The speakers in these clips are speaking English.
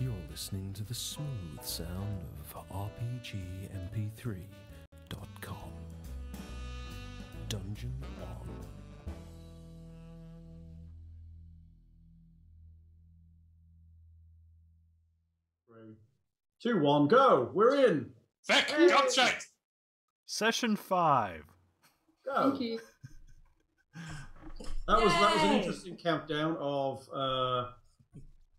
You're listening to the smooth sound of RPGMP3.com. Dungeon On. 3, 2, 1, go! We're in! Vic, jump shite! Session 5. Go! Thank you. That was an interesting countdown of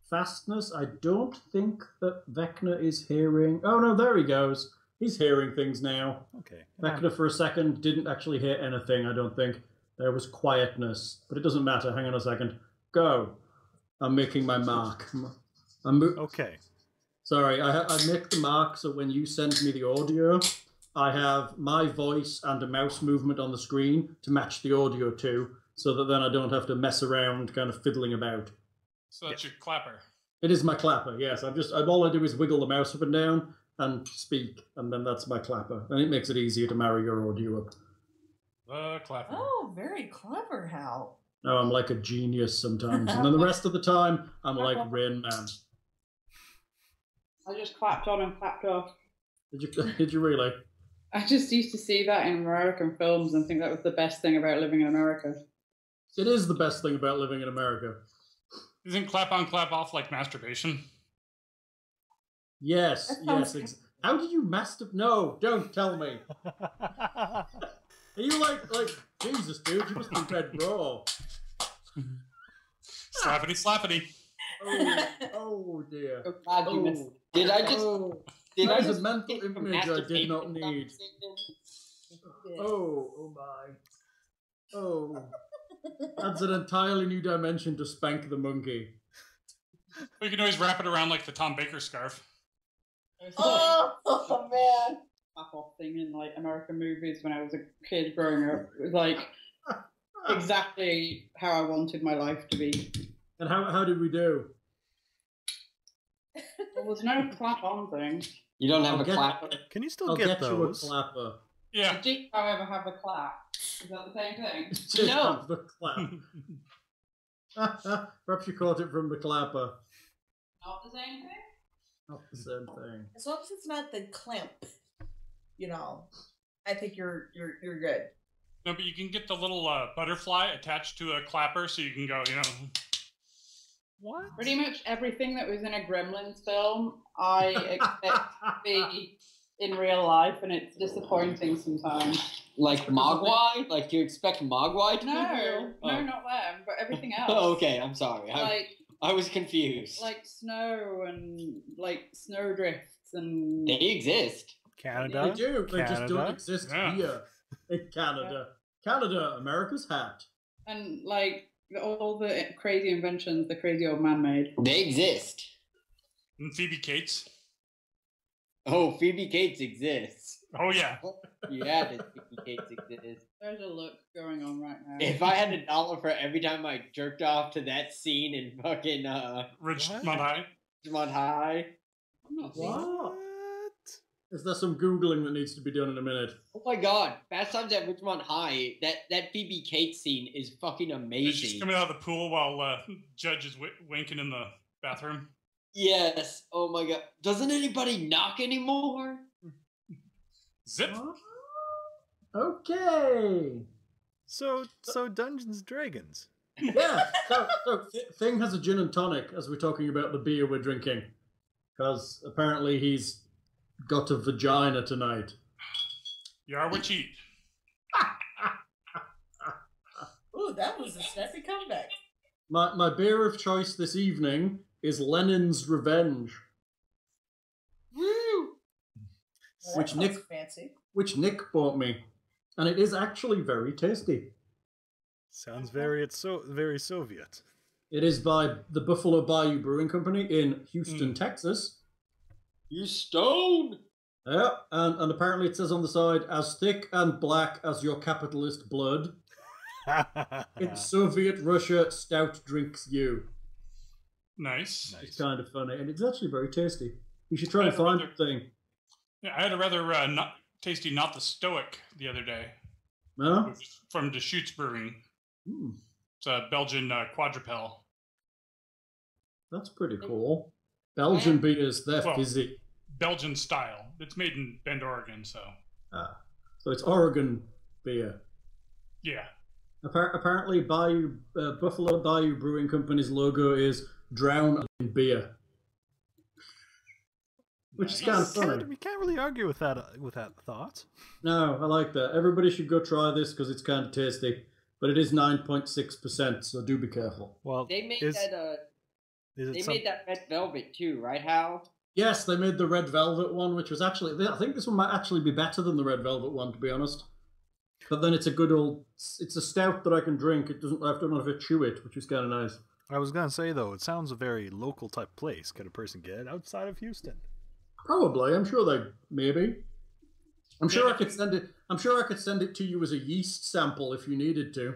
fastness. I don't think that Vecna is hearing... Oh no, there he goes. He's hearing things now. Okay. Vecna for a second didn't actually hear anything, I don't think. There was quietness, but it doesn't matter. Hang on a second. Go. I'm making my mark. Okay. Sorry, I make the mark so when you send me the audio, I have my voice and a mouse movement on the screen to match the audio to, so that then I don't have to mess around kind of fiddling about. So that's your clapper. It is my clapper, yes. All I do is wiggle the mouse up and down and speak, and then that's my clapper. And it makes it easier to marry your audio up. The clapper. Oh, very clever, Hal. No, I'm like a genius sometimes. And then the rest of the time, I'm like Rain Man. I just clapped on and clapped off. Did you really? I just used to see that in American films and think that was the best thing about living in America. It is the best thing about living in America. Isn't clap on, clap off like masturbation? Yes, yes. How did you No, don't tell me. Are you like, Jesus, dude, you must be dead raw. Slappity, slappity. Oh dear. Oh, glad you missed. Did I just... Did That I is a just mental image I did not need. Oh my. Oh. That's an entirely new dimension to spank the monkey. We can always wrap it around like the Tom Baker scarf. Oh man. Clap off thing in like American movies when I was a kid growing up. It was like exactly how I wanted my life to be. And how did we do? There was no clap on thing. You don't have a clapper? Can you still I'll get get those? you a clapper. Yeah. Did you, however, have a clap? Is that the same thing? Just No. have the clap. Perhaps you caught it from the clapper. Not the same thing? Not the same thing. As long as it's not the clamp, I think you're good. No, but you can get the little butterfly attached to a clapper so you can go, What? Pretty much everything that was in a Gremlins film, I expect to be in real life, and it's disappointing sometimes. Like Mogwai? Like you expect Mogwai to be No, real? no, not them, but everything else. Oh, okay, I'm sorry. I was confused. Like snow and like snowdrifts and They exist. Canada? They do. They just Canada? don't exist here in Canada. Canada, America's hat. and like all the crazy inventions the crazy old man made. They exist. And Phoebe Cates. Oh, Phoebe Cates exists. Oh, yeah. Yeah, Phoebe Cates exists. There's a look going on right now. If I had $1 for every time I jerked off to that scene in fucking Ridgemont High. Ridgemont High. I'm not seeing it. What? Is there some Googling that needs to be done in a minute? Oh my god, Fast Times at Ridgemont High, that Phoebe Cates scene is fucking She's amazing. coming out of the pool while Judge is winking in the bathroom. Yes, oh my god. Doesn't anybody knock anymore? Zip. Okay. So Dungeons Dragons. Yeah. So Thing has a gin and tonic as we're talking about the beer we're drinking. Because apparently he's got a vagina tonight. You are what you eat. Ooh, that was a snappy comeback. My beer of choice this evening is Lenin's Revenge. Woo! Well, Which that Nick- sounds fancy. Which Nick bought me. And it is actually very tasty. Sounds very Soviet. It is by the Buffalo Bayou Brewing Company in Houston, Texas. You stone! Yeah, and apparently it says on the side, as thick and black as your capitalist blood. In Soviet Russia, stout drinks you. Nice. It's kind of funny, and it's actually very tasty. You should try and find the thing. Yeah, I had a rather tasty Not the Stoic the other day. No? From Deschutes Brewing. It's a Belgian quadrupel. That's pretty cool. Belgian beers, they're Well, fizzy. Belgian style. It's made in Bend, Oregon, so. So it's Oregon beer. Yeah. Apparently, Buffalo Bayou Brewing Company's logo is drown in beer. Which is kind of funny. We can't really argue with that thought. No, I like that. Everybody should go try this because it's kind of tasty. But it is 9.6%, so do be careful. Well, they made that red velvet too, right, Hal? Yes, they made the red velvet one, which was actually... I think this one might actually be better than the red velvet one, to be honest. But then it's a good old... It's a stout that I can drink. It doesn't have to chew it, which is kind of nice. I was going to say, though, it sounds a very local type place. Could a person get it outside of Houston? Probably. I'm sure they... Maybe. I'm sure I could send it... I'm sure I could send it to you as a yeast sample if you needed to.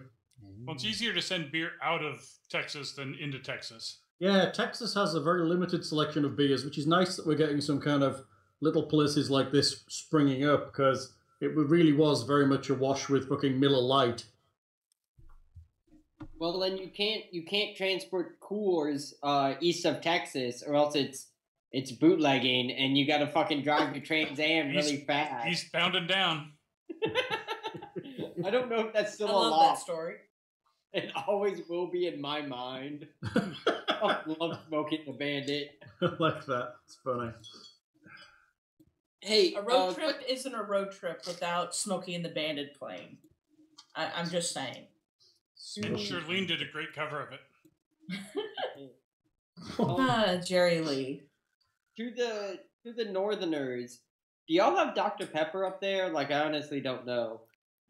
Well, it's easier to send beer out of Texas than into Texas. Yeah, Texas has a very limited selection of beers, which is nice that we're getting some kind of little places like this springing up, because it really was very much awash with fucking Miller Lite. Well, then you can't transport coolers east of Texas, or else it's bootlegging, and you got to fucking drive your Trans Am really fast. Eastbound and down. I don't know if that's still I a love law. that story. It always will be in my mind. I love smoking the bandit. I like that. It's funny. Hey, A road trip isn't a road trip without Smokey and the Bandit playing. I'm just saying. And Shirlene did a great cover of it. Jerry Lee. To the Northerners, do y'all have Dr. Pepper up there? Like, I honestly don't know.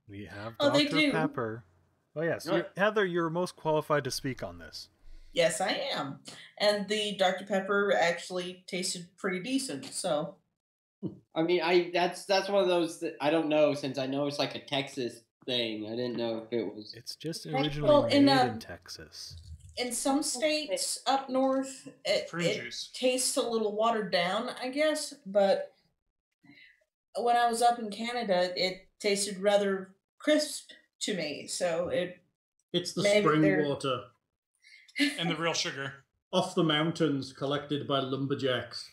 We have they Dr. do. Pepper. Oh, yes. No. Heather, you're most qualified to speak on this. Yes, I am. And the Dr. Pepper actually tasted pretty decent, so. I mean, that's one of those that I don't know, since I know it's like a Texas thing. I didn't know if it was. It's just Well, originally made in Texas. In some states up north, it tastes a little watered down, I guess. But when I was up in Canada, it tasted rather crisp to me. So it's the spring water and the real sugar off the mountains collected by lumberjacks.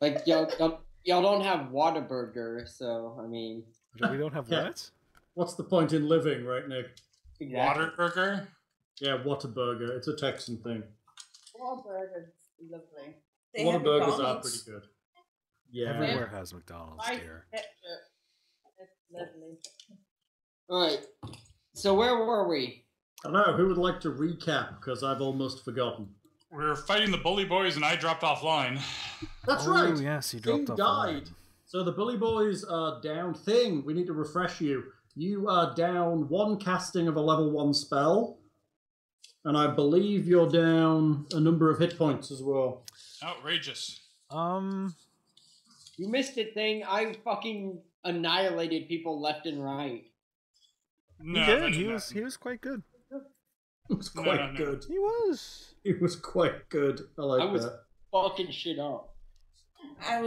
Like y'all don't have Whataburger, so I mean. We don't have what? What's the point in living, right, Nick? Exactly. Whataburger? Yeah, Whataburger. It's a Texan thing. Whataburger's lovely. Whataburgers are pretty good. Yeah. Everywhere has McDonald's here. It's lovely. All right. So where were we? I don't know. Who would like to recap? Because I've almost forgotten. We were fighting the bully boys, and I dropped offline. That's right. Yes, he dropped Thing off. died. So the bully boys are down. Thing, we need to refresh you. You are down one casting of a level 1 spell. And I believe you're down a number of hit points as well. Outrageous. You missed it, Thing. I fucking annihilated people left and right. No, He did. He was quite good. He was quite good. He was. He was quite good. I like that. Fucking shit up. I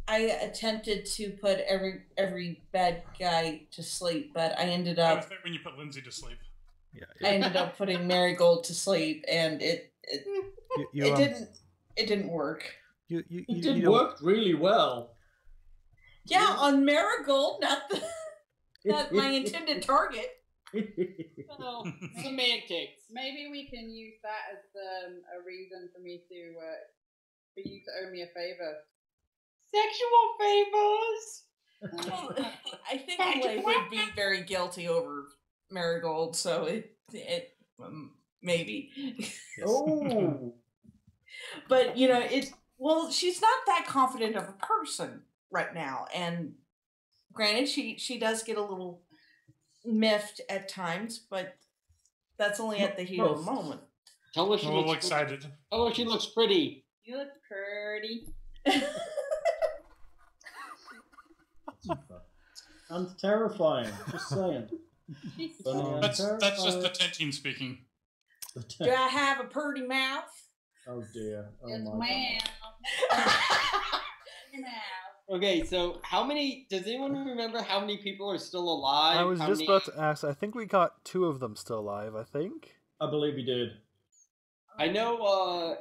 attempted to put every bad guy to sleep, but I ended up when you put Lindsay to sleep. Yeah. I ended up putting Marigold to sleep, and it didn't work. It worked really well. Yeah, on Marigold, not my intended target. Well, semantics. Maybe we can use that as a reason for me to for you to owe me a favor. Sexual favors. I think Heleh would be very guilty over Marigold, so it maybe. Yes. Oh, but she's not that confident of a person right now, and granted, she does get a little miffed at times, but that's only at the heat of the moment. Tell her she looks excited. Tell her she looks pretty. You look pretty. I'm terrifying. Just saying. That's just the tension speaking. Do I have a pretty mouth? Oh dear. Oh Yes, my ma'am. Okay, so how many? Does anyone remember how many people are still alive? I was just about to ask. I think we got 2 of them still alive. I think. I believe he did. I know.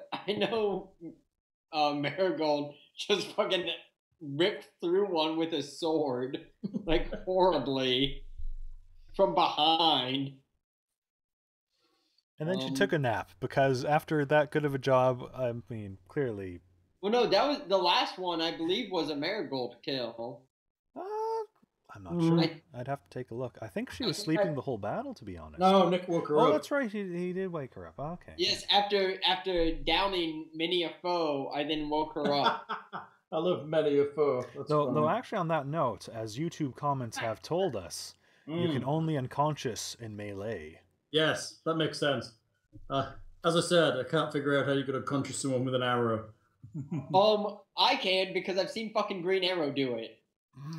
Marigold just fucking ripped through one with a sword, like horribly, from behind. And then she took a nap, because after that good of a job, I mean, clearly... Well, no, that was the last one, I believe, was a Marigold kill. I'm not sure. I'd have to take a look. I think she was sleeping the whole battle, to be honest. No, Nick woke her up. Oh, that's right. He did wake her up. Okay. Yes, after downing many a foe, I then woke her up. I love many a foe. Though actually, on that note, as YouTube comments have told us, you can only unconscious in melee. Yes, that makes sense. As I said, I can't figure out how you could unconscious someone with an arrow. I can, because I've seen fucking Green Arrow do it.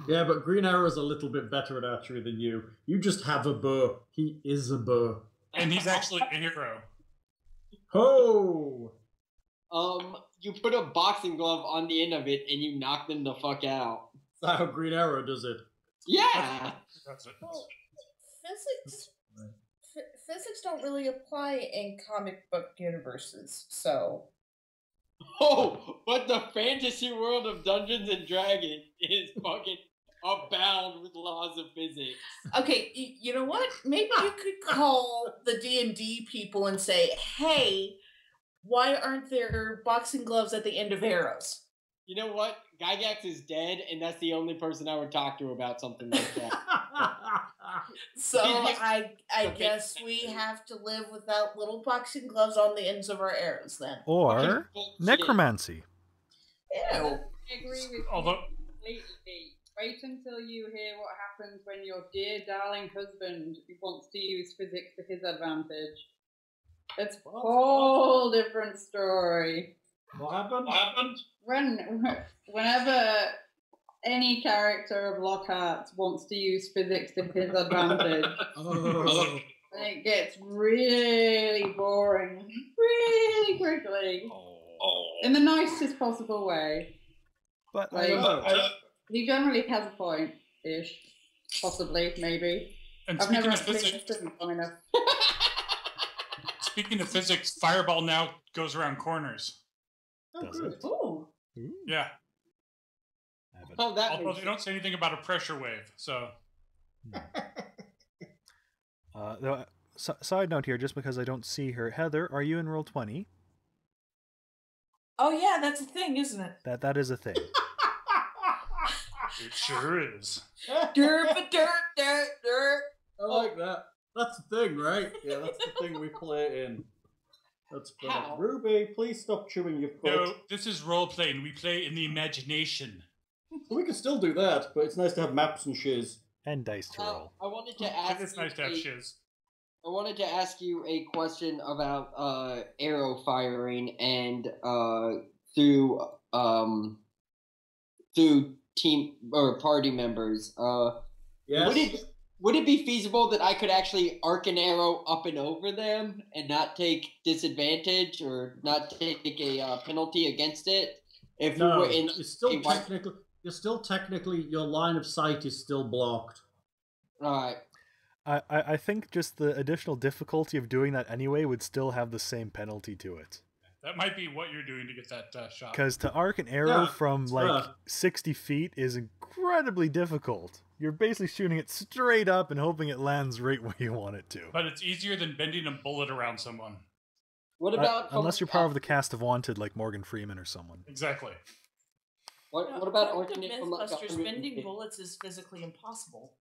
Yeah, but Green Arrow's a little bit better at archery than you. You just have a bow. He is a bow. And he's actually a hero. Ho! You put a boxing glove on the end of it and you knock them the fuck out. That's how Green Arrow does it. Yeah! That's it. Well, physics don't really apply in comic book universes, so... Oh, but the fantasy world of Dungeons and Dragons is fucking abound with laws of physics. Okay, you know what? Maybe you could call the D&D people and say, hey, why aren't there boxing gloves at the end of arrows? You know what? Gygax is dead, and that's the only person I would talk to about something like that. So I guess we have to live without little boxing gloves on the ends of our arrows then. Or necromancy. Ew. I agree with Although- you completely. Wait until you hear what happens when your dear darling husband wants to use physics to his advantage. It's a whole different story. What happened? Whenever any character of Lockhart wants to use physics to his advantage, it gets really boring really quickly. In the nicest possible way. But He generally has a point-ish. Possibly, maybe. And I've never speaking of experienced physics, it long enough. speaking of physics, Fireball now goes around corners. Does it? Ooh. Yeah. Oh, that Although makes they don't say anything about a pressure wave, so... Side note here, just because I don't see her. Heather, are you in roll 20? Oh yeah, that's a thing, isn't it? That is a thing. It sure is. Dirt. I like that. That's the thing, right? Yeah, that's the thing we play in. That's good. How? Ruby, please stop chewing your foot. No, this is role-playing. We play in the imagination. Well, we can still do that, but it's nice to have maps and shiz. And dice to roll. I wanted to ask It's nice to have shiz. I wanted to ask you a question about arrow firing and through team or party members. Yes. Would it be feasible that I could actually arc an arrow up and over them and not take disadvantage or not take a penalty against it? If we were in you're still technically your line of sight is still blocked. Right. I think just the additional difficulty of doing that anyway would still have the same penalty to it. That might be what you're doing to get that shot. Because to arc an arrow from like fair. 60 feet is incredibly difficult. You're basically shooting it straight up and hoping it lands right where you want it to. But it's easier than bending a bullet around someone. What about unless you're part of the cast of Wanted, like Morgan Freeman or someone. Exactly. What about arcing it from like Mythbusters, 100 bending feet? bullets is physically impossible.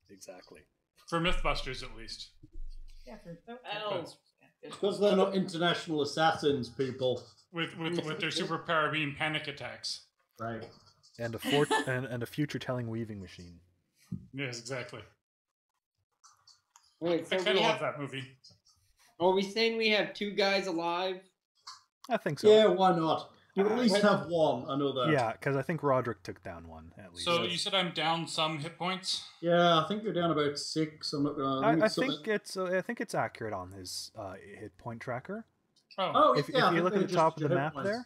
Exactly. For Mythbusters, at least. Yeah, for elves. Because they're not international assassins, people. With their superpower being panic attacks. Right. And and a future-telling weaving machine. Yes, exactly. Wait, so I kind we of love have, that movie. are we saying we have 2 guys alive? I think so. Yeah, why not? You at least have one, I know that. Yeah, because I think Rodrick took down one, at least. So you said I'm down some hit points? Yeah, I think you're down about 6. I'm not gonna. I think it's accurate on his hit point tracker. Oh. If yeah, you look at the top of the map there.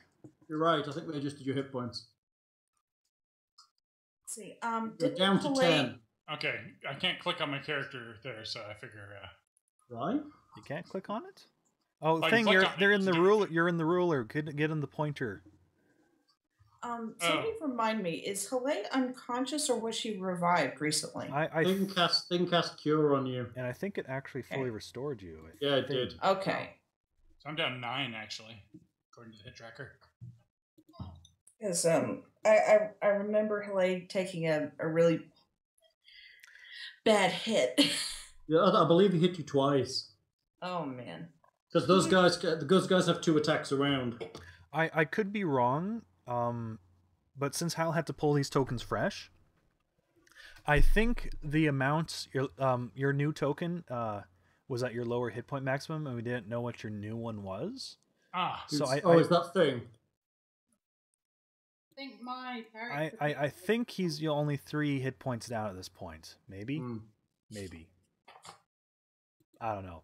You're right. I think they adjusted your hit points. Let's see. You're down to 10. Okay, I can't click on my character there, so I figure... Right? You can't click on it? Oh, I thing, click you're on it, they're in it's the doing ruler. You're in the ruler. Get in the pointer Somebody remind me, is Heleh unconscious or was she revived recently? I Thing cast Cure on you. And I think it actually fully restored you. Yeah, it did. Okay. So I'm down 9, actually, according to the hit tracker. Because I remember Heleh taking a really bad hit. Yeah, I believe he hit you twice. Oh, man. Because those guys have 2 attacks around. I could be wrong, but since Hal had to pull these tokens fresh, I think the amount your new token was at your lower hit point maximum, and we didn't know what your new one was. So is that thing? I think my character. I think he's only 3 hit points down at this point. Maybe, maybe. I don't know.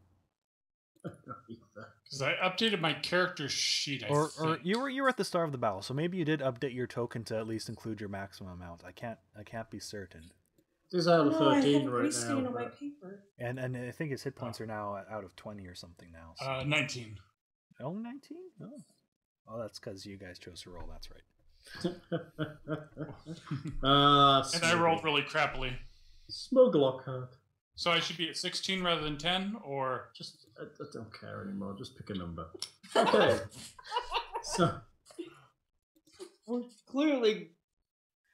Because I updated my character sheet. Or you were at the start of the battle, so maybe you did update your token to at least include your maximum amount. I can't be certain. He's out of 13 right now. On my paper. And I think his hit points are now out of 20 or something now. So. 19. Only 19? Oh, that's because you guys chose to roll. That's right. And I rolled really crappily. Smug Lockhart. So I should be at 16 rather than 10, or just I don't care anymore. Just pick a number. Okay. So we're clearly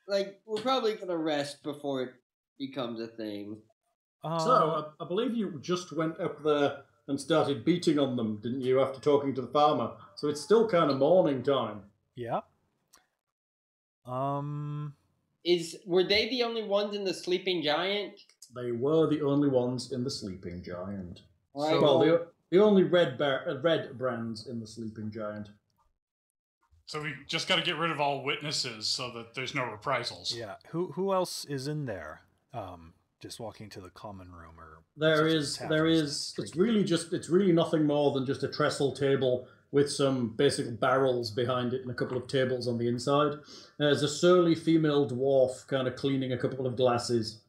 we're probably gonna rest before it becomes a thing. So I believe you just went up there and started beating on them, didn't you? After talking to the farmer, so it's still kind of morning time. Yeah. Were they the only ones in the Sleeping Giant? They were the only ones in the Sleeping Giant. Right. Well, the only red brands in the Sleeping Giant. So we just got to get rid of all witnesses so that there's no reprisals. Yeah. Who else is in there? Just walking to the common room, or there is. It's really nothing more than just a trestle table with some basic barrels behind it and a couple of tables on the inside. There's a surly female dwarf kind of cleaning a couple of glasses.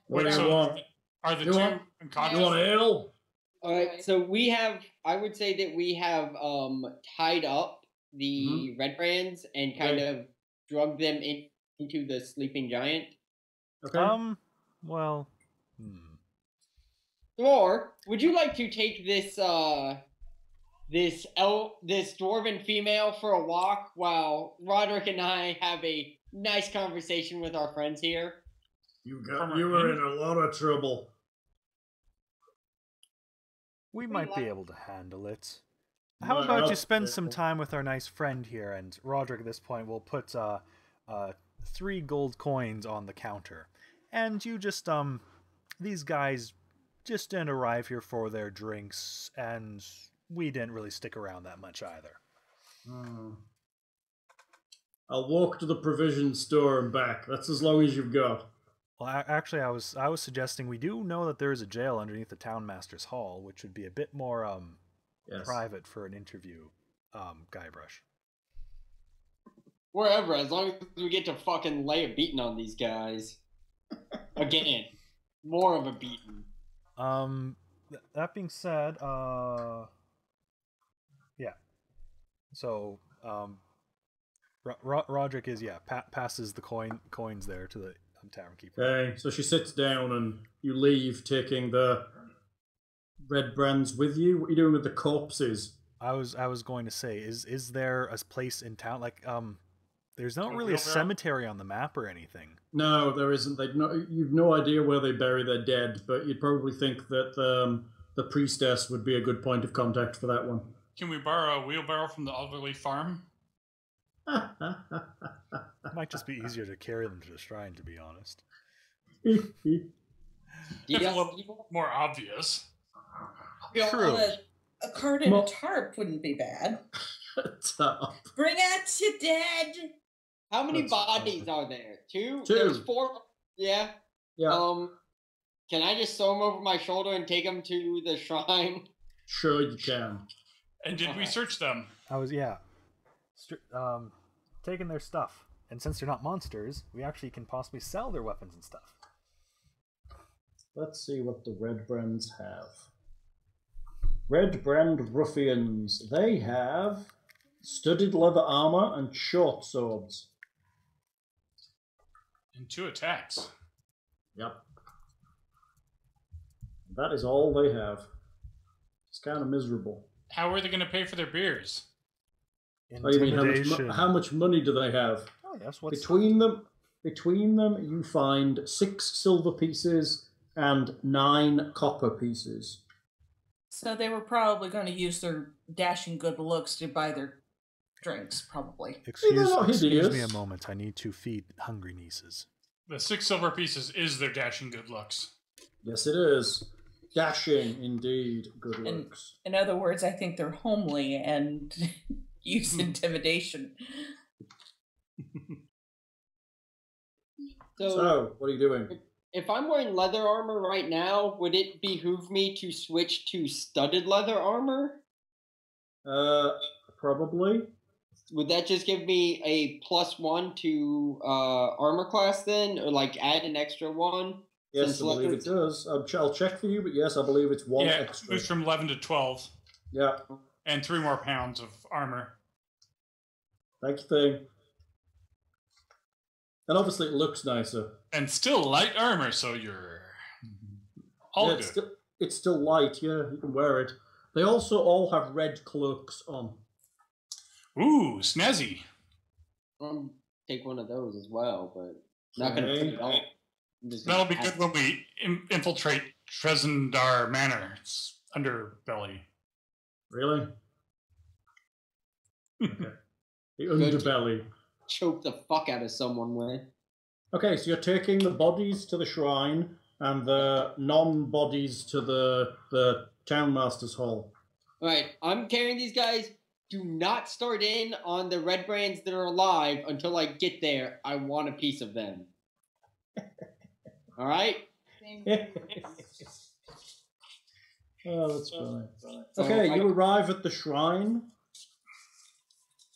What do you want? Are the two unconscious? You want ale? All right, so I would say that we have tied up the red brands and kind of drugged them into the Sleeping Giant. Okay. Well. Thor, would you like to take this this dwarven female for a walk while Rodrick and I have a nice conversation with our friends here? You were in a lot of trouble. We might be able to handle it. How about you spend some time with our nice friend here, and Rodrick at this point will put 3 gold coins on the counter. And you just, these guys just didn't arrive here for their drinks, and we didn't really stick around that much either. I'll walk to the provision store and back. That's as long as you've got. Well, actually, I was suggesting we do know that there is a jail underneath the Townmaster's Hall, which would be a bit more private for an interview, Guybrush. Wherever, as long as we get to fucking lay a beating on these guys. Again, more of a beating. That being said, yeah. So, Rodrick is passes the coins there to the tavern keeper. Okay, so she sits down and you leave, taking the red brands with you. What are you doing with the corpses? I was going to say, is there a place in town there's not really a cemetery on the map or anything. No, there isn't. You've no idea where they bury their dead, but you'd probably think that the priestess would be a good point of contact for that one. Can we borrow a wheelbarrow from the elderly farm? It might just be easier to carry them to the shrine, to be honest. It's a little more obvious. True. A cart and a tarp wouldn't be bad. Bring out your dead. How many bodies are there? 2? 2. There's 4. Yeah. Yeah. Can I just throw them over my shoulder and take them to the shrine? Sure, you can. And did we search them? Taking their stuff. And since they're not monsters, we actually can possibly sell their weapons and stuff. Let's see what the red brands have. Red Brand Ruffians. They have studded leather armor and short swords. And 2 attacks. Yep. That is all they have. It's kind of miserable. How are they going to pay for their beers? Oh, you mean Intimidation. how much money do they have? Oh, yes, what's Between them, you find 6 silver pieces and 9 copper pieces. So they were probably going to use their dashing good looks to buy their drinks, probably. Excuse me a moment. I need to feed hungry nieces. The 6 silver pieces is their dashing good looks. Yes, it is. Dashing, indeed, good looks. In other words, I think they're homely and use intimidation. So, what are you doing? If I'm wearing leather armor right now, would it behoove me to switch to studded leather armor? Probably. Would that just give me a +1 to armor class then? Or like add an extra 1? Yes, I believe it does. I'll check for you, but yes, I believe it's 1 extra. It moves from 11 to 12. Yeah. And 3 more pounds of armor. Thank you, thing. And obviously it looks nicer. And still light armor, so you're all good. It's still light, yeah, you can wear it. They also all have red cloaks on. Ooh, snazzy. Take one of those as well, but not going to put it on. That'll be good when we infiltrate Trezendar Manor. It's underbelly. Really? Okay. The underbelly. Choke the fuck out of someone with. Okay, so you're taking the bodies to the shrine and the non-bodies to the townmaster's hall. Alright, I'm carrying these guys. Do not start in on the red brands that are alive until I get there. I want a piece of them. Alright? Oh, that's funny. Okay, you arrive at the shrine.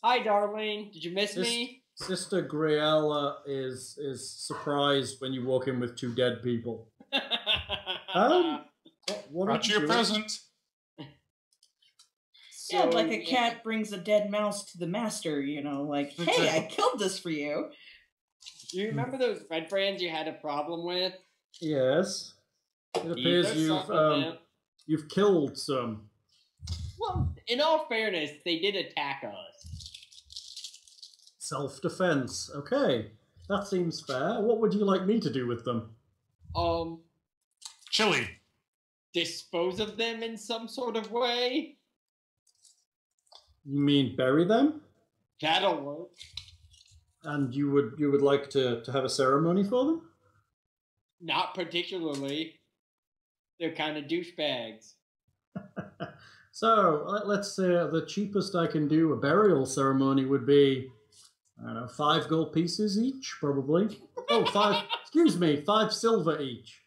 Hi, darling. Did you miss me? Sister Griella is surprised when you walk in with 2 dead people. What brought you a present. Yeah, like a cat brings a dead mouse to the master, you know, like, hey, I killed this for you. Do you remember those red brands you had a problem with? Yes. It appears you've killed some. Well, in all fairness, they did attack us. Self-defense. Okay. That seems fair. What would you like me to do with them? Chili. Dispose of them in some sort of way? You mean bury them? That'll work. And you would like to have a ceremony for them? Not particularly. They're kind of douchebags. So, let's say the cheapest I can do a burial ceremony would be, I don't know, 5 gold pieces each, probably. Oh, 5, excuse me, 5 silver each.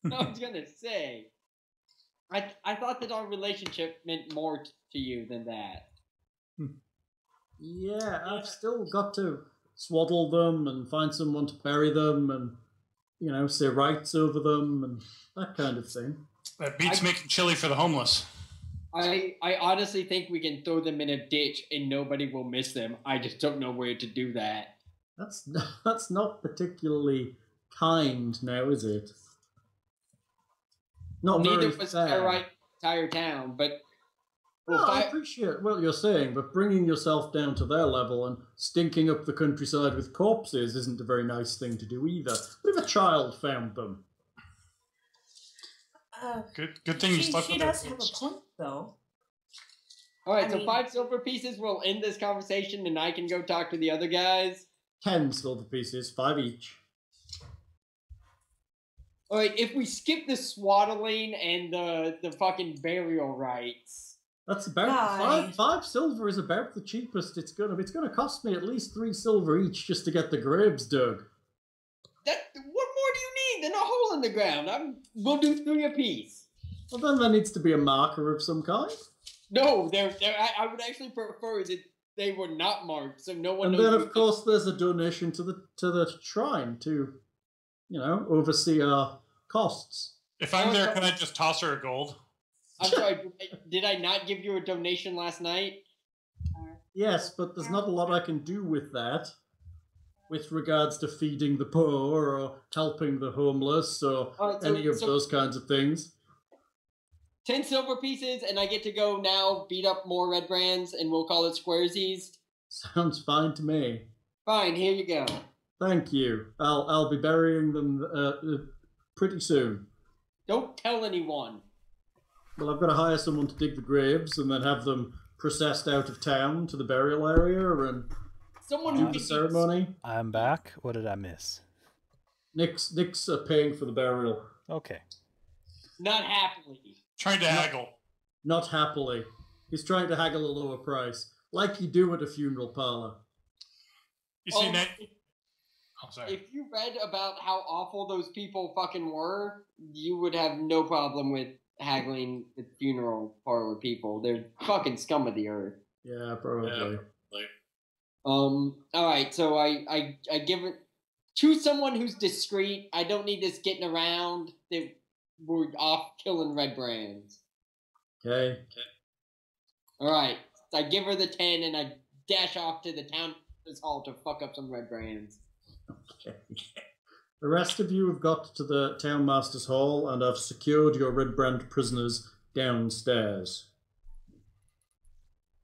I was going to say, I thought that our relationship meant more to you than that. Yeah, I've still got to swaddle them and find someone to bury them and, you know, say rites over them and that kind of thing. That beats making chili for the homeless. I honestly think we can throw them in a ditch and nobody will miss them. I just don't know where to do that. That's not particularly kind now, is it? Not Neither very was fair. entire town, but... Well, I appreciate what you're saying, but bringing yourself down to their level and stinking up the countryside with corpses isn't a very nice thing to do either. What if a child found them? Good thing you stuck with She does have a point, though. Alright, so 5 silver pieces will end this conversation and I can go talk to the other guys. 10 silver pieces, 5 each. Alright, if we skip the swaddling and the fucking burial rites... That's about 5 silver is about the cheapest it's gonna cost me at least 3 silver each just to get the graves dug. What more do you need than a hole in the ground? We'll do 3 apiece. Well, then there needs to be a marker of some kind. No, I would actually prefer that they were not marked, so no one knows. And then, of course, there's a donation to the shrine to, you know, oversee our costs. If I'm there, can I just toss her a gold? I'm sorry, did I not give you a donation last night? Yes, but there's not a lot I can do with that. With regards to feeding the poor or helping the homeless or any of those kinds of things. 10 silver pieces, and I get to go now beat up more red brands, and we'll call it Squaresies. Sounds fine to me. Fine, here you go. Thank you. I'll be burying them pretty soon. Don't tell anyone. Well, I've got to hire someone to dig the graves and then have them processed out of town to the burial area and do the ceremony. I'm back. What did I miss? Nick's paying for the burial. Okay. Not happily. Trying to haggle. Not happily. He's trying to haggle a lower price, like you do at a funeral parlor. You see, Nick? Oh, sorry. If you read about how awful those people fucking were, you would have no problem with haggling with funeral parlor people. They're fucking scum of the earth. Yeah, probably. Alright, so I give it to someone who's discreet. I don't need this getting around that we're off killing red brands. Okay. Alright, I give her the 10 and I dash off to the town hall to fuck up some red brands. Okay. The rest of you have got to the Townmaster's Hall and have secured your red brand prisoners downstairs.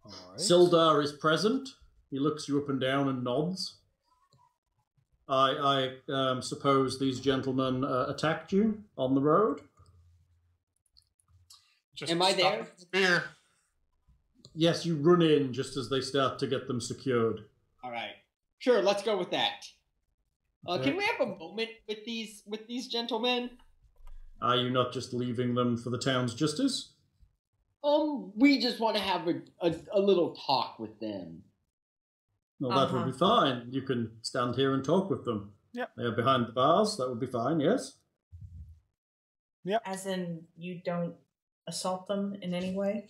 All right. Sildar is present. He looks you up and down and nods. I suppose these gentlemen attacked you on the road? Just Am I there? Beer. Yes, you run in just as they start to get them secured. Alright. Sure, let's go with that. Okay. Can we have a moment with these gentlemen? Are you not just leaving them for the town's justice? We just want to have a little talk with them. Well, that would be fine. You can stand here and talk with them. Yep. They're behind the bars. That would be fine, yes? Yep. As in, you don't assault them in any way?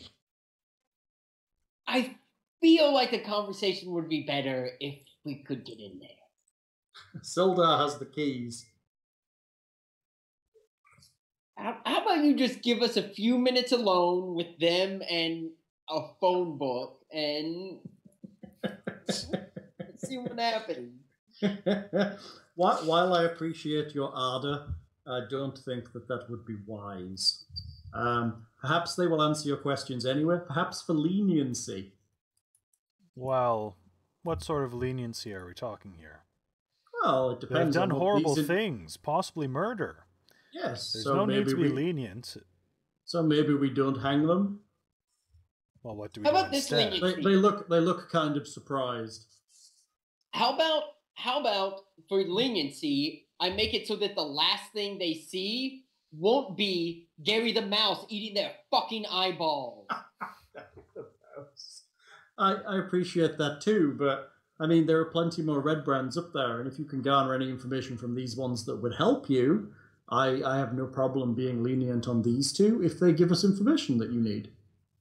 I feel like the conversation would be better if we could get in there. Sildar has the keys. How about you just give us a few minutes alone with them and a phone book and let's see what happens. While I appreciate your ardor, I don't think that would be wise. Perhaps they will answer your questions anyway, perhaps for leniency. Well, what sort of leniency are we talking here? Well, it depends. They've done on horrible things, possibly murder. Yes. There's so no need to be we, lenient. So maybe we don't hang them. Well, what do we How do about this instead? leniency? They look kind of surprised. How about for leniency, I make it so that the last thing they see won't be Gary the Mouse eating their fucking eyeballs. I appreciate that too, but I mean, there are plenty more red brands up there, and if you can garner any information from these ones that would help you, I have no problem being lenient on these two if they give us information that you need.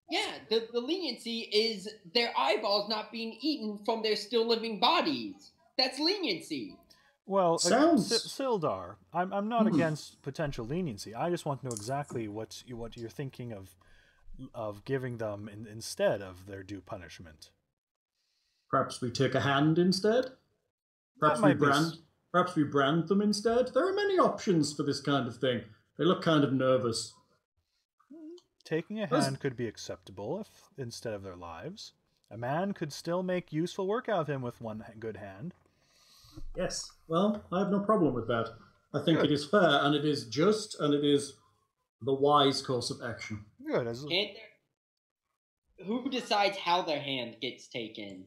Yeah, the leniency is their eyeballs not being eaten from their still living bodies. That's leniency. Well, Sounds- Sildar, I'm not against potential leniency. I just want to know exactly what you're thinking of giving them instead of their due punishment. Perhaps we take a hand instead? Perhaps we brand them instead? There are many options for this kind of thing. They look kind of nervous. Taking a hand could be acceptable if instead of their lives. A man could still make useful work out of him with one good hand. Yes, well, I have no problem with that. I think it is fair, and it is just, and it is the wise course of action. Good. Who decides how their hand gets taken?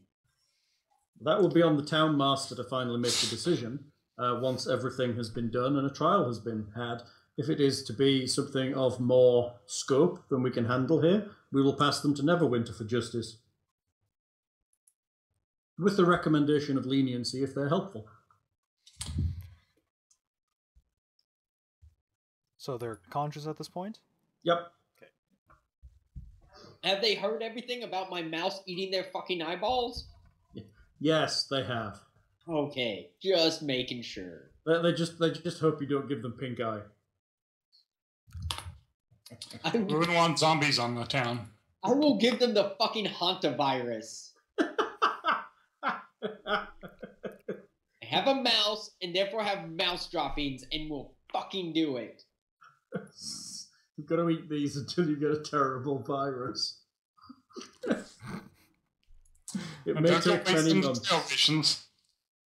That will be on the town master to finally make the decision once everything has been done and a trial has been had. If it is to be something of more scope than we can handle here, we will pass them to Neverwinter for justice. With the recommendation of leniency if they're helpful. So they're conscious at this point? Yep. Okay. Have they heard everything about my mouse eating their fucking eyeballs? Yes, they have. Okay, just making sure. They just hope you don't give them pink eye. We wouldn't want zombies on the town. I will give them the fucking hantavirus. I have a mouse, and therefore have mouse droppings, and will fucking do it. You've got to eat these until you get a terrible virus. It may take many months.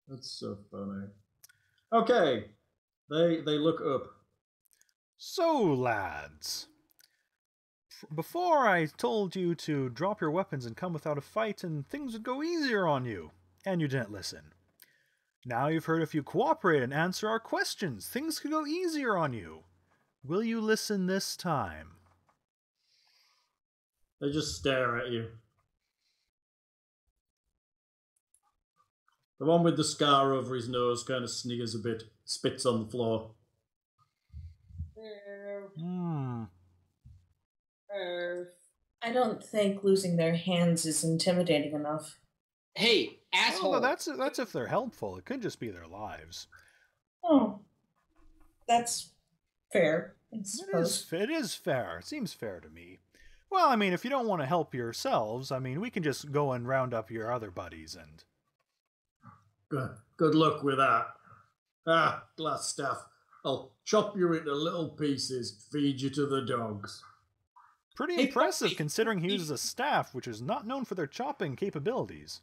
That's so funny. Okay, they look up. So, lads, before I told you to drop your weapons and come without a fight and things would go easier on you, and you didn't listen. Now you've heard if you cooperate and answer our questions, things could go easier on you. Will you listen this time? They just stare at you. The one with the scar over his nose kind of sneers a bit, spits on the floor. I don't think losing their hands is intimidating enough. Hey, asshole! Oh, that's if they're helpful. It could just be their lives. Oh, that's fair. It is fair. It seems fair to me. Well, I mean, if you don't want to help yourselves, I mean, we can just go and round up your other buddies and... Good luck with that. Ah, glass staff. I'll chop you into little pieces, feed you to the dogs. Pretty impressive, considering he uses a staff, which is not known for their chopping capabilities.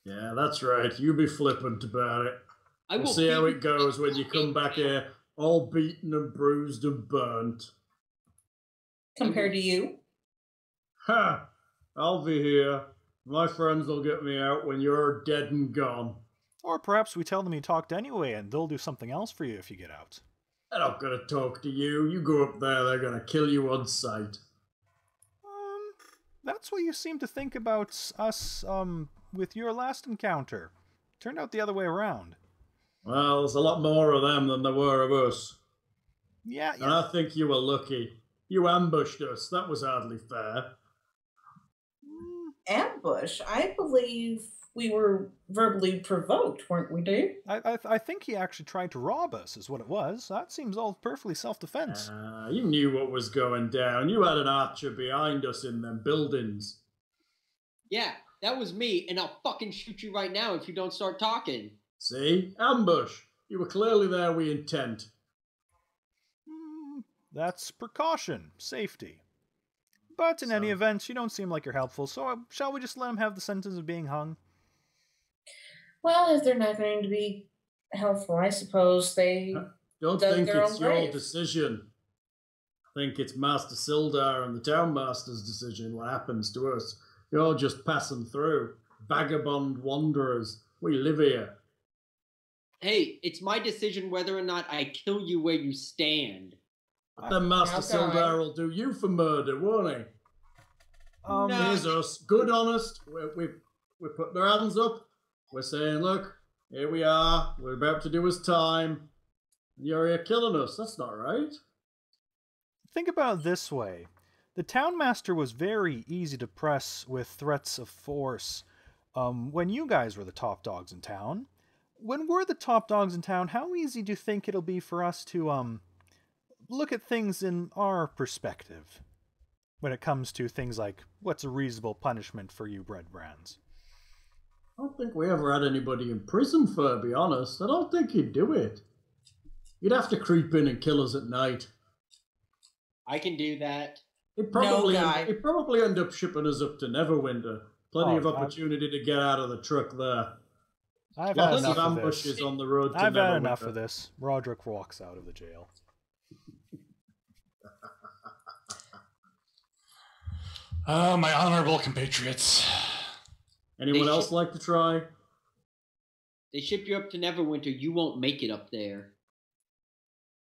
Yeah, that's right. You be flippant about it. We'll see how it goes when you come back here, all beaten and bruised and burnt. Compared to you? Ha! I'll be here. My friends will get me out when you're dead and gone. Or perhaps we tell them you talked anyway, and they'll do something else for you if you get out. They're not going to talk to you. You go up there, they're going to kill you on sight. That's what you seem to think about us, with your last encounter. Turned out the other way around. Well, there's a lot more of them than there were of us. Yeah. And I think you were lucky. You ambushed us. That was hardly fair. Ambush? I believe we were verbally provoked, weren't we, Dave? I think he actually tried to rob us, is what it was. That seems all perfectly self-defense. You knew what was going down. You had an archer behind us in them buildings. Yeah, that was me, and I'll fucking shoot you right now if you don't start talking. See? Ambush. You were clearly there with intent. That's precaution. Safety. But in any event, you don't seem like you're helpful, so shall we just let him have the sentence of being hung? Well, if they're not going to be helpful, I suppose they don't think it's your decision. I think it's Master Sildar and the Townmaster's decision what happens to us. You're just passing through. Vagabond wanderers. We live here. Hey, it's my decision whether or not I kill you where you stand. But then Master Sildar will do you for murder, won't he? Here's us. Good, honest. We're putting our hands up. We're saying, look, here we are. We're about to do his time. You're here killing us. That's not right. Think about it this way. The Townmaster was very easy to press with threats of force when you guys were the top dogs in town. When we're the top dogs in town, how easy do you think it'll be for us to look at things in our perspective when it comes to things like what's a reasonable punishment for you bread brands? I don't think we ever had anybody in prison for, to be honest. I don't think you'd do it. You'd have to creep in and kill us at night. I can do that. He'd probably end up shipping us up to Neverwinter. Plenty of opportunity to get out of the truck there. I've had enough of ambushes on the road to I've Neverwinter. had enough of this. Rodrick walks out of the jail. My honorable compatriots. Anyone else like to try? They ship you up to Neverwinter, you won't make it up there.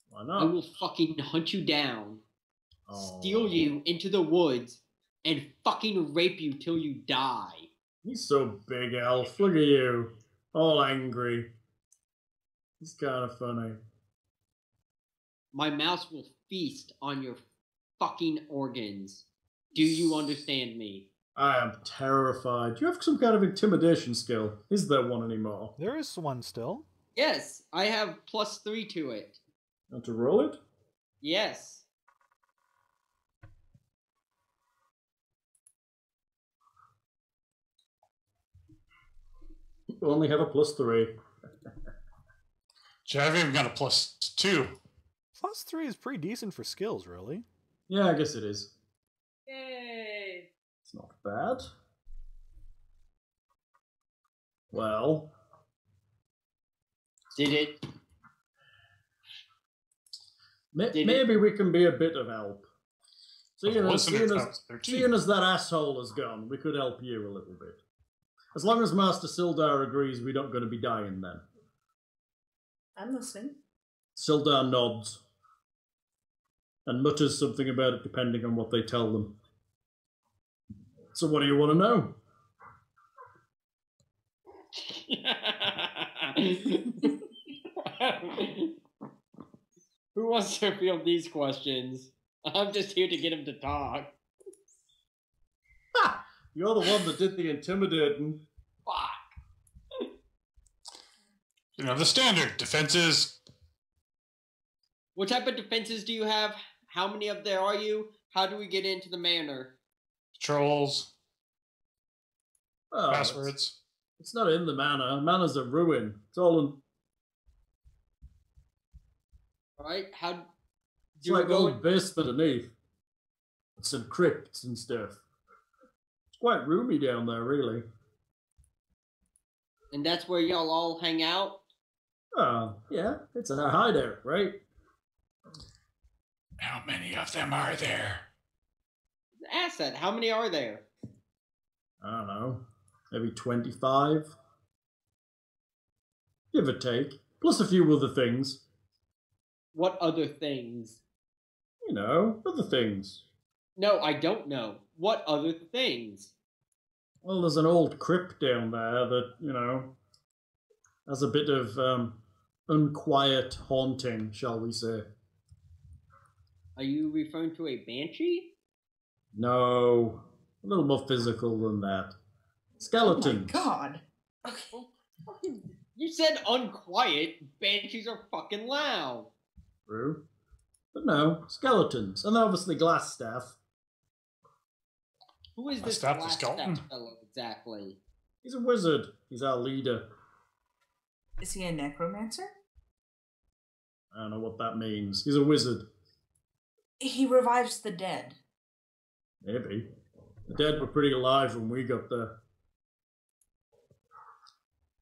Why not? I will fucking hunt you down, steal you into the woods, and fucking rape you till you die. He's so big, Elf. Look at you. All angry. It's kind of funny. My mouse will feast on your fucking organs. Do you understand me? I am terrified. Do you have some kind of intimidation skill? Is there one anymore? There is one still. Yes, I have +3 to it. Want to roll it? Yes. only have a +3. I've even got a +2. +3 is pretty decent for skills, really. Yeah, I guess it is. Yay! It's not bad. Well, Did it? maybe we can be a bit of help. Seeing as that asshole is gone, we could help you a little bit. As long as Master Sildar agrees we're not going to be dying then. I'm listening. Sildar nods and mutters something about it depending on what they tell them. So what do you want to know? Who wants to field these questions? I'm just here to get him to talk. Ha! You're the one that did the intimidating. Fuck. You know, the standard defenses. What type of defenses do you have? How many of there are you? How do we get into the manor? Trolls. Oh, Passwords. It's not in the manor. Manor's a ruin. It's all in... Alright, how It's do like we go old basement underneath. Some crypts and stuff. It's quite roomy down there, really. And that's where y'all all hang out? Oh, yeah. It's a hideout, right? How many of them are there? Ask that. How many are there? I don't know. Maybe 25? Give or take. Plus a few other things. What other things? You know, other things. No, I don't know. What other things? Well, there's an old crypt down there that, you know, has a bit of unquiet haunting, shall we say. Are you referring to a banshee? No, a little more physical than that. Skeletons. Oh my god. Okay. You said unquiet. Banshees are fucking loud. True. But no, skeletons. And obviously glass staff. Who is A this staff to glass skeleton? staff fellow exactly? He's a wizard. He's our leader. Is he a necromancer? I don't know what that means. He's a wizard. He revives the dead. Maybe. The dead were pretty alive when we got there.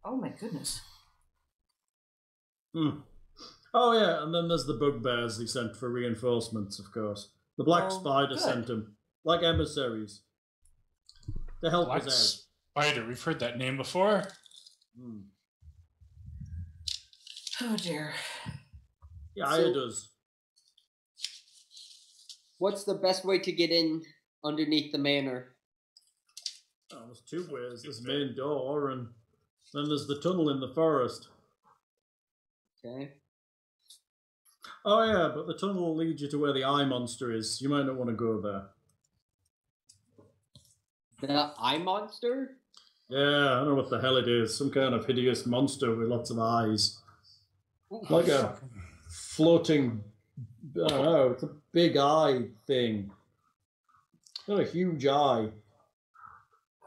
Oh my goodness. Hmm. Oh yeah, and then there's the bugbears he sent for reinforcements, of course. The Black Oh, Spider good. sent him. Like emissaries. To help Black us Spider. We've heard that name before. out. Hmm. Oh dear. Yeah, So- it does. What's the best way to get in underneath the manor? Oh, there's two ways. There's the main door, and then there's the tunnel in the forest. Okay. Oh yeah, but the tunnel will lead you to where the eye monster is. You might not want to go there. The eye monster? Yeah, I don't know what the hell it is. Some kind of hideous monster with lots of eyes. Like a floating... I don't know, it's a big eye thing. Got a huge eye.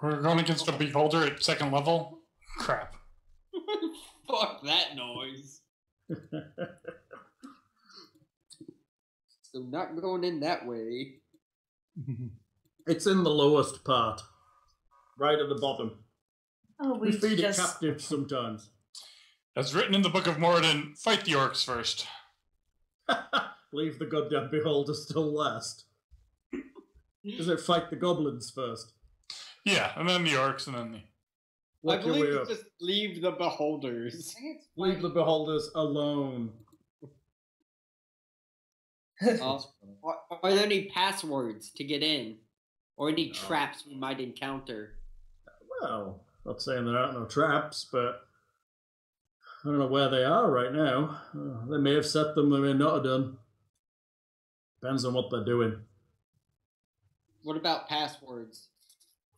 We're going against a beholder at 2nd level? Crap. Fuck that noise. So not going in that way. It's in the lowest part. Right at the bottom. Oh, We feed just... it captives sometimes. As written in the Book of Moradin, fight the orcs first. Leave the goddamn beholders till last. Does it fight the goblins first? Yeah, and then the orcs, and then the... I Work your believe way it's up. just leave the beholders. Leave the beholders alone. Are there any passwords to get in? Or any traps we might encounter? Well, not saying there aren't no traps, but I don't know where they are right now. They may have set them, they may not have done. Depends on what they're doing. What about passwords?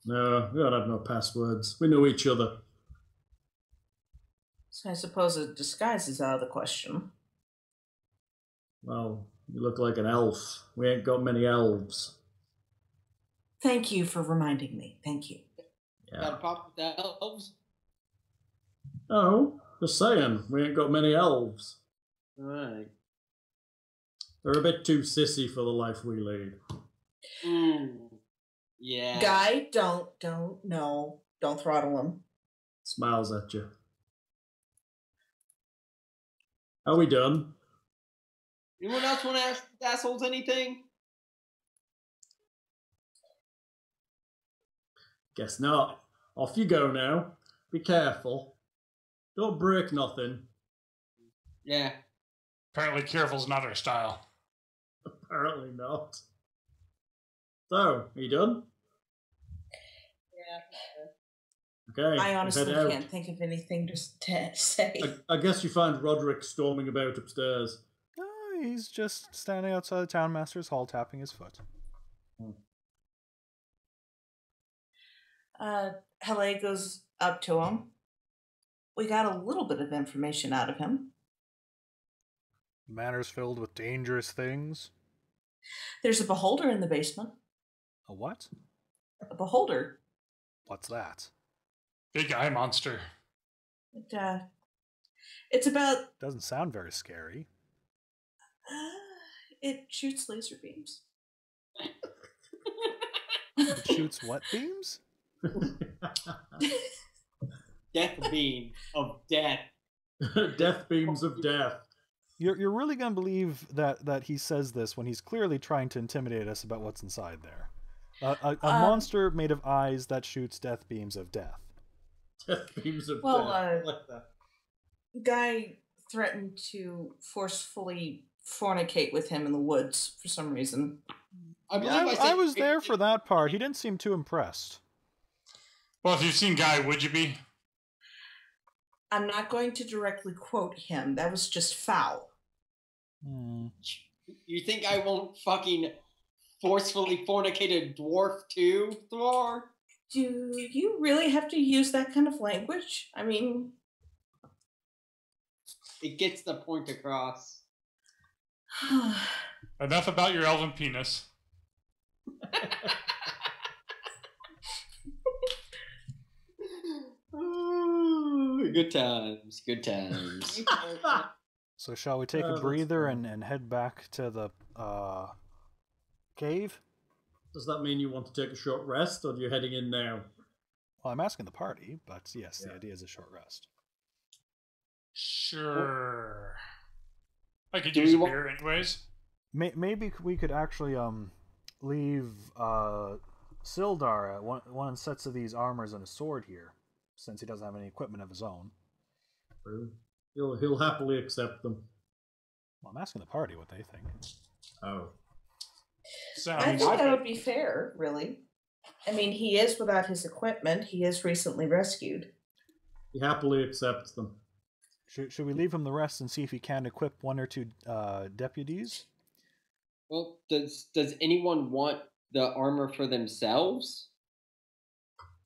No, we don't have no passwords. We know each other. So I suppose a disguise is out of the question. Well, you look like an elf. We ain't got many elves. Thank you for reminding me. Thank you. Got a problem with the elves? Oh, just saying, we ain't got many elves. Right. They're a bit too sissy for the life we lead. Yeah. Guy, don't throttle him. Smiles at you. Are we done? Anyone else want to ask these assholes anything? Guess not. Off you go now. Be careful. Don't break nothing. Yeah. Apparently, careful's not our style. Apparently not. So, are you done? Yeah. Okay. I honestly head out. can't think of anything to say. I guess you find Rodrick storming about upstairs. He's just standing outside the townmaster's hall, tapping his foot. Heleh goes up to him. We got a little bit of information out of him. The manor's filled with dangerous things. There's a beholder in the basement. A what? A beholder. What's that? Big eye monster. It's about... Doesn't sound very scary. It shoots laser beams. It shoots what beams? Death beam of death. Death beams of death. You're really gonna believe that he says this when he's clearly trying to intimidate us about what's inside there. A monster made of eyes that shoots death beams of death. Death beams of death. Well, Like that. Guy threatened to forcefully fornicate with him in the woods for some reason. I was there for that part. He didn't seem too impressed. Well, if you've seen Guy, would you be? I'm not going to directly quote him. That was just foul. You think I won't fucking forcefully fornicate a dwarf too, Thror? Do you really have to use that kind of language? I mean... It gets the point across. Enough about your elven penis. Ooh, good times, good times. So shall we take a breather and head back to the cave? Does that mean you want to take a short rest, or are you heading in now? Well, I'm asking the party, but yes, the idea is a short rest. Sure. I could use a beer anyways. Maybe we could actually leave Sildar at one sets of these armors and a sword here, since he doesn't have any equipment of his own. He'll happily accept them. Well, I'm asking the party what they think. Oh. I think that would be fair, really. I mean, he is without his equipment. He is recently rescued. He happily accepts them. Should we leave him the rest and see if he can equip one or two deputies? Well, does anyone want the armor for themselves?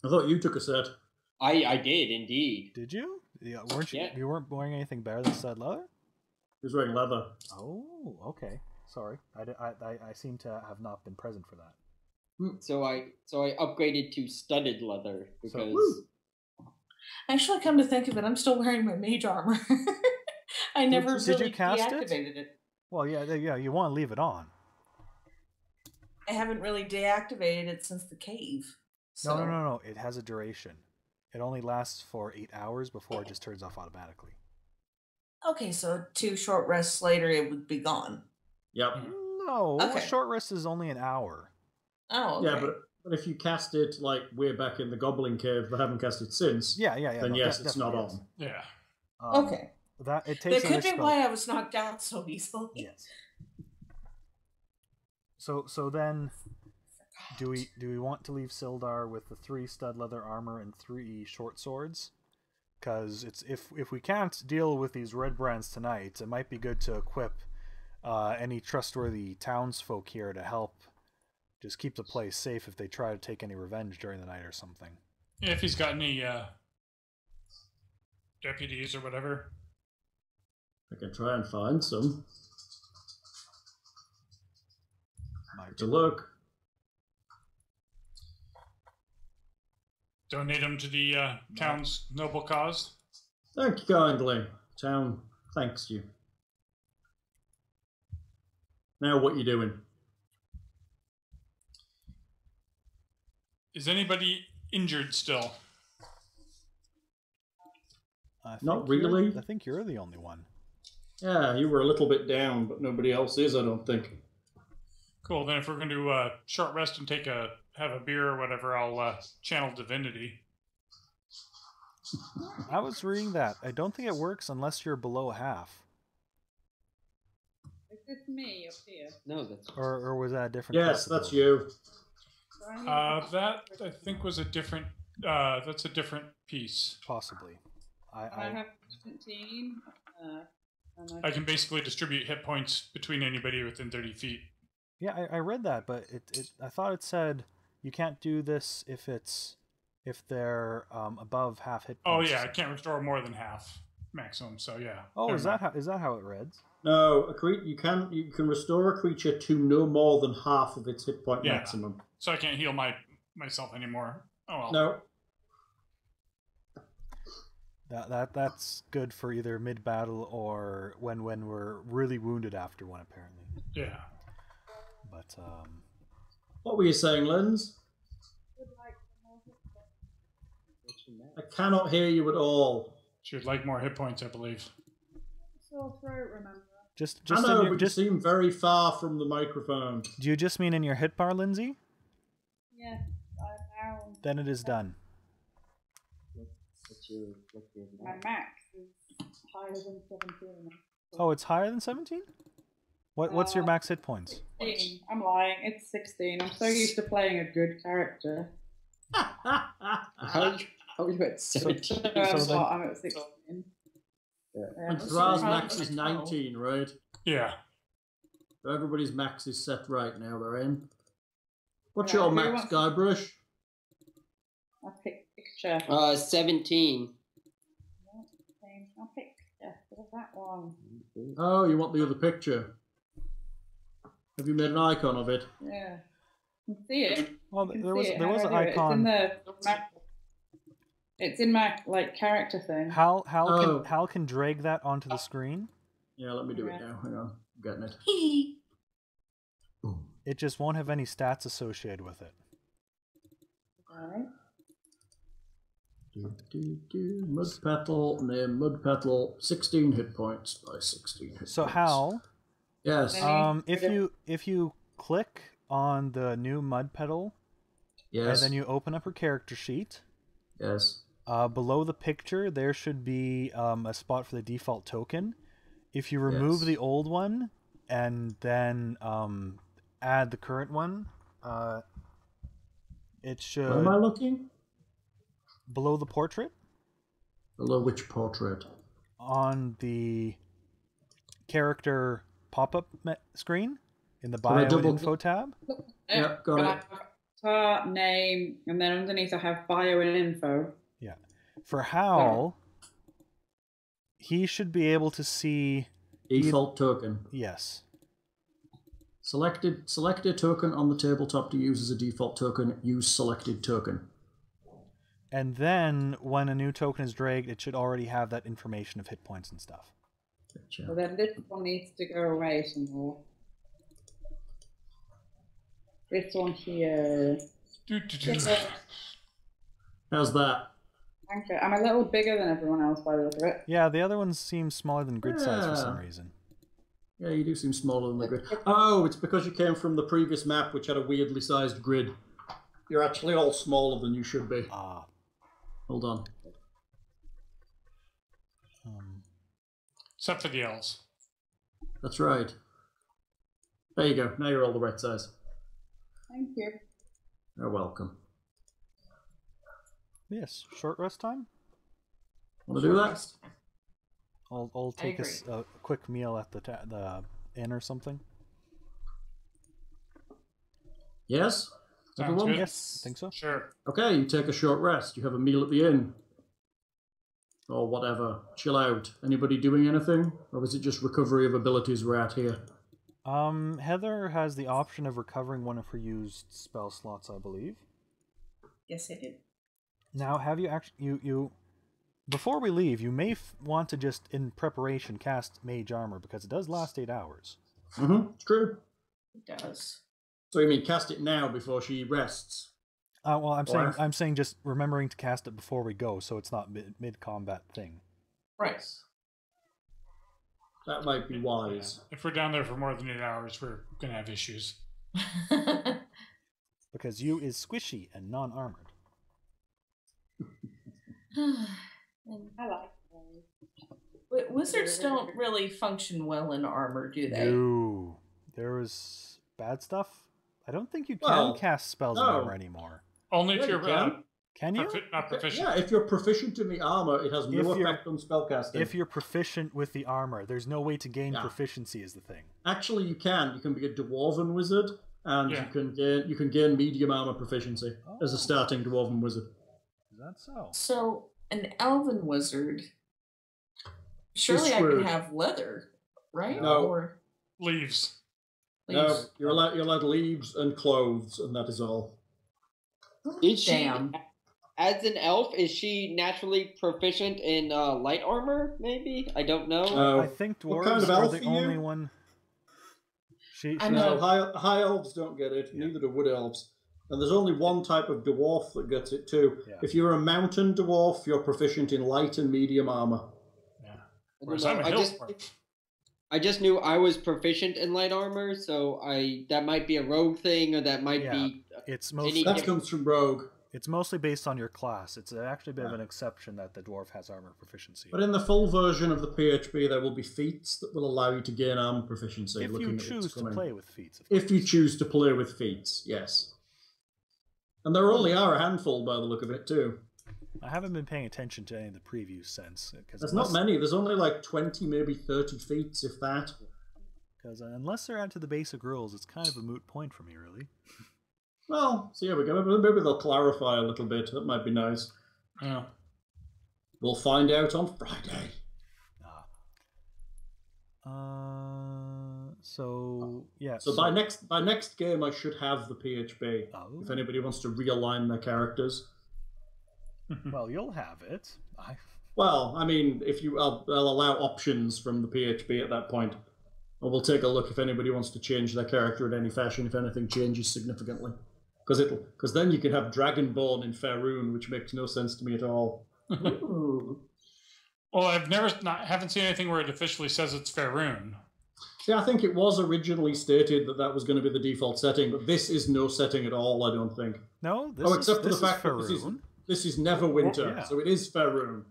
I thought you took a set. I did indeed. Did you? Yeah, weren't you? You weren't wearing anything better than stud leather? He was wearing leather. Oh, okay. Sorry, I seem to have not been present for that. So I upgraded to studded leather because. Actually, come to think of it, I'm still wearing my mage armor. I never Did really you cast deactivated it. Well, yeah. You want to leave it on. I haven't really deactivated it since the cave. So. No. It has a duration. It only lasts for 8 hours before it just turns off automatically. Okay, so 2 short rests later, it would be gone. Yep. No, okay. A short rest is only an hour. Oh, okay. Yeah, but if you cast it like way back in the Goblin Cave, but haven't cast it since, then yes, it's not on. Yeah. Okay. That it takes. That could be why I was knocked out so easily. Yes. So then, do we want to leave Sildar with the 3 stud leather armor and 3 short swords? Because it's if we can't deal with these red brands tonight, it might be good to equip any trustworthy townsfolk here to help just keep the place safe if they try to take any revenge during the night or something. Yeah, if he's got any deputies or whatever. I can try and find some. To look. Donate them to the town's noble cause. Thank you kindly. Town thanks you. Now what you doing? Is anybody injured still? Not really. I think you're the only one. Yeah, you were a little bit down, but nobody else is, I don't think. Cool. Then if we're going to do a short rest and have a beer or whatever, I'll channel divinity. I was reading that. I don't think it works unless you're below half. Is this me up here? No, that's Or was that a different? Yes, that's you. That I think was a different. That's a different piece. Possibly. I have 17. I can basically distribute hit points between anybody within 30 feet. Yeah, I read that, but I thought it said you can't do this if they're above half hit Oh points. yeah, I can't restore more than half maximum. So yeah. Oh, Never is mind. that how it reads? No, you can restore a creature to no more than half of its hit point maximum. So I can't heal myself anymore. Oh well. No. That's good for either mid battle or when we're really wounded after one, apparently. Yeah. But What were you saying, Linz? I cannot hear you at all. She'd like more hit points, I believe. Sore throat, remember? just I know, in your, but you seem very far from the microphone. do you just mean in your hit bar, Lindsay? Yes, I'm down. Then it is done. My max is higher than 17. Oh, it's higher than 17? What's your max hit points? 16. I'm lying. It's 16. I'm so used to playing a good character. how are you at 17? I'm at 16. And Thror's max is 19, right? Yeah. So everybody's max is set right now, they're in. What's Yeah, your who max, wants- Guybrush? I'll pick picture. 17. I'll pick picture. What is that one? Oh, you want the other picture. Have you made an icon of it? Yeah. You can see it. Well, You can there was see it. there How was do an I do it? icon. It's in my like character thing. Hal can drag that onto the screen. Yeah, let me do it now. Hang on. I'm getting it. It just won't have any stats associated with it. Alright. Mudpetal, name Mudpetal, 16 hit points by 16 hit So points. Hal, Yes. if you click on the new Mudpetal, Yes. and then you open up her character sheet, Yes. below the picture there should be a spot for the default token. If you remove Yes. the old one and then add the current one, it should Where am I looking? below the portrait Below which portrait? on the character pop-up screen in the Can I bio and double- info tab. Yeah, got it. Start, name, and then underneath I have bio and info. Yeah. For Hal, he should be able to see Default token. yes. Select a token on the tabletop to use as a default token. Use selected token. And then when a new token is dragged, it should already have that information of hit points and stuff. Gotcha. So then this one needs to go away some more. This one here. How's that? Thank you. I'm a little bigger than everyone else by the look of it. Yeah, the other ones seem smaller than grid size for some Yeah. reason. Yeah, you do seem smaller than the grid. Oh, it's because you came from the previous map, which had a weirdly sized grid. You're actually all smaller than you should be. Ah. Hold on. Except for the elves. That's right. There you go. Now you're all the right size. Thank you. You're welcome. Yes, short rest time. Want to do that? I'll take a quick meal at the inn or something. Yes? Sounds Everyone? good. Yes, I think so. Sure. Okay, you take a short rest. You have a meal at the inn. Or whatever. Chill out. Anybody doing anything? Or is it just recovery of abilities we're at here? Heather has the option of recovering one of her used spell slots, I believe. Yes, I did. Now, have you actually Before we leave, you may want to just, in preparation, cast Mage Armor, because it does last 8 hours. Mm-hmm. It's true. It does. So you mean cast it now before she rests? Well, I'm saying just remembering to cast it before we go, so it's not mid combat thing. Right. That might be wise. Yeah. If we're down there for more than 8 hours, we're gonna have issues. Because you is squishy and non-armored. I like those. Wizards don't really function well in armor, do they? No. There was bad stuff. I don't think you can cast spells in armor anymore. Only if Yeah, you're can you? not proficient. Yeah, if you're proficient in the armor, it has no effect on spellcasting. If you're proficient with the armor, there's no way to gain proficiency is the thing. Actually, you can. You can be a dwarven wizard, and you can gain medium armor proficiency as a starting dwarven wizard. Is that so? So, an elven wizard... Surely I can have leather, right? No. Or Leaves. No, you're allowed leaves and clothes, and that is all. Is she, as an elf, is she naturally proficient in light armor, maybe? I don't know. I think dwarves are the only one... No, high elves don't get it, neither do wood elves. And there's only one type of dwarf that gets it too. Yeah. If you're a mountain dwarf, you're proficient in light and medium armor. I just knew I was proficient in light armor, so that might be a rogue thing, or that might be. That comes from rogue. It's mostly based on your class. It's actually a bit of an exception that the dwarf has armor proficiency. But in the full version of the PHP, there will be feats that will allow you to gain armor proficiency. If you choose to play with feats. If you choose to play with feats, yes. And there only are a handful by the look of it too. I haven't been paying attention to any of the previews since. There's not many. There's only like 20, maybe 30 feats, if that. Because unless they're added to the basic rules, it's kind of a moot point for me, really. Well, so here we go. Maybe they'll clarify a little bit. That might be nice. Yeah. We'll find out on Friday. So yeah. So by next game, I should have the PHP. Oh. If anybody wants to realign their characters. Well, you'll have it. Well, I mean, I'll allow options from the PHP at that point. And we'll take a look if anybody wants to change their character in any fashion, if anything changes significantly. Because then you can have Dragonborn in Faerun, which makes no sense to me at all. Well, haven't seen anything where it officially says it's Faerun. Yeah, I think it was originally stated that was going to be the default setting, but this is no setting at all, I don't think. No, except for the fact that this is Neverwinter, so it is Faerun.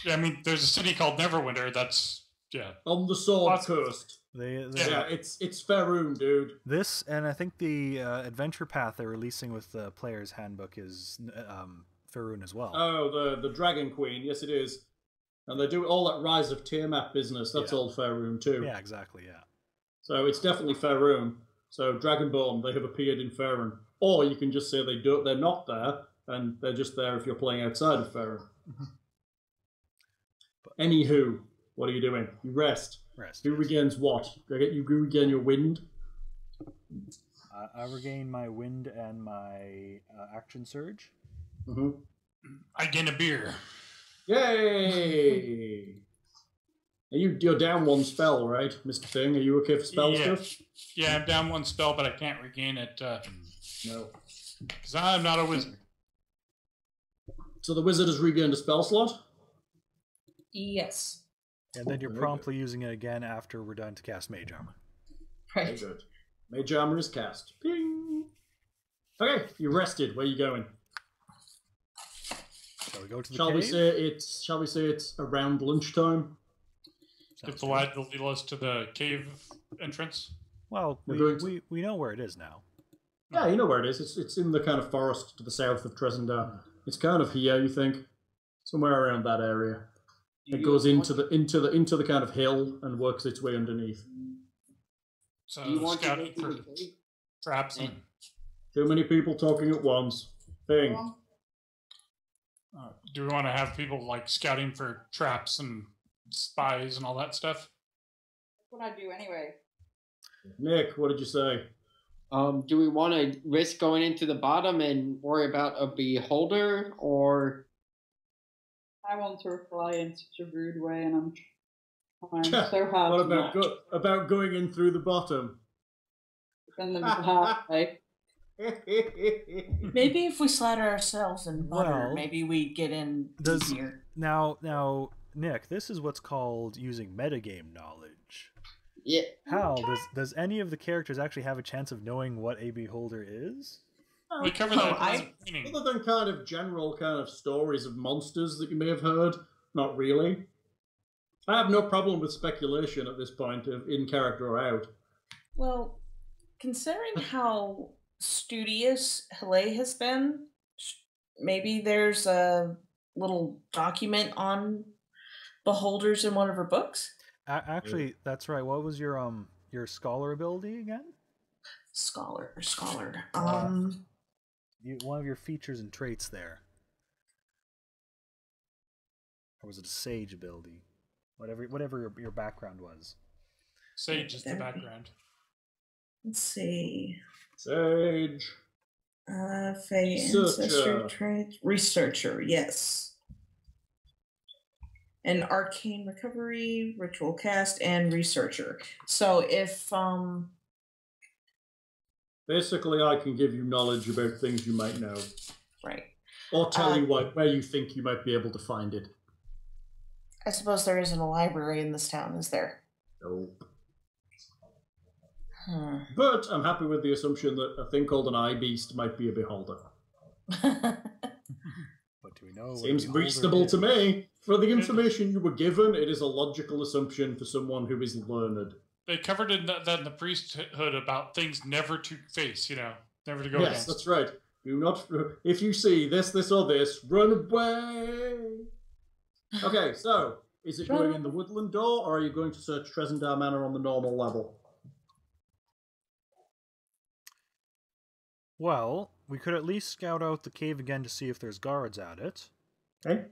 Yeah, I mean, there's a city called Neverwinter that's, on the Sword Coast. It's Faerun, dude. This, and I think the adventure path they're releasing with the player's handbook is Faerun as well. Oh, the Dragon Queen, yes it is. And they do all that Rise of Tiamat business, that's all Faerun too. Yeah, exactly, yeah. So it's definitely Faerun. So Dragonborn, they have appeared in Faerun. Or you can just say they're not there, and they're just there if you're playing outside of Faerun. Anywho, what are you doing? You rest. Who regains what? You regain your wind? I regain my wind and my action surge. Mm-hmm. I gain a beer. Yay! You're down one spell, right, Mr. Thing? Are you okay for spell stuff? Yeah, I'm down one spell, but I can't regain it. No. Because I'm not a wizard. So the wizard has regained a spell slot? Yes. And then you're promptly using it again after we're done to cast Mage Armor. Right. Very good. Mage Armor is cast. Ping! Okay, you rested. Where are you going? Shall we go to the Shall cave? Shall we say it's around lunchtime? If the lad will lead us to the cave entrance. Well, we know where it is now. Yeah, you know where it is. It's in the kind of forest to the south of Tresendar. It's kind of here, you think, somewhere around that area. It goes into the kind of hill and works its way underneath. So scouting for traps and too many people talking at once. Thing. Do we want to have people like scouting for traps and spies and all that stuff? That's what I do anyway. Nick, what did you say? Do we want to risk going into the bottom and worry about a beholder, or? I want to reply in such a rude way, and I'm so hard What to about match. about going in through the bottom? Send them halfway. Maybe if we slather ourselves in butter, Well, maybe we get in easier. Now, Nick, this is what's called using metagame knowledge. Yeah. Hal, does any of the characters actually have a chance of knowing what a beholder is? We cover No, that. I- Other than kind of general kind of stories of monsters that you may have heard, not really. I have no problem with speculation at this point, of in character or out. Well, considering how studious Heleh has been, maybe there's a little document on beholders in one of her books. Actually, that's right. What was your scholar ability again? Scholar. One of your features and traits there. Or was it a sage ability? Whatever your background was. Sage is the background. Let's see. Sage. Fey Researcher. ancestry trait. Researcher, yes. And arcane recovery, ritual cast, and researcher. So if Basically, I can give you knowledge about things you might know, right. or tell you where you think you might be able to find it. I suppose there isn't a library in this town, is there? Nope. Hmm. But I'm happy with the assumption that a thing called an eye beast might be a beholder. But do we know? what a Seems beholder reasonable is? to me. For the information you were given, it is a logical assumption for someone who is learned. They covered in that in the priesthood about things never to face, never to go Yes, against. that's right. Do not. If you see this, or this, run away. Okay, so is it going in the woodland door, or are you going to search Tresendar Manor on the normal level? Well, we could at least scout out the cave again to see if there's guards at it. Okay.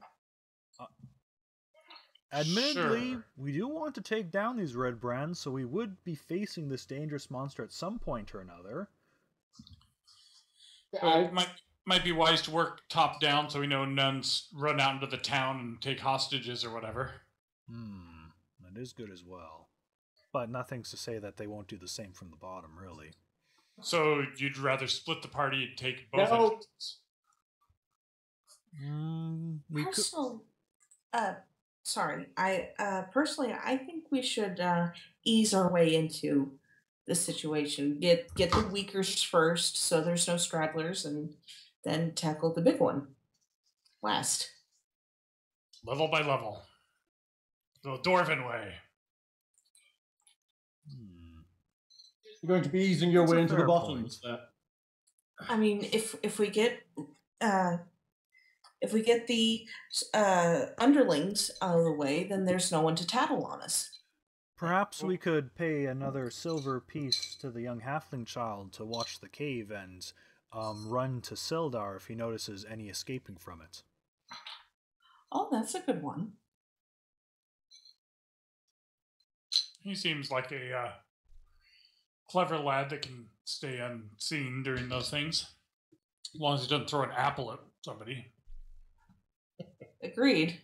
Admittedly, Sure. we do want to take down these red brands, so we would be facing this dangerous monster at some point or another. It might be wise to work top down so we know nuns run out into the town and take hostages or whatever. That is good as well. But nothing's to say that they won't do the same from the bottom, really. So you'd rather split the party and take both No. entrances? We could. Sorry. Personally, I think we should ease our way into the situation. Get the weakers first, so there's no stragglers, and then tackle the big one last. Level by level. The Dwarven way. You're going to be easing your That's way a into the fair bottoms. I mean, if we get the underlings out of the way, then there's no one to tattle on us. Perhaps we could pay another silver piece to the young halfling child to watch the cave and run to Sildar if he notices any escaping from it. Oh, that's a good one. He seems like a clever lad that can stay unseen during those things. As long as he doesn't throw an apple at somebody. Agreed.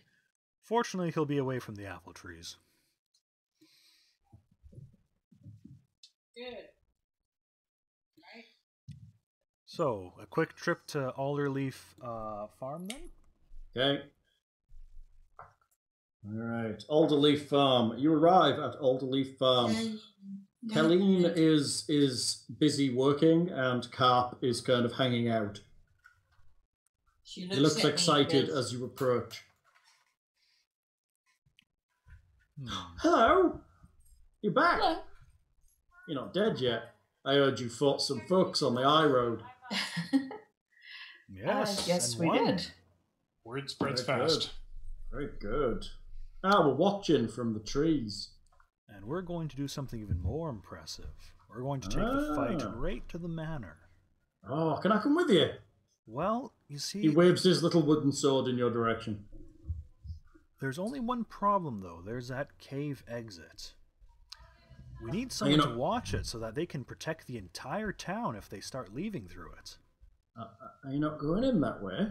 Fortunately, he'll be away from the apple trees. Good. So, a quick trip to Alderleaf Farm then? Okay. Alright. Alderleaf Farm. You arrive at Alderleaf Farm. Helene is busy working and Carp is kind of hanging out. She He looks at me excited with- as you approach. Hello? You're back? Hello. You're not dead yet. I heard you fought some folks on the high road. Yes, yes, and we won. did. Word spreads Very fast. good. Very good. Now we're watching from the trees. And we're going to do something even more impressive. We're going to take the fight right to the manor. Oh, can I come with you? Well, you see, He waves his little wooden sword in your direction. there's only one problem, though. There's that cave exit. We need someone to watch it so that they can protect the entire town if they start leaving through it. Are you not going in that way?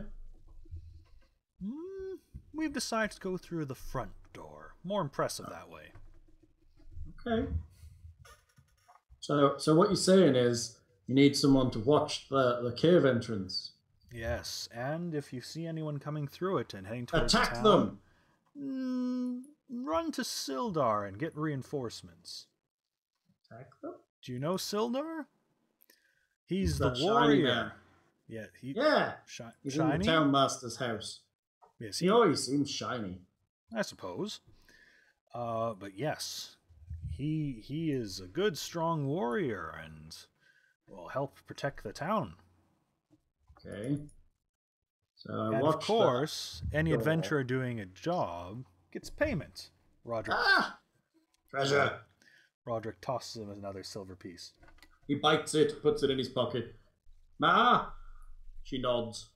we've decided to go through the front door. More impressive that way. Okay. So what you're saying is you need someone to watch the cave entrance. Yes, and if you see anyone coming through it and heading towards Attack town, them! Run to Sildar and get reinforcements. Attack them? Do you know Sildar? He's the That shiny warrior. man. Yeah, He's shiny. in the town master's house. Yes, He always seems shiny. I suppose. But yes, he is a good, strong warrior and will help protect the town. Okay. So I And watched of course, any door. adventurer doing a job gets payment. Rodrick. Treasure! Rodrick tosses him another silver piece. He bites it, puts it in his pocket. Ma! She nods.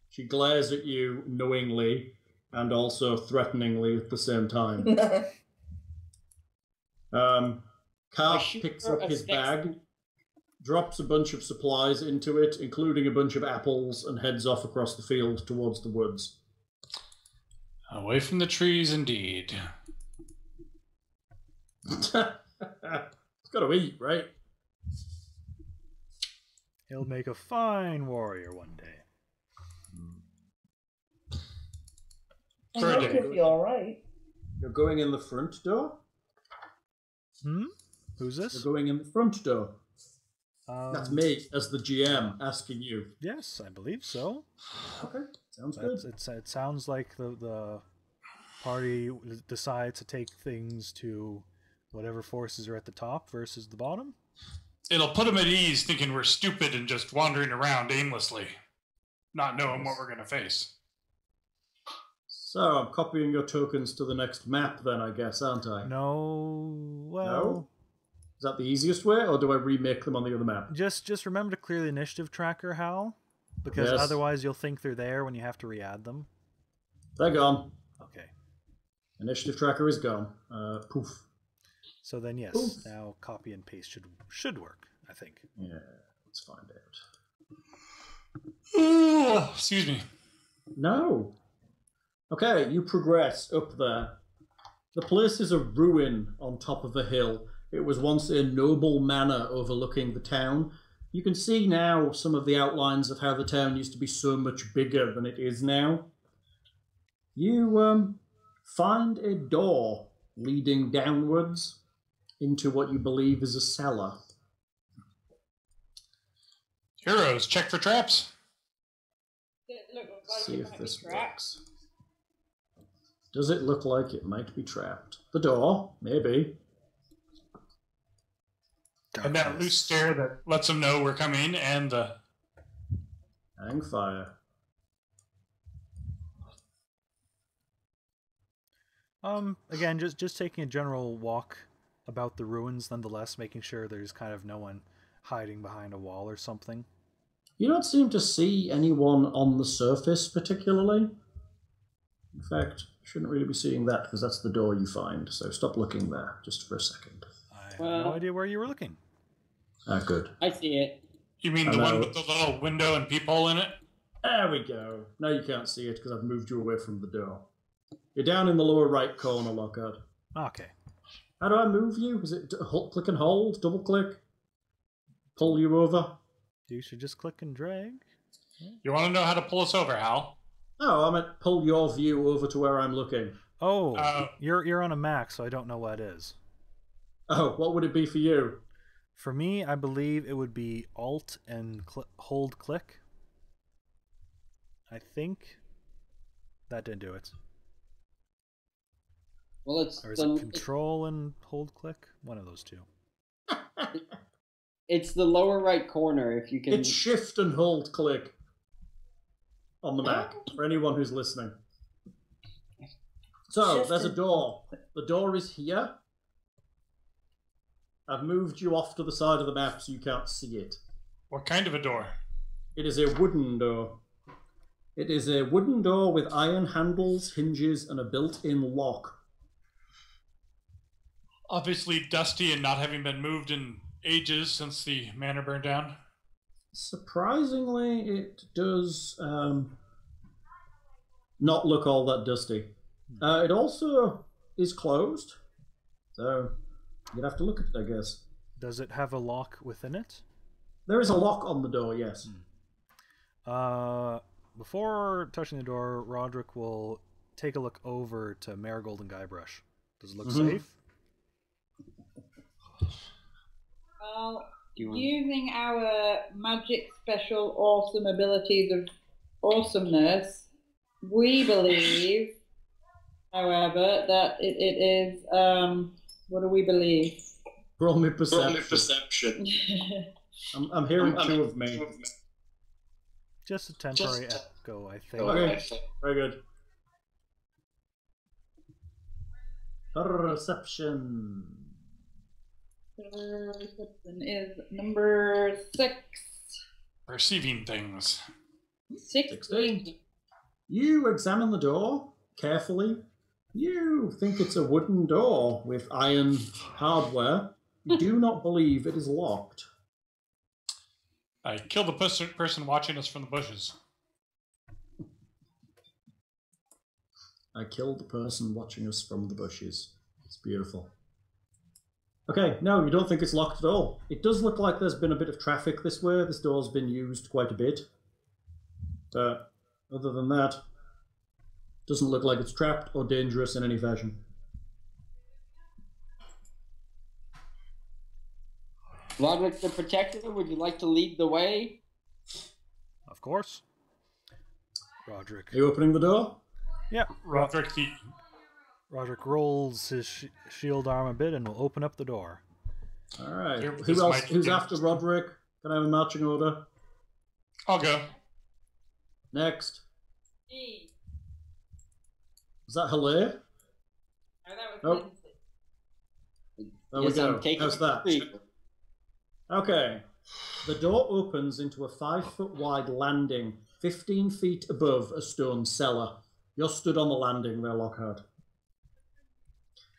She glares at you knowingly and also threateningly at the same time. Carp picks up his bag, drops a bunch of supplies into it, including a bunch of apples, and heads off across the field towards the woods. Away from the trees, indeed. It's got to eat, right? He'll make a fine warrior one day. I hope he'll be all right. You're going in the front door? Who's this? You're going in the front door. That's me, as the GM, asking you. Yes, I believe so. Okay, sounds good. It sounds like the party decides to take things to whatever forces are at the top versus the bottom. It'll put them at ease thinking we're stupid and just wandering around aimlessly, not knowing what we're going to face. So, I'm copying your tokens to the next map then, I guess, aren't I? No, well... No? Is that the easiest way, or do I remake them on the other map? Just remember to clear the initiative tracker, Hal, because Yes. otherwise you'll think they're there when you have to re-add them. They're gone. Okay. Initiative tracker is gone. Poof. So then, yes, Poof. now copy and paste should work, I think. Yeah, let's find out. Excuse me. No. Okay, you progress up there. The place is a ruin on top of a hill. It was once a noble manor overlooking the town. You can see now some of the outlines of how the town used to be so much bigger than it is now. You find a door leading downwards into what you believe is a cellar. Heroes, check for traps. Let's see if this works. Does it look like it might be trapped? The door, maybe. And that loose stare that lets them know we're coming, and the... Hang fire. Again, just taking a general walk about the ruins, nonetheless, making sure there's kind of no one hiding behind a wall or something. You don't seem to see anyone on the surface particularly. In fact, you shouldn't really be seeing that because that's the door you find. So stop looking there just for a second. I have no idea where you were looking. Ah, good. I see it. You mean the one with the little window and peephole in it? There we go. Now you can't see it because I've moved you away from the door. You're down in the lower right corner, Lockhart. Okay. How do I move you? Is it click and hold? Double click? Pull you over? You should just click and drag. You want to know how to pull us over, Hal? No, I meant pull your view over to where I'm looking. Oh, you're on a Mac, so I don't know what it is. Oh, what would it be for you? For me, I believe it would be Alt and hold click. I think that didn't do it. Well, Or is it Control and hold click? One of those two. It's the lower right corner. If you can. It's shift and hold click on the map for anyone who's listening. So Shift there's a and door. The door is here. I've moved you off to the side of the map so you can't see it. What kind of a door? It is a wooden door. It is a wooden door with iron handles, hinges, and a built-in lock. Obviously dusty and not having been moved in ages since the manor burned down. Surprisingly, it does not look all that dusty. It also is closed, so you'd have to look at it, I guess. Does it have a lock within it? There is a lock on the door, yes. Before touching the door, Rodrick will take a look over to Marigold and Guybrush. Does it look safe? Well, using our magic special awesome abilities of awesomeness, we believe, however, that it is, what do we believe? Roll me perception. I'm hearing two of me. Just a temporary echo, I think. Okay, very good. Perception. Perception is number 6. Perceiving things. 16. You examine the door carefully. You think it's a wooden door with iron hardware. You do not believe it is locked. I killed the person watching us from the bushes. I killed the person watching us from the bushes. It's beautiful. Okay, no, you don't think it's locked at all. It does look like there's been a bit of traffic this way. This door's been used quite a bit. But other than that, doesn't look like it's trapped or dangerous in any fashion. Rodrick the Protector, would you like to lead the way? Of course. Rodrick. Are you opening the door? Yeah. Rodrick rolls his shield arm a bit and will open up the door. All right. Who else? Who's after Rodrick? Can I have a marching order? I'll go. Next. E. Is that Heleh? Oh, that was Nope. Lindsay. There Yes, we go. I'm taking How's that? 3. Okay. The door opens into a 5-foot wide landing, 15 feet above a stone cellar. You're stood on the landing there, Lockhart.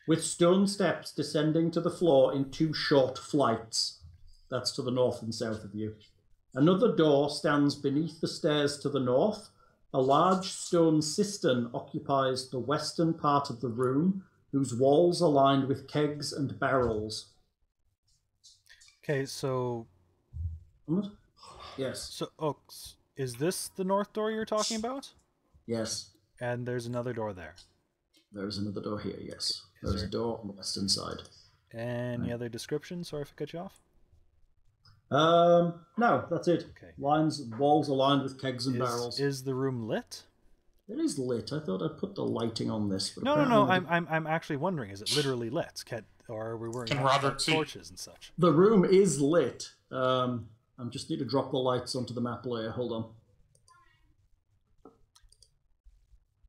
With stone steps descending to the floor in 2 short flights. That's to the north and south of you. Another door stands beneath the stairs to the north. A large stone cistern occupies the western part of the room, whose walls are lined with kegs and barrels. Okay, so... What? Yes. So, is this the north door you're talking about? Yes. And there's another door there. There's another door here, yes. There's a door on the western side. Any other description? Sorry if I cut you off. No, that's it. Okay. Walls are lined with kegs and barrels. Is the room lit? It is lit. I thought I'd put the lighting on this. But No. I'm actually wondering, is it literally lit? Or are we wearing torches and such? The room is lit. I just need to drop the lights onto the map layer. Hold on.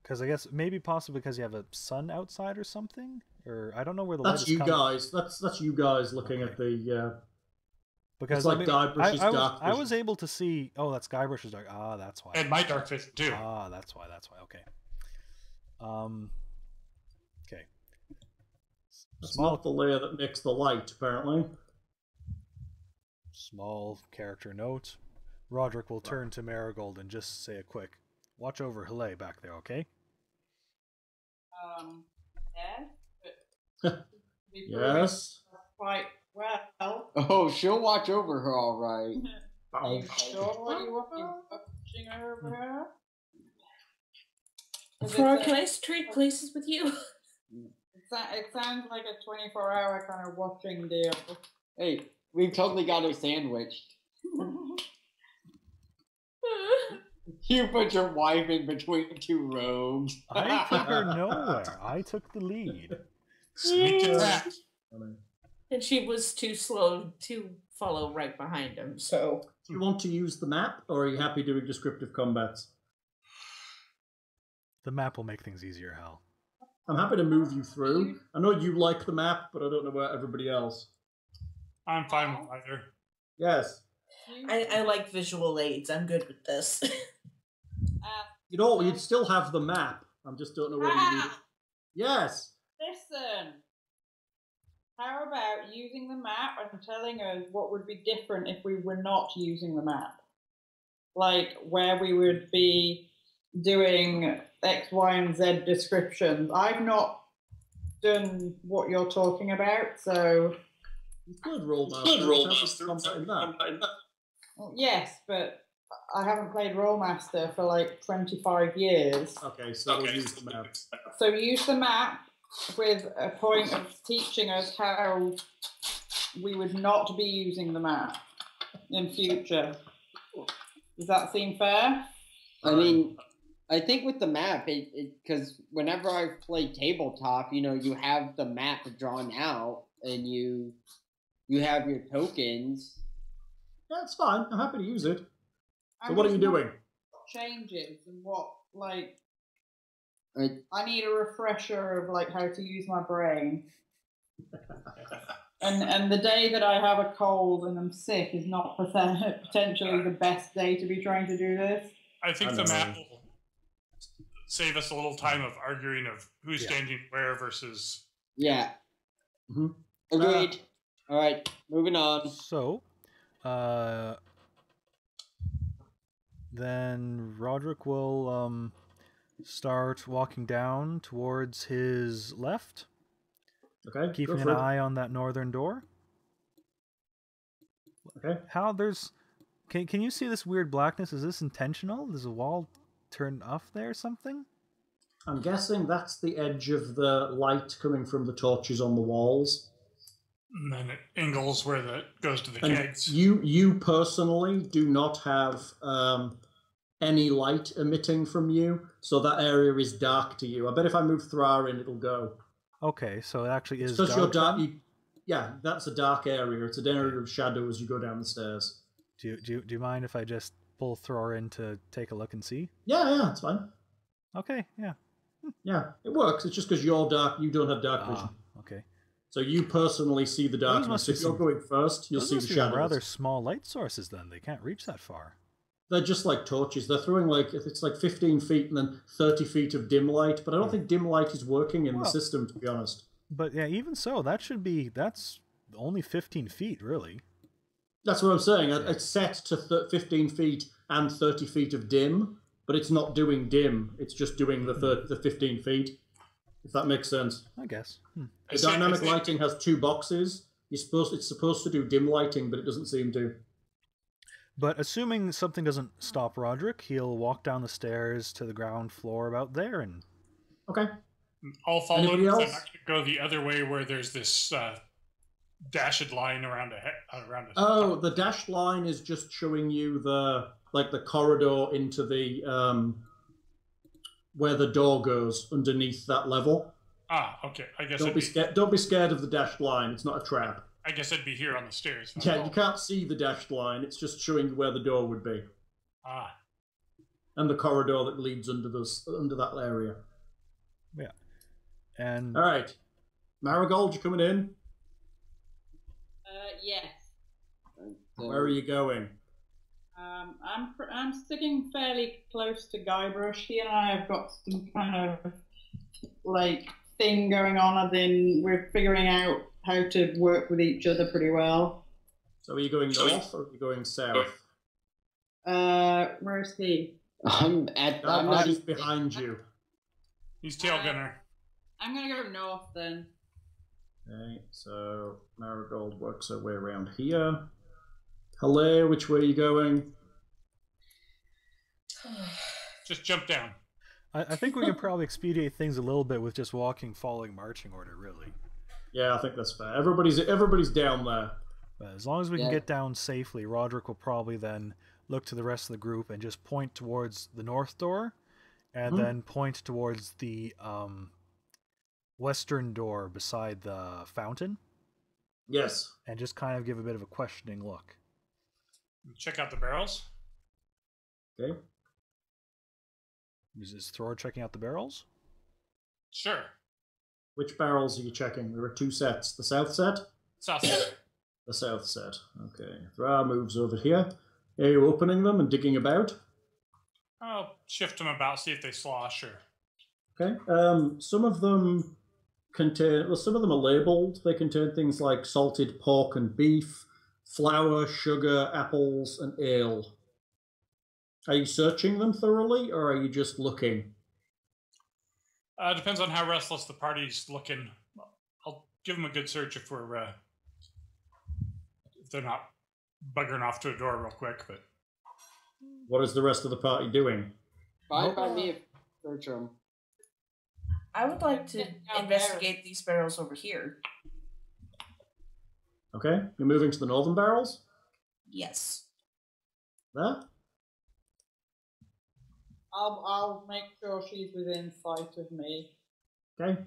Because I guess possibly because you have a sun outside or something, or I don't know where the light is coming. That's you guys looking at the. Because it's like Guybrush's dark vision. I was able to see. Oh, that's Guybrush's dark. Ah, that's why. And my dark vision too. Ah, that's why. Okay. Okay. That's not the layer that makes the light, apparently. Small character note. Rodrick will turn to Marigold and just say a quick, "Watch over Heleh back there, okay?" Yes. Yes. Quite well. Oh, she'll watch over her all right. Are you sure what you watching over her? Thror, can I trade places with you? It sounds like a 24-hour kind of watching deal. Hey, we've totally got her sandwiched. You put your wife in between 2 rogues. I took her nowhere. I took the lead. Sneak attack. And she was too slow to follow right behind him, so... Do you want to use the map, or are you happy doing descriptive combats? The map will make things easier, Hal. I'm happy to move you through. I know you like the map, but I don't know about everybody else. I'm fine with either. Yes. I like visual aids. I'm good with this. You'd still have the map. I just don't know whether you need it. Yes. Listen. How about using the map and telling us what would be different if we were not using the map? Like, where we would be doing X, Y, and Z descriptions. I've not done what you're talking about, so... You could roll master. Well, yes, but I haven't played Rollmaster for like 25 years. Okay, so we'll use the map. So use the map with a point of teaching us how we would not be using the map in future. Does that seem fair? I mean, I think with the map, because whenever I've played tabletop, you know, you have the map drawn out and you have your tokens. Yeah, it's fine. I'm happy to use it. So what are you doing? Changes and what, like... I need a refresher of like how to use my brain. And the day that I have a cold and I'm sick is not potentially the best day to be trying to do this. I think the map will save us a little time of arguing of who's standing where versus... Yeah. Agreed. All right, moving on. So, then Rodrick will start walking down towards his left. Okay. Keeping an eye on that northern door. Okay. How there's... Can you see this weird blackness? Is this intentional? There's a wall turned off there or something? I'm guessing that's the edge of the light coming from the torches on the walls. And then it angles where that goes to the kegs. You personally do not have any light emitting from you, so that area is dark to you. I bet if I move Thror in, it'll go. Okay, so it actually is because dark. You're dark. Yeah, that's a dark area. It's an area of shadow as you go down the stairs. Do you mind if I just pull Thror in to take a look and see? Yeah, it's fine. Okay, yeah. Yeah, it works. It's just because you're dark, you don't have dark vision. Okay. So you personally see the darkness. If you're going first, you'll see the shadows. Rather small light sources then. They can't reach that far. They're just like torches. They're throwing it's like 15 feet and then 30 feet of dim light. But I don't think dim light is working in the system, to be honest. But yeah, even so, that's only 15 feet, really. That's what I'm saying. It's set to 15 feet and 30 feet of dim, but it's not doing dim. It's just doing the 15 feet, if that makes sense. I guess. The dynamic lighting has two boxes. It's supposed to do dim lighting, but it doesn't seem to. But assuming something doesn't stop Rodrick, he'll walk down the stairs to the ground floor about there and... Okay. I'll follow him and go the other way where there's this dashed line around the dashed line is just showing you the corridor into the where the door goes underneath that level. Okay. I guess don't be scared of the dashed line. It's not a trap. I guess I'd be here on the stairs. Yeah, you can't see the dashed line. It's just showing you where the door would be. And the corridor that leads under that area. Yeah. And all right, Marigold, you coming in? Yes. Where are you going? I'm sticking fairly close to Guybrush. He and I have got some kind of thing going on, as in we're figuring out how to work with each other pretty well. So are you going north or are you going south? Where's he? He's behind you. He's tail gunner. I'm gonna go north then. Okay, so Marigold works her way around here. Heleh, which way are you going? Just jump down. I think we can probably expedite things a little bit with just walking, following marching order, really. Yeah, I think that's fair. Everybody's down there. But as long as we can get down safely, Rodrick will probably then look to the rest of the group and just point towards the north door, and then point towards the western door beside the fountain. Yes. And just kind of give a bit of a questioning look. Check out the barrels. Okay. Is Thror checking out the barrels? Sure. Which barrels are you checking? There are two sets. The south set? South set. The south set. Okay. Thror moves over here. Are you opening them and digging about? I'll shift them about, see if they slosh or... Okay. Some of them some of them are labelled. They contain things like salted pork and beef, flour, sugar, apples, and ale. Are you searching them thoroughly, or are you just looking? Depends on how restless the party's looking. I'll give them a good search if they're not buggering off to a door real quick. But what is the rest of the party doing? Fine by me if search them. I would like to investigate these barrels over here. Okay, you're moving to the northern barrels? Yes. There? I'll make sure she's within sight of me. Okay.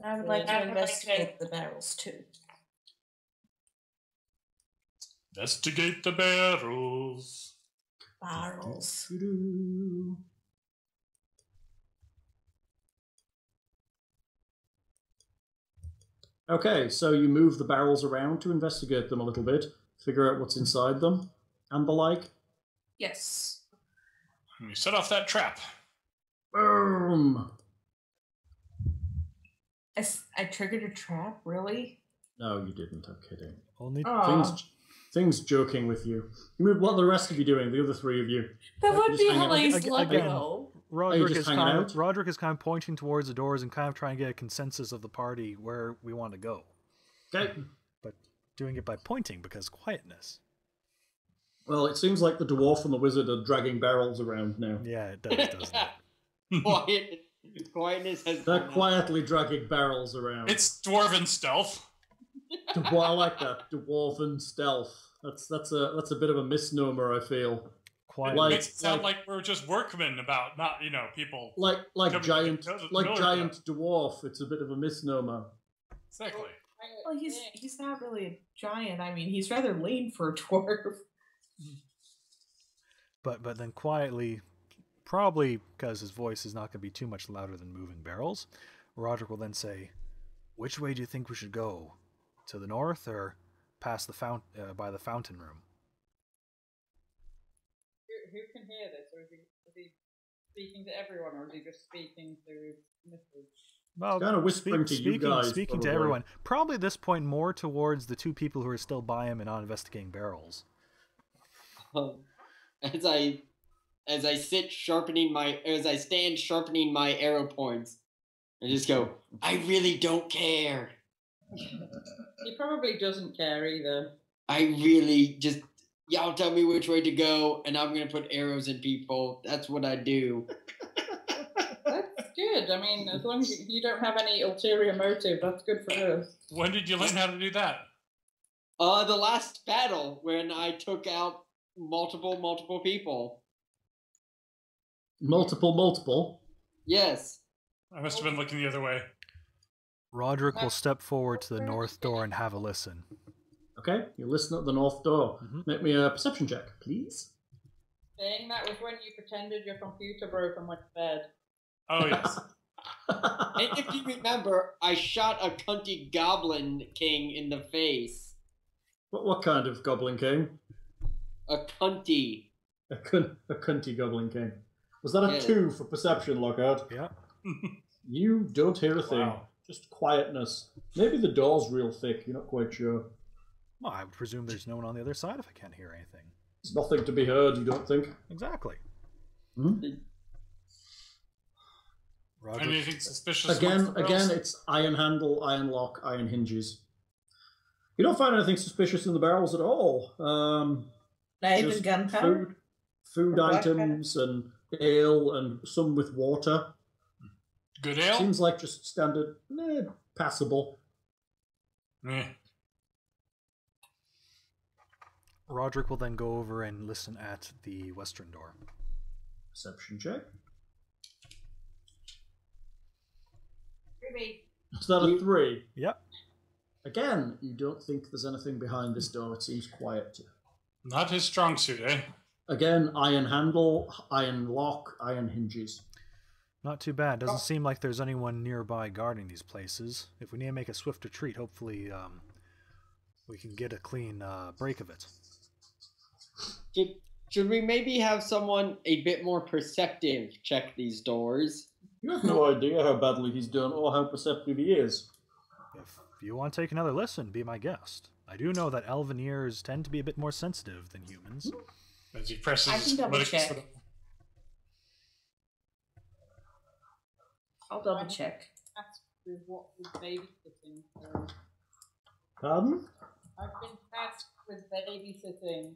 I would like to investigate the barrels too. investigate the barrels. Barrels. Okay, so you move the barrels around to investigate them a little bit, figure out what's inside them, and the like. Yes. You set off that trap. Boom! I triggered a trap, really? No, you didn't, I'm kidding. Only Things joking with you. What are the rest of you doing, the other three of you? That would be hanging out? Helene's Again, logo. Rodrick just hanging out? Rodrick is kind of pointing towards the doors and kind of trying to get a consensus of the party where we want to go. Okay. But doing it by pointing because quietness. Well, it seems like the dwarf and the wizard are dragging barrels around now. Yeah, it does, doesn't it? Quietness has. They're quietly dragging barrels around. It's dwarven stealth. I like that. Dwarven stealth. That's a bit of a misnomer, I feel. Quiet. It makes it sound like we're just workmen about not, people. Like giant military. dwarf. It's a bit of a misnomer. Exactly. Well, he's not really a giant. I mean, he's rather lean for a dwarf. But then quietly, probably because his voice is not going to be too much louder than moving barrels, Rodrick will then say, "Which way do you think we should go? To the north or past the by the fountain room?" Who can hear this? Or is he speaking to everyone, or is he just speaking to Mrs.? Well, kind of whispering to you guys. Speaking to everyone. Probably at this point more towards the two people who are still by him and not investigating barrels. As I stand sharpening my arrow points, I just go, I really don't care. He probably doesn't care either. I really just, y'all tell me which way to go, and I'm gonna put arrows in people. That's what I do. That's good. I mean, as long as you don't have any ulterior motive, that's good for us. When did you learn how to do that? The last battle when I took out multiple people. Multiple? Yes. I must have been looking the other way. Rodrick will step forward to the north door and have a listen. Okay, you listen at the north door. Mm-hmm. Make me a perception check, please. Saying that was when you pretended your computer broke and went to bed. Oh, yes. And if you remember, I shot a cunty goblin king in the face. What kind of goblin king? A cunty. A cunty goblin king. Was that a 2 for perception, Lockhart? Yeah. You don't hear a thing. Wow. Just quietness. Maybe the door's real thick, you're not quite sure. Well, I would presume there's no one on the other side if I can't hear anything. There's nothing to be heard, you don't think? Exactly. Hmm? Anything suspicious? Again, it's iron handle, iron lock, iron hinges. You don't find anything suspicious in the barrels at all. Not even Just gunpowder? food items and ale and some with water. Good ale? Seems like just standard, passable. Rodrick will then go over and listen at the western door. Perception check. 3. Is that a 3? Yep. Again, you don't think there's anything behind this door. It seems quiet to you. Not his strong suit, eh? Again, iron handle, iron lock, iron hinges. Not too bad. Doesn't seem like there's anyone nearby guarding these places. If we need to make a swift retreat, hopefully we can get a clean break of it. Should we maybe have someone a bit more perceptive check these doors? You have no idea how badly he's done or how perceptive he is. If you want to take another listen, be my guest. I do know that elven ears tend to be a bit more sensitive than humans. As he presses I can double his check. I'll double check. Tasked with what was babysitting. So Pardon? I've been tasked with babysitting.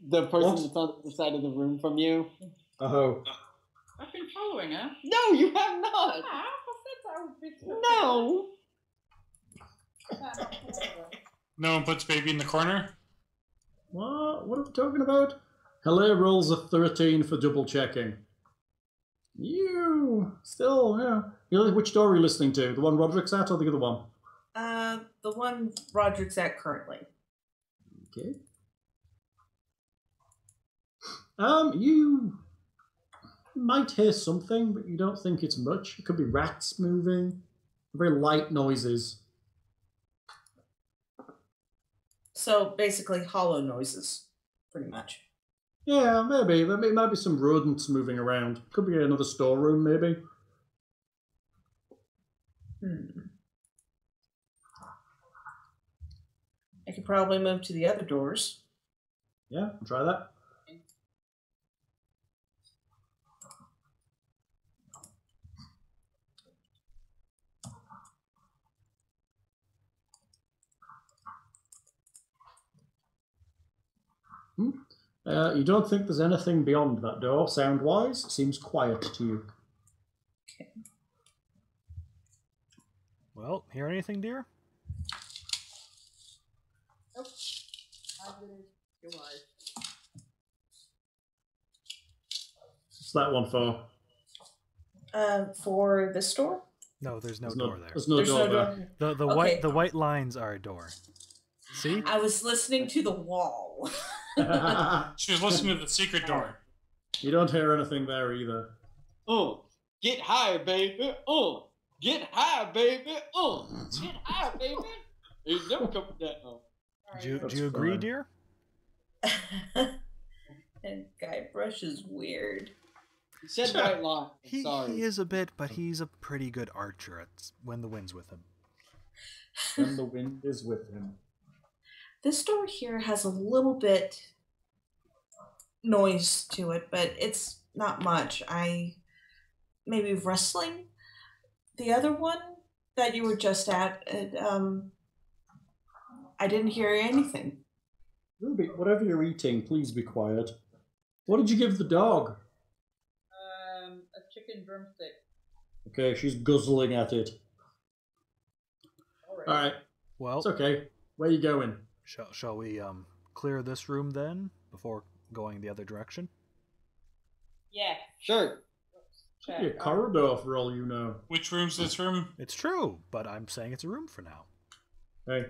The person What? that's on the side of the room from you. Oh. I've been following her. No, you have not. I said I would be. No. No one puts baby in the corner? What? What are we talking about? Heleh rolls a 13 for double checking. You still, yeah. Which door are you listening to? The one Roderick's at or the other one? The one Roderick's at currently. Okay. You might hear something, but you don't think it's much. It could be rats moving. Very light noises. So basically hollow noises, pretty much. Yeah, maybe. There might be some rodents moving around. Could be another storeroom, maybe. I could probably move to the other doors. Yeah, try that. You don't think there's anything beyond that door, sound-wise? It seems quiet to you. Okay. Well, hear anything, dear? Nope. I believe your wife. What's that one for? For this door? No, there's no door there. There's no door there. The Okay. white lines are a door. See? I was listening to the wall. She was listening to the secret door. You don't hear anything there either. Get high, baby. Get high, baby. Get high, baby. You never come from that. Do That's you agree, fine. dear? And Guybrush is weird. You said right line. He is a bit, but he's a pretty good archer when the wind's with him. When the wind is with him. This door here has a little bit noise to it, but it's not much. Maybe wrestling. The other one that you were just at, I didn't hear anything. Ruby, whatever you're eating, please be quiet. What did you give the dog? A chicken drumstick. Okay, she's guzzling at it. Alright, Well, it's okay. Where you going? shall we clear this room then before going the other direction? Yeah. Sure. Could be a corridor for all you know. Which room's this room? It's true, but I'm saying it's a room for now. Hey,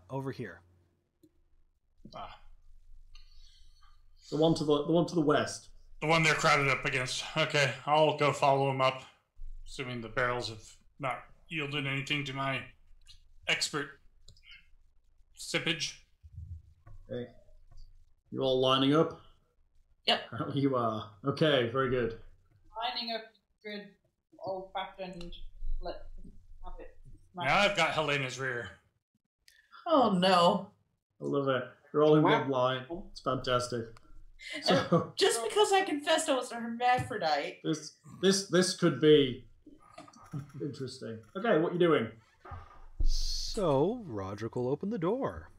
Over here. Ah, the one to the west. the one they're crowded up against. Okay, I'll go follow them up. Assuming the barrels have not yielded anything to my expert sippage. Hey, you all lining up? Yep. Apparently you are. Okay, very good. Lining up good old-fashioned. Let's have it. Now I've got Helena's rear. Oh no. I love it. You're all in one line. It's fantastic. So Just because I confessed I was a hermaphrodite. this could be interesting. Okay, what you doing? So, Roderick will open the door.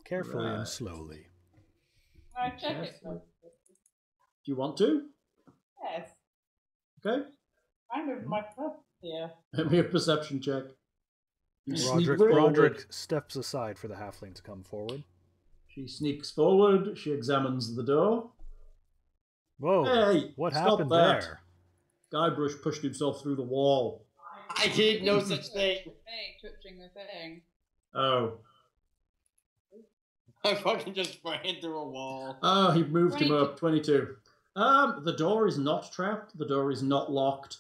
Carefully Right. and slowly. Can I check it? Do you want to? Yes. Okay. Kind of my first here. Let me a perception check. You sneak forward. Roderick steps aside for the halfling to come forward. She sneaks forward. She examines the door. Whoa, Hey, what stop happened that. there? Guybrush pushed himself through the wall. I did no such thing. Hey, touching the thing. Oh. I fucking just ran through a wall. Oh, he moved him up. 22. The door is not trapped. The door is not locked.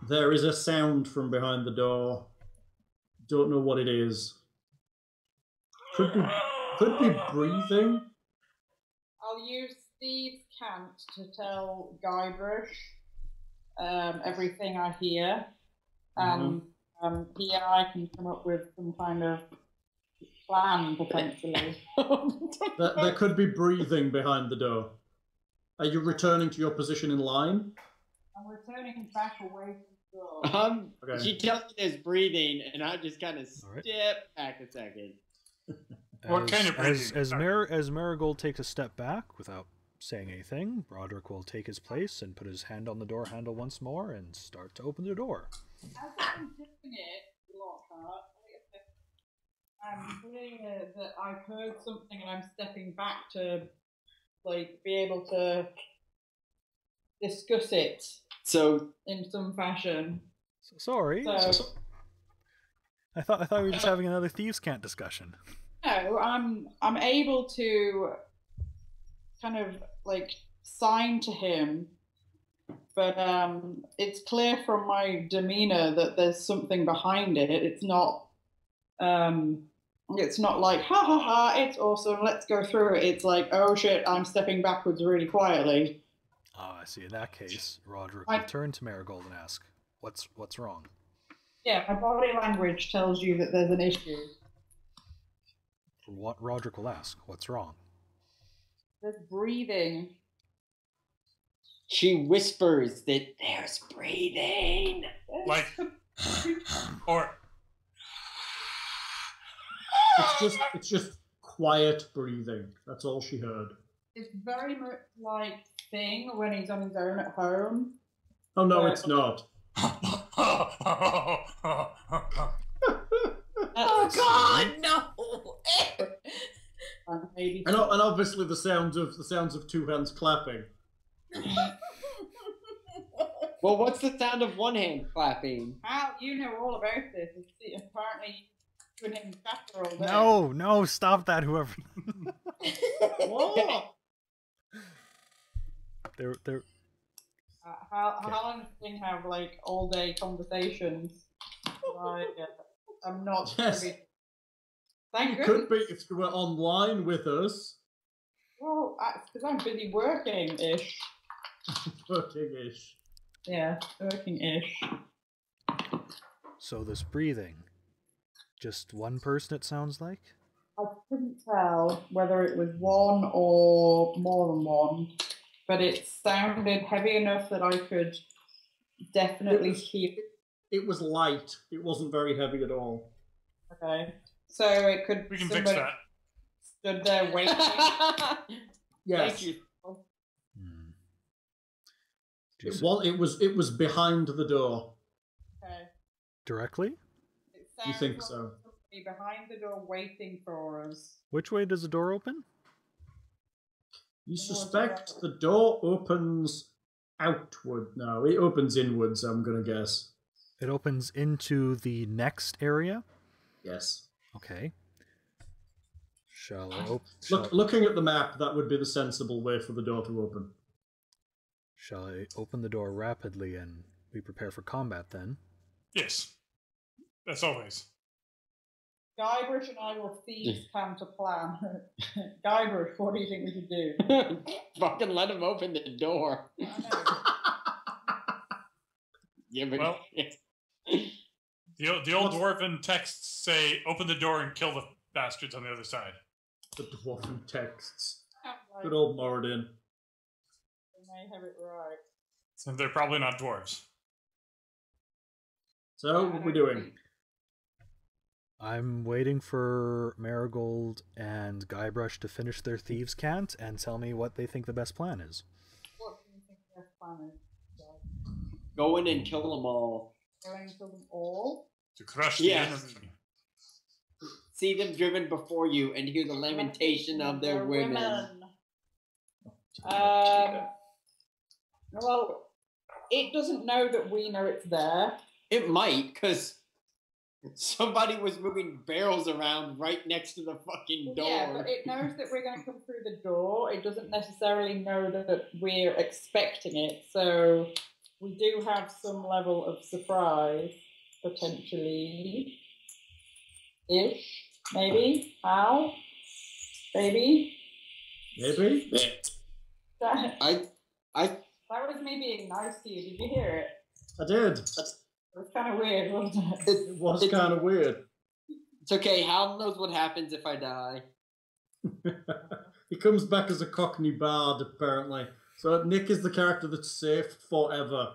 There is a sound from behind the door. Don't know what it is. Could be breathing. I'll use Steve's cant to tell Guybrush everything I hear. And he and I can come up with some kind of plan, potentially. There could be breathing behind the door. Are you returning to your position in line? I'm returning back away from Okay. She tells me there's breathing, and I just kind of All right. step back a second. What kind of breathing? As Marigold takes a step back without saying anything, Rodrick will take his place and put his hand on the door handle once more and start to open the door. As I'm doing it, Lockhart, I'm clear that I've heard something and I'm stepping back to, like, be able to discuss it So, in some fashion. Sorry. So, I thought we were just having another thieves' cant discussion. no, I'm able to kind of like sign to him, but it's clear from my demeanor that there's something behind it. It's not like ha ha ha, it's awesome, let's go through it. It's like, oh shit, I'm stepping backwards really quietly. Ah, I see. In that case, Rodrick will turn to Marigold and ask, "What's wrong?" Yeah, my body language tells you that there's an issue. What Rodrick will ask, "What's wrong?" There's breathing. she whispers that there's breathing. Like, or It's just quiet breathing. That's all she heard. It's very much like Thing when he's on his own at home. Oh no, But- it's not. Oh God, no! And maybe And obviously the sounds of two hands clapping. Well, what's the sound of one hand clapping? How you know all about this? Apparently, you and him chatter all day. No, stop that, whoever. What? They're How long does Thing have like all day conversations? Like, I'm not. Yes. privy- Thank It goodness. could be if you were online with us. Well, because I'm busy working-ish. Working-ish. Yeah, working-ish. So this breathing, just one person, it sounds like? I couldn't tell whether it was one or more than one, but it sounded heavy enough that I could definitely hear. It was light. It wasn't very heavy at all. Okay, so it could. we can fix somebody that. Stood there waiting. Yes. Thank you. Hmm. Do you It was behind the door. Okay. directly? It You sounds think like so? somebody behind the door waiting for us. Which way does the door open? You suspect the door opens outward? No, it opens inwards, I'm going to guess. It opens into the next area? Yes. Okay. Shall I Looking at the map, that would be the sensible way for the door to open. Shall I open the door rapidly and we prepare for combat then? Yes. That's always. Guybrush and I will thieves come to plan. Guybrush, what do you think we should do? Fucking let him open the door. I know. Yeah, but Well, the old dwarven texts say, "Open the door and kill the bastards on the other side." The dwarven texts. Like, Good old Moradin. they may have it right. So they're probably not dwarves. So, what are we doing? I'm waiting for Marigold and Guybrush to finish their thieves' cant and tell me what they think the best plan is. What do you think the best plan is? go in and kill them all. Going to kill them all? To crush Yes. the enemy. See them driven before you and hear the lamentation of their women. Well, it doesn't know that we know it's there. It might, because somebody was moving barrels around right next to the fucking door. Yeah, but it knows that we're going to come through the door. It doesn't necessarily know that we're expecting it. So we do have some level of surprise, potentially. Ish. Maybe. How? Maybe. Maybe? That I was me being nice to you. Did you hear it? I did. It was kind of weird, wasn't it? It was kind of weird. It's okay. Hal knows what happens if I die. He comes back as a Cockney bard, apparently. So Nick is the character that's safe forever.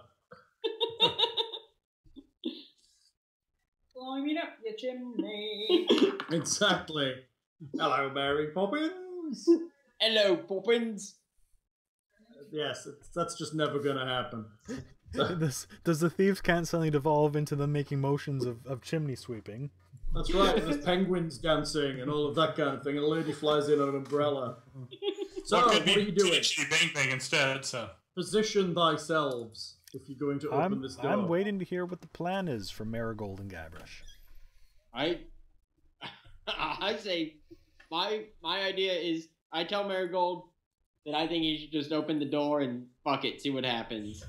climbing up your chimney. Exactly. Hello, Mary Poppins. Hello, Poppins. Yes, that's just never going to happen. Does the thieves' cant suddenly devolve into them making motions of chimney sweeping? That's right. There's penguins dancing and all of that kind of thing, and a lady flies in on an umbrella. So, Well, what are you doing? Bang Bang instead, so. Position thyselves if you're going to open this door. I'm waiting to hear what the plan is for Marigold and Guybrush. I say, my idea is, I tell Marigold that I think he should just open the door and fuck it, see what happens.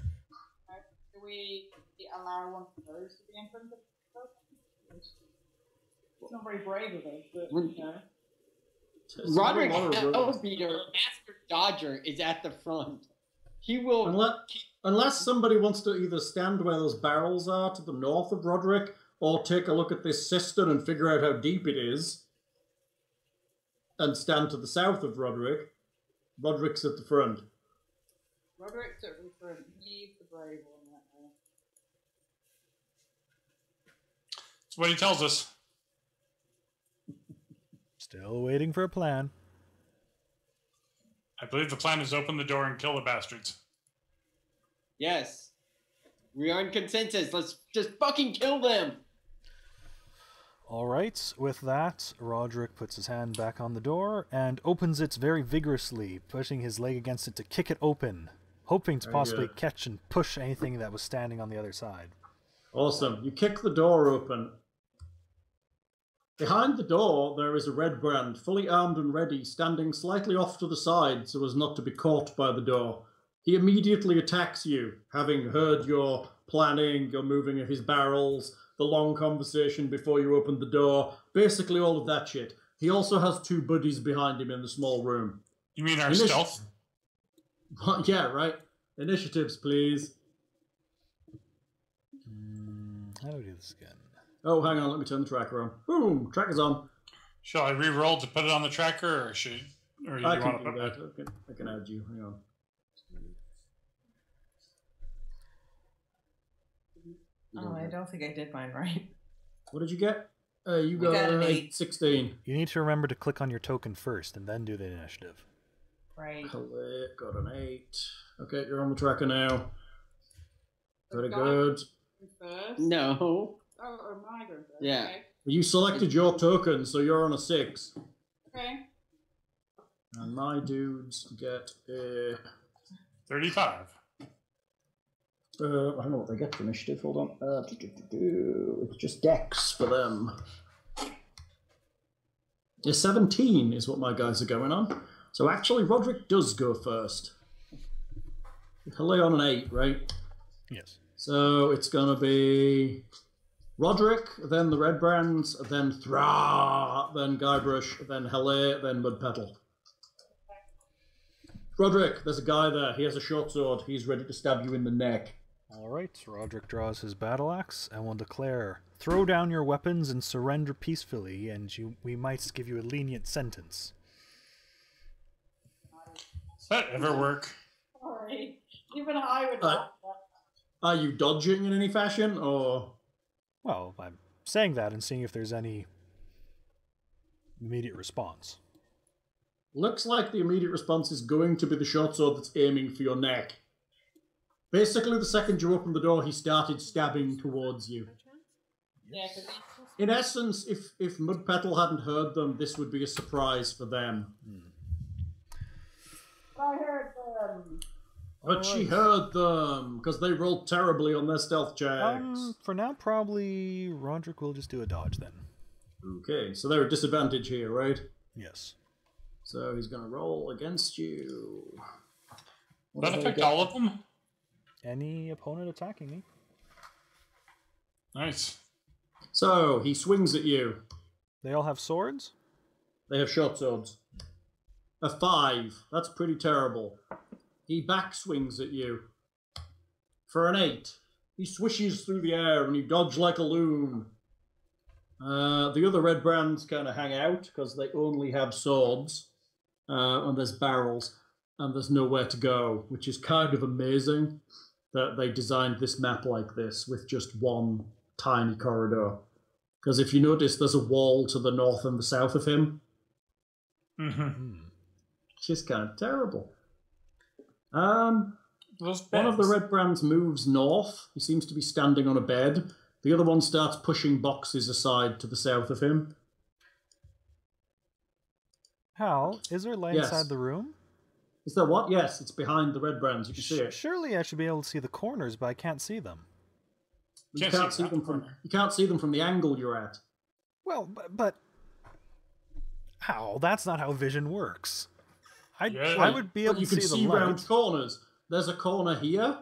Do we allow one of those to be in front of us? It's not very brave of us, but you know. Rodrick Hellbeater, Master Dodger, is at the front. He will... Unless somebody wants to either stand where those barrels are to the north of Rodrick, or take a look at this cistern and figure out how deep it is, and stand to the south of Rodrick. Roderick's at the front. Roderick's at the front. He's the brave one that way. That's what he tells us. Still waiting for a plan. I believe the plan is open the door and kill the bastards. Yes. We are in consensus. Let's just fucking kill them. Alright, with that, Roderick puts his hand back on the door and opens it very vigorously, pushing his leg against it to kick it open, hoping to possibly catch and push anything that was standing on the other side. Awesome. You kick the door open. Behind the door, there is a red brand, fully armed and ready, standing slightly off to the side so as not to be caught by the door. He immediately attacks you, having heard your planning, your moving of his barrels, the long conversation before you opened the door, basically all of that shit. He also has two buddies behind him in the small room. You mean our stealth? Yeah, right. Initiatives, please. How do we do this again? Oh, hang on, let me turn the tracker on. Boom, tracker's on. Shall I re-roll to put it on the tracker, or should? Or you I want can to do put that. I can add you. Hang on. Oh, I don't think I did mine right. What did you get? You got an 8. 16. You need to remember to click on your token first and then do the initiative. Right. Got an 8. Okay, you're on the tracker now. Very good. First. No. Oh, am I going first? Yeah. Okay. You selected your token, so you're on a 6. Okay. And my dudes get a... 35. I don't know what they get for initiative. Hold on. It's just dex for them. Yeah, 17 is what my guys are going on. So actually, Rodrick does go first. Heleh on an 8, right? Yes. So it's going to be Rodrick, then the Red Brands, then Thror, then Guybrush, then Heleh, then Mudpetal. Rodrick, there's a guy there. He has a short sword. He's ready to stab you in the neck. Alright, Roderick draws his battle axe and will declare, "Throw down your weapons and surrender peacefully, and we might give you a lenient sentence." Does that ever work? Sorry. Even I would not. Are you dodging in any fashion, or...? Well, I'm saying that and seeing if there's any immediate response. Looks like the immediate response is going to be the short sword that's aiming for your neck. Basically, the second you opened the door, he started stabbing towards you. Yeah, In essence, if Mudpetal hadn't heard them, this would be a surprise for them. I heard them. But she heard them, because they rolled terribly on their stealth checks. For now, probably Roderick will just do a dodge then. Okay, so they're at disadvantage here, right? Yes. So he's going to roll against you. Does that affect all of them? Any opponent attacking me. Nice. So he swings at you. They all have swords? They have short swords. A 5. That's pretty terrible. He backswings at you. For an 8. He swishes through the air and you dodge like a loon. The other red brands kind of hang out because they only have swords. And there's barrels. And there's nowhere to go, which is kind of amazing that they designed this map like this with just one tiny corridor. Because if you notice, there's a wall to the north and the south of him. Mm-hmm. Which is kind of terrible. Those One of the beds. red brands moves north. He seems to be standing on a bed. The other one starts pushing boxes aside to the south of him. Hal, is there light Yes. inside the room? Is there what? Yes, it's behind the red brands. You can see it. Surely I should be able to see the corners, but I can't see them. You Can't can't see see them that from. corner. You can't see them from the angle you're at. Well, but how? That's not how vision works. Yeah. I would be able But you to can see see the light. round corners. There's a corner here,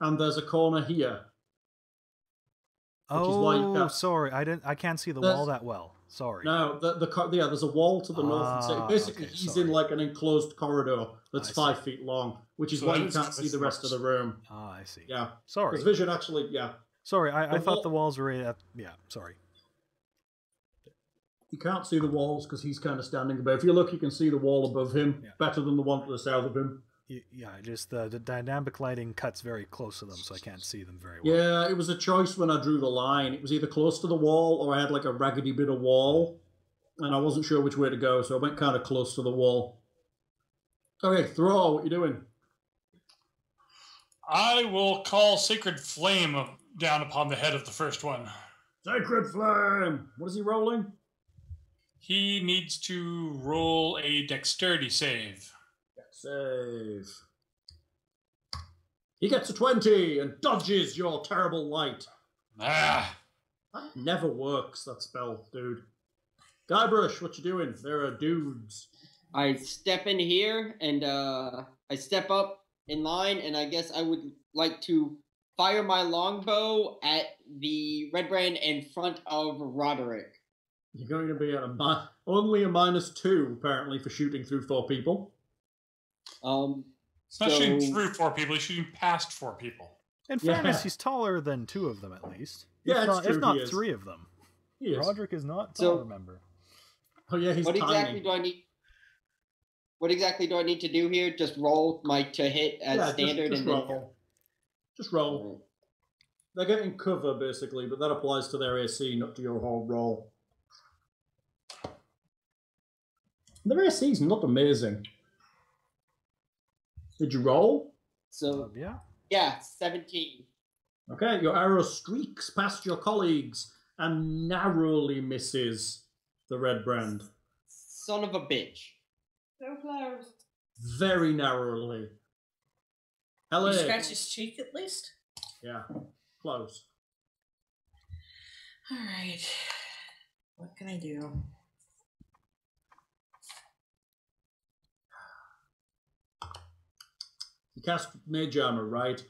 and there's a corner here. Which is why you Oh, can't- sorry, I can't see the There's- wall that well. Sorry. No, there's a wall to the north and south. Basically, okay, he's sorry. in like an enclosed corridor that's I see. 5 feet long, which is So why that you is can't how see this the rest of works. the room. Ah, I see. Yeah, Sorry. because vision actually, yeah, Sorry, I The thought wall- the walls were at... Yeah, sorry. you can't see the walls because he's kind of standing above. If you look, you can see the wall above him Yeah. better than the one to the south of him. Yeah, just the dynamic lighting cuts very close to them, so I can't see them very well. Yeah, it was a choice when I drew the line. It was either close to the wall or I had like a raggedy bit of wall, and I wasn't sure which way to go, so I went kind of close to the wall. Okay, Thror, what you doing? I will call Sacred Flame down upon the head of the first one. Sacred Flame! What is he rolling? He needs to roll a dexterity save. Save. He gets a 20 and dodges your terrible light. Ah! That never works, that spell, dude. Guybrush, what you doing? There are dudes. I step in here and I step up in line, and I guess I would like to fire my longbow at the red brand in front of Rodrick. You're going to be at only a -2, apparently, for shooting through 4 people. It's not shooting through 4 people, he's shooting past 4 people. In Yeah. fairness, he's taller than 2 of them at least. Yeah, if it's not, true, if not he is. 3 of them. He is. Rodrick is not So- tall, remember. Oh yeah, he's What tiny. exactly do I need? What exactly do I need to do here? Just roll my to hit as Yeah, standard, just and roll. Just roll. then. They're getting cover, basically, but that applies to their AC, not to your whole roll. Their AC's not amazing. Did you roll? So Yeah. yeah, 17. Okay, your arrow streaks past your colleagues and narrowly misses the red brand. Son of a bitch. No flowers. Very narrowly. You Heleh. scratch his cheek at least? Yeah, close. Alright. What can I do? You cast mage armor, right?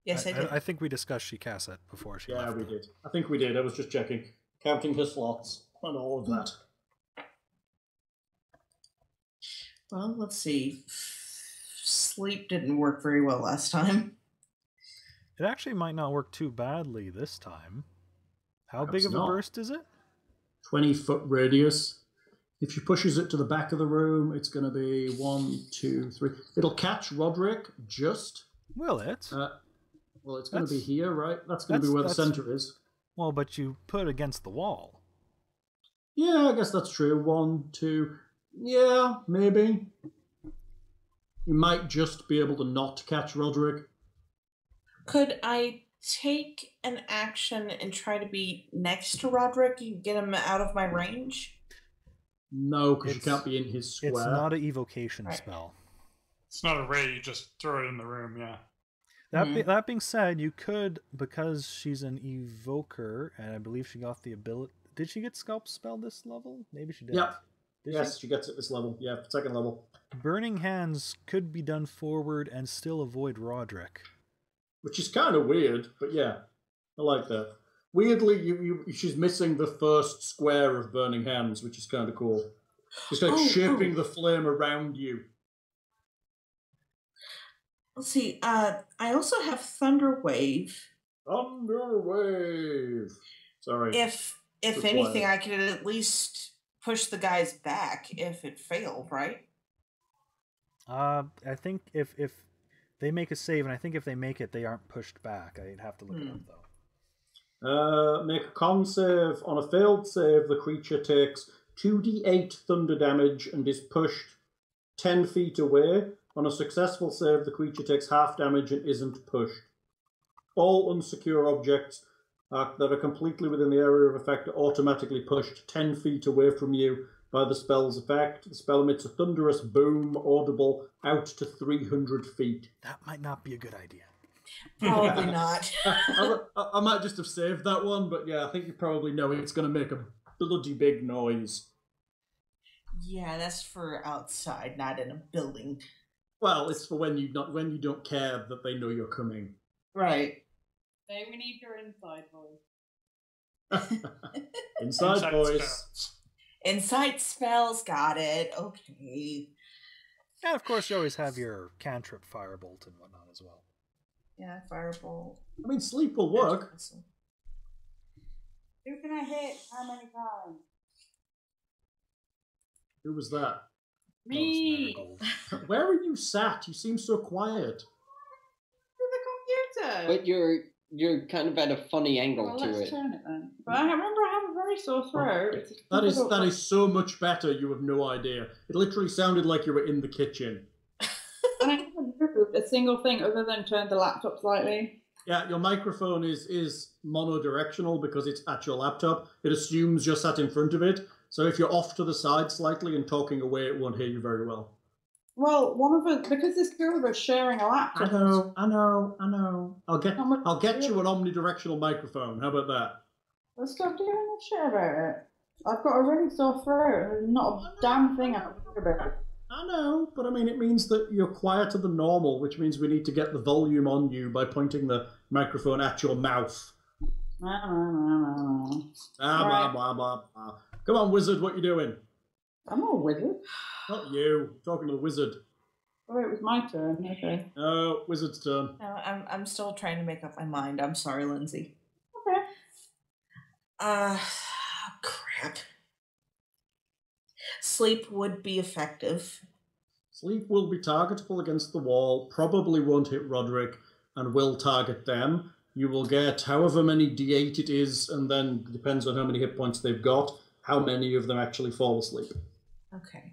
Yes, I did. I think we discussed she cast it before she Yeah, left. we did. I think we did. I was just checking. Counting her slots and all of that. Well, let's see. Sleep didn't work very well last time. It actually might not work too badly this time. How Perhaps big of a not. burst is it? 20-foot radius. If she pushes it to the back of the room, it's going to be 1, 2, 3. It'll catch Rodrick just. Will it? Well, it's going to be That's- here, right? That's going to be where the that's- center is. Well, but you put it against the wall. Yeah, I guess that's true. 1, 2. Yeah, maybe. You might just be able to not catch Rodrick. Could I take an action and try to be next to Rodrick and get him out of my range? No, because you It's- can't be in his square. It's not an evocation Right. spell. It's not a ray, you just throw it in the room, yeah. That being said, you could, because she's an evoker, and I believe she got the ability. Did she get Sculpt spell this level? Maybe she did. Yep. Did Yes, she gets it this level. Yeah, second level. Burning Hands could be done forward and still avoid Rodrick. Which is kind of weird, but yeah, I like that. Weirdly, she's missing the first square of Burning Hands, which is kind of cool. It's like shaping the flame around you. Let's see. I also have Thunder Wave. Thunder Wave. Sorry. If Good anything, plan. I could at least push the guys back if it failed, right? I think if they make a save, and I think if they make it, they aren't pushed back. I'd have to look it up though. Make a con save. On a failed save, the creature takes 2d8 thunder damage and is pushed 10 feet away. On a successful save, the creature takes half damage and isn't pushed. All unsecure objects that are completely within the area of effect are automatically pushed 10 feet away from you by the spell's effect. The spell emits a thunderous boom, audible out to 300 feet. That might not be a good idea. Probably not. I might just have saved that one, but yeah, I think you probably know it's going to make a bloody big noise. Yeah, that's for outside, not in a building. Well, it's for when you don't care that they know you're coming. Right. Say we need your inside voice. Inside voice. spells. Insight spells, got it. Okay. And of course, you always have your cantrip, firebolt, and whatnot as well. Yeah, firebolt. I mean, sleep will work. Who can I hit? How many times? Who was that? Me! Where are you sat? You seem so quiet. To the computer! But you're kind of at a funny angle well, to let's it. turn it then. But I remember I have a very sore throat. It's That is so much better, you have no idea. It literally sounded like you were in the kitchen. And I haven't moved a single thing other than turn the laptop slightly. Yeah, your microphone is monodirectional because it's at your laptop. It assumes you're sat in front of it. So if you're off to the side slightly and talking away, it won't hear you very well. Well, one of us, because there's two of us sharing a laptop. I know. I'll get you an omnidirectional microphone. How about that? Let's stop doing that shit about it. I've got a really sore throat. There's not a damn thing I can do about it. I know, but I mean, it means that you're quieter than normal, which means we need to get the volume on you by pointing the microphone at your mouth. Blah, blah, blah, blah. Come on, wizard, what you doing? I'm not a wizard. Not you. Talking to the wizard. Oh, it was my turn. Okay. No, wizard's turn. No, I'm still trying to make up my mind. I'm sorry, Lindsay. Okay. Crap. Sleep would be effective. Sleep will be targetable against the wall, probably won't hit Rodrick, and will target them. You will get however many d8 it is, and then depends on how many hit points they've got, how many of them actually fall asleep. Okay.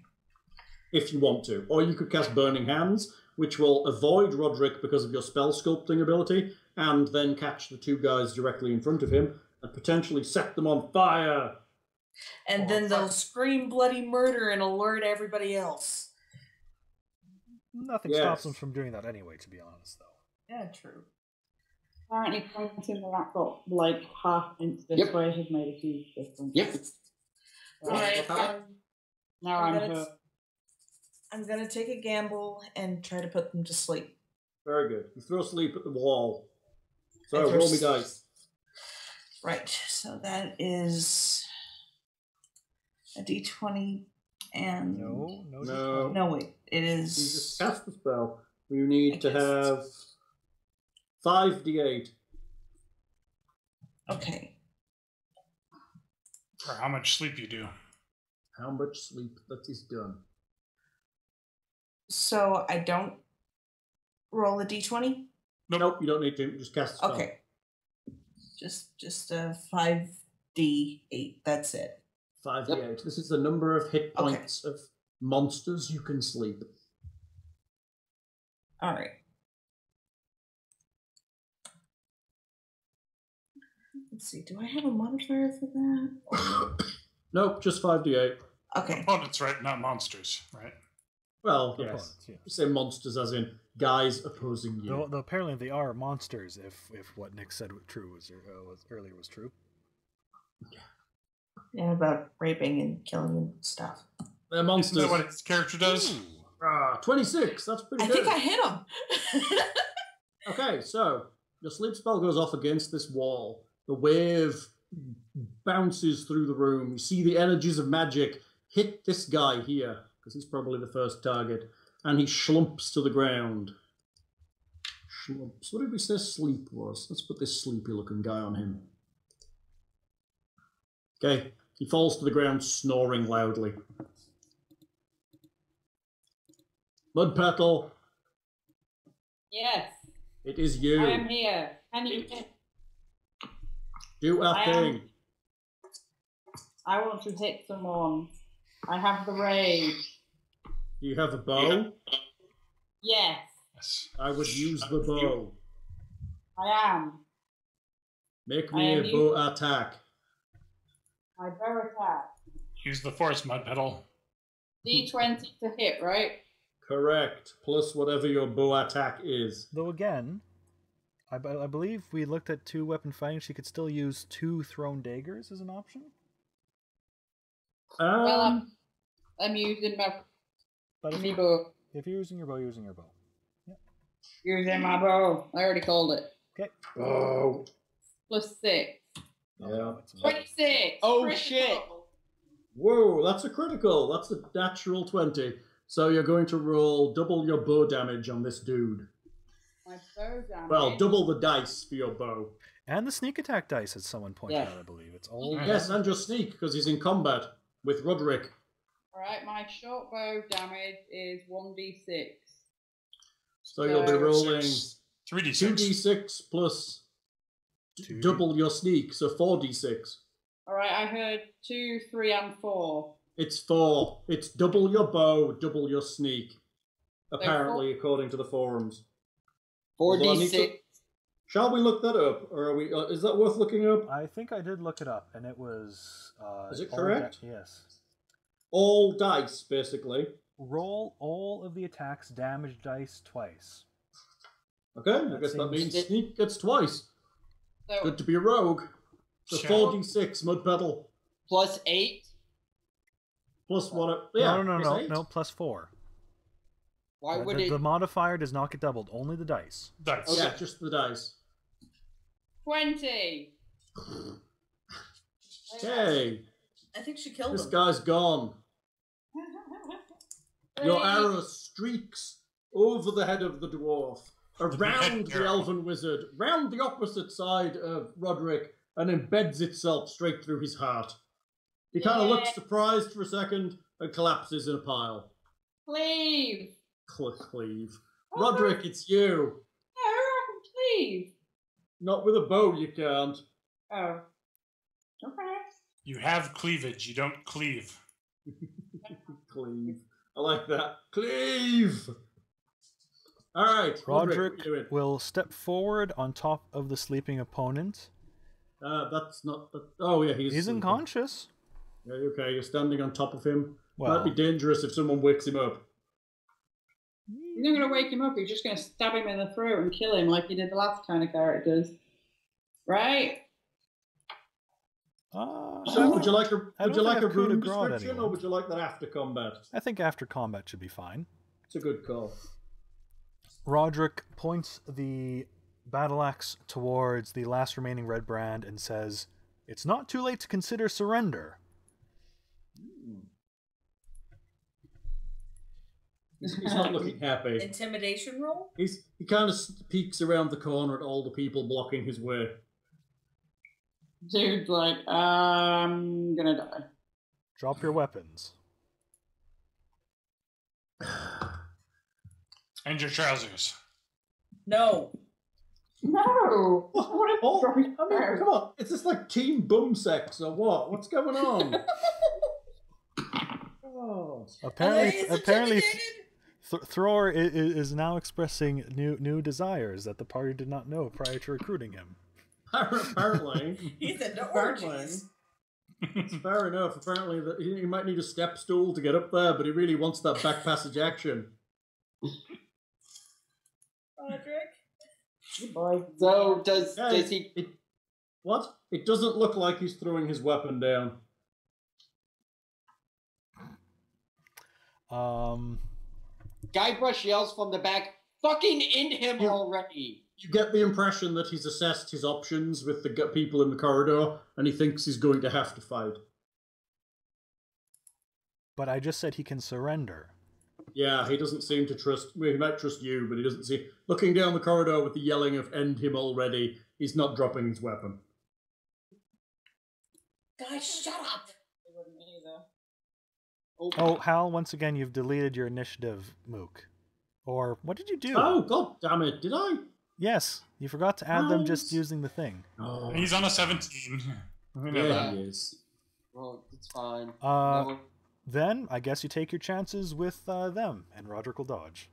If you want to. Or you could cast Burning Hands, which will avoid Rodrick because of your spell sculpting ability, and then catch the two guys directly in front of him, and potentially set them on fire. And then they'll scream bloody murder and alert everybody else. Nothing stops them from doing that anyway, to be honest, though. Yeah, true. Apparently pointing the laptop like half inch this way has made a huge difference. Yep. Alright. Now I'm hurt. I'm gonna take a gamble and try to put them to sleep. Very good. You throw sleep at the wall. So roll me dice. Right, so that is a d20 and... No, wait. It is... You just cast the spell. You need to have 5d8. Okay. For how much sleep you do. How much sleep that is done. So I don't roll a d20? Nope, you don't need to. Just cast the spell. Okay. Just a 5d8. That's it. 5d8. Yep. This is the number of hit points of monsters you can sleep. All right. Let's see. Do I have a modifier for that? Nope, just 5d8. Okay. Opponents, right? Not monsters, right? Well, yes. You say monsters as in guys opposing you. Though apparently they are monsters if what Nick said was true earlier was true. Yeah, about raping and killing and stuff. They're monsters. Isn't that what his character does? 26. That's pretty good. I think I hit him. Okay, so your sleep spell goes off against this wall. The wave bounces through the room. You see the energies of magic hit this guy here, because he's probably the first target, and he slumps to the ground. Slumps. What did we say sleep was? Let's put this sleepy-looking guy on him. Okay, he falls to the ground, snoring loudly. Mudpetal. Yes. It is you. I am here. Can you Do a thing. I want to hit someone. I have the rage. Do you have a bow? Yes, Yes. I would use the bow. I am. Make me a bow attack. My bow attack. Use the force, Mudpetal. D20 to hit, right? Correct. Plus whatever your bow attack is. Though again, I believe we looked at 2 weapon fighting. She could still use 2 thrown daggers as an option. Well, I'm using my But if, bow. if you're using your bow, you're using your bow. Yep. Using my bow. I already called it. Okay. Oh. Plus 6. Yeah. 26. Oh, Critical. shit. Whoa, that's a critical. That's a natural 20. So you're going to roll double your bow damage on this dude. My bow damage. Well, double the dice for your bow. And the sneak attack dice, as someone pointed out, I believe. It's all... Yes, and your sneak, because he's in combat with Rodrick. Alright, my short bow damage is 1d6. So you'll be rolling 3d6. 2d6 plus double your sneak, so 4d6. Alright, I heard 2, 3, and 4. It's 4. It's double your bow, double your sneak. Apparently, according to the forums. 4d6. Shall we look that up, or are we? Is that worth looking up? I think I did look it up, and it was... Is it correct? Yes. All dice, basically. Roll all of the attack's damage dice twice. Okay, I guess that means sneak gets twice. So, Good to be a rogue. So Sure. 4d6 Mudpetal. Plus 8. Plus what? Yeah, No, plus 4. Why would it... The modifier does not get doubled, only the dice. Dice. Yeah, just the dice. 20. Hey, I think she killed this him. guy's gone. Your arrow streaks over the head of the dwarf, around the elven wizard, round the opposite side of Rodrick, and embeds itself straight through his heart. He kind of looks surprised for a second and collapses in a pile. Cleave. Cleave. Rodrick, it's you. No, I can cleave. Not with a bow, you can't. Oh. Okay. You have cleavage. You don't cleave. Cleave. I like that. Cleave! Alright, Rodrick will step forward on top of the sleeping opponent. That's not... Oh, yeah, He's unconscious. Yeah, okay, you're standing on top of him. Well, Might be dangerous if someone wakes him up. You're not going to wake him up. You're just going to stab him in the throat and kill him like you did the last kind of characters. Right? So would you like a room description, anyone. or would you like that after combat? I think after combat should be fine. It's a good call. Rodrick points the battle axe towards the last remaining red brand and says, "It's not too late to consider surrender." He's not looking happy. Intimidation roll? He kind of peeks around the corner at all the people blocking his way. Dude's like, I'm gonna die. Drop your weapons. And your trousers. No. No! Oh, I mean, come on. Is this like team bum sex or what? What's going on? Oh. Apparently, Thror is now expressing new desires that the party did not know prior to recruiting him. Apparently. He's into orgies. It's fair enough. Apparently, that he might need a step stool to get up there, but he really wants that back passage action. Rodrick? So, does he... What? It doesn't look like he's throwing his weapon down. Guybrush yells from the back, "Fucking end him already!" You get the impression that he's assessed his options with the people in the corridor, and he thinks he's going to have to fight. But I just said he can surrender. Yeah, he doesn't seem to trust... Well, he might trust you, but he doesn't see... Looking down the corridor with the yelling of "end him already," he's not dropping his weapon. Guys, shut up! Oh, Hal, once again, you've deleted your initiative, Mook. Or, what did you do? Oh, god damn it, did I? Yes, you forgot to add them just Nice. using the thing. Oh, He's on a 17. We know yeah, that. he is. Well, it's fine. Then I guess you take your chances with them, and Roderick will dodge.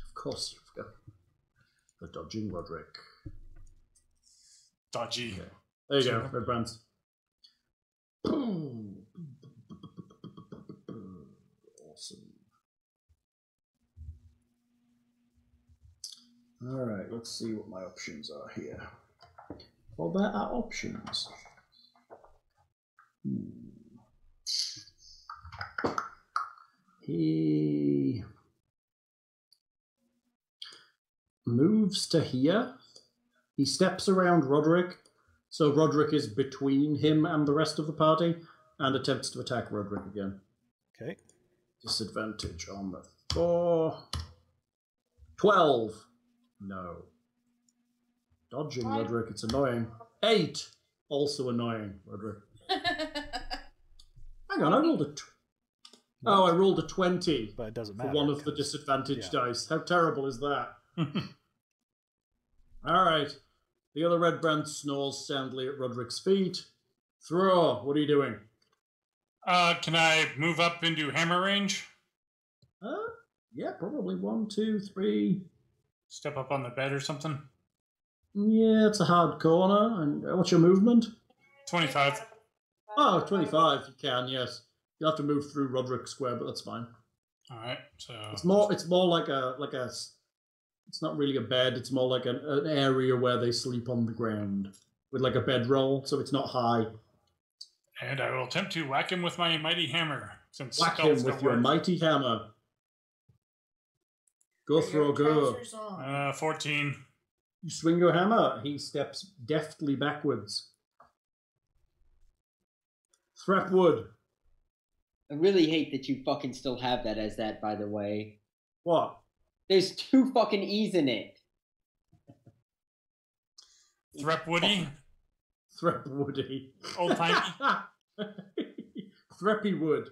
Of course, you've got the dodging Roderick. Dodgy. Okay. There you go, red brands. Boom. Awesome. Alright, let's see what my options are here. Well, there are options. He moves to here. He steps around Roderick, so Roderick is between him and the rest of the party, and attempts to attack Roderick again. Okay. Disadvantage on the 4. 12. No. Dodging Roderick, it's annoying. 8. Also annoying, Roderick. Hang on, I rolled a... I rolled a 20. But it doesn't for matter. one of the disadvantaged dice. How terrible is that? Alright. The other red brand snores soundly at Roderick's feet. Thror, what are you doing? Can I move up into hammer range? Yeah, probably 1, 2, 3. Step up on the bed or something? Yeah, it's a hard corner. And what's your movement? 25. Oh, 25. You can, yes. You'll have to move through Roderick Square, but that's fine. All right, so It's more like a it's not really a bed. It's more like an area where they sleep on the ground with like a bedroll, so it's not high. And I will attempt to whack him with my mighty hammer. Since Whack spells him don't with your work. mighty hammer. Go throw, go. 14. You swing your hammer. He steps deftly backwards. Threepwood. I really hate that you fucking still have that as that, by the way. What? There's 2 fucking E's in it. Threepwoody. Threepwoody. Old timey. Threepy Wood.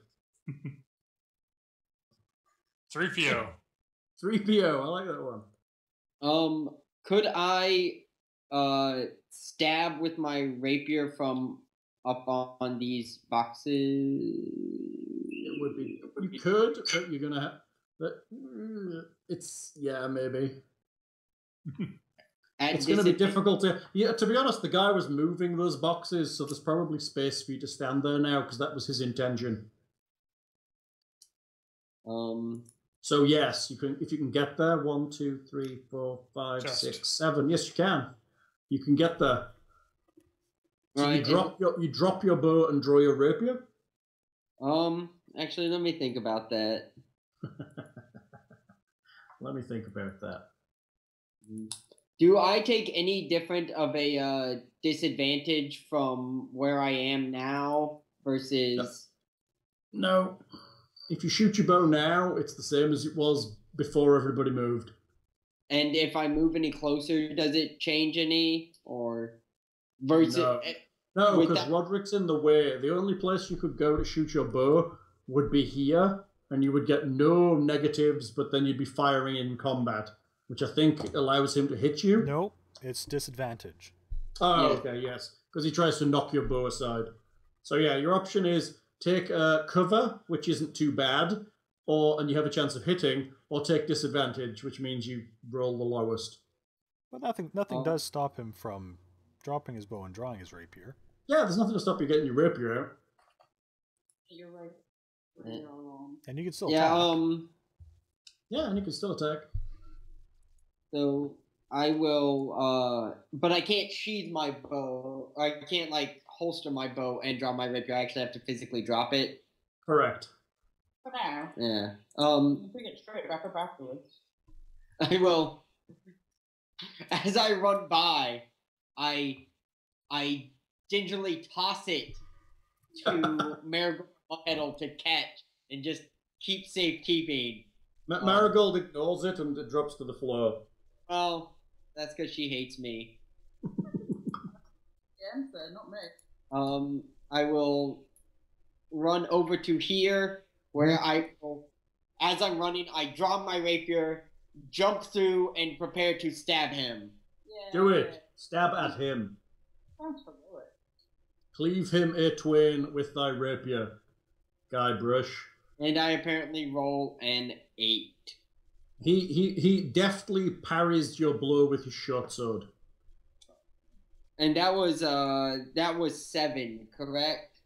3PO. 3PO. I like that one. Could I stab with my rapier from up on these boxes? It would be. You could, but you're gonna have. But it's maybe. It's going to be difficult to. Yeah, to be honest, the guy was moving those boxes, so there's probably space for you to stand there now because that was his intention. So yes, you can if you can get there. 1, 2, 3, 4, 5, 6, 7. Yes, you can. You can get there. So right. You drop your bow and draw your rapier. Actually, let me think about that. Let me think about that. Do I take any different of a disadvantage from where I am now versus? No. If you shoot your bow now, it's the same as it was before everybody moved. And if I move any closer, does it change any or versus? No, because Roderick's in the way. The only place you could go to shoot your bow would be here, and you would get no negatives, but then you'd be firing in combat, which I think allows him to hit you. Nope, it's disadvantage. Oh, okay, yes. Because he tries to knock your bow aside. So yeah, your option is take cover, which isn't too bad, and you have a chance of hitting, or take disadvantage, which means you roll the lowest. But nothing does stop him from dropping his bow and drawing his rapier. Yeah, there's nothing to stop you getting your rapier out. You're right. And you can still attack. Yeah, and you can still attack. So I will, but I can't sheath my bow. I can't holster my bow and draw my rapier. I actually have to physically drop it. Correct. For now. Yeah. You bring it straight back up afterwards. I will. As I run by, I gingerly toss it to Marigold Mudpetal to catch and just keep safekeeping. Marigold ignores it and it drops to the floor. Well, that's because she hates me. Yeah, so not me. I will run over to here where I will, as I'm running, I draw my rapier jump through and prepare to stab him. Yeah. Do it. Stab at him. Sounds heroic. Cleave him a twain with thy rapier, Guybrush. And I apparently roll an 8. He deftly parries your blow with his short sword. And that was 7, correct?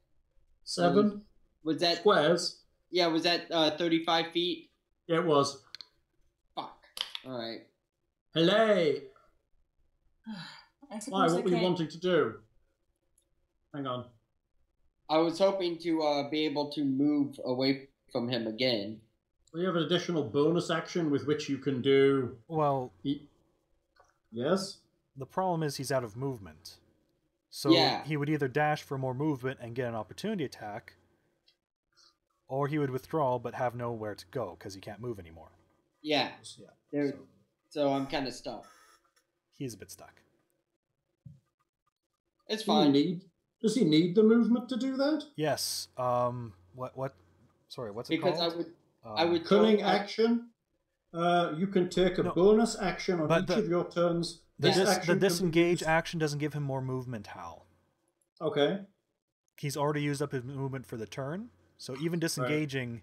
7? Was that Squares? Yeah, was that 35 feet? Yeah, it was. Fuck. Alright. Heleh! I Why? suppose What I were you can't. wanting to do? Hang on. I was hoping to be able to move away from him again. Well, you have an additional bonus action with which you can do... Well, Yes? the problem is he's out of movement. So Yeah. he would either dash for more movement and get an opportunity attack, or he would withdraw but have nowhere to go because he can't move anymore. Yeah. Yeah. There, so I'm kind of stuck. He's a bit stuck. It's fine. Does he need the movement to do that? Yes. Sorry, what's it Because called? I would Cunning throw- action. You can take a No. bonus action on But each of your turns. The This action can be disengage used- action doesn't give him more movement, Hal. Okay. He's already used up his movement for the turn, so even disengaging,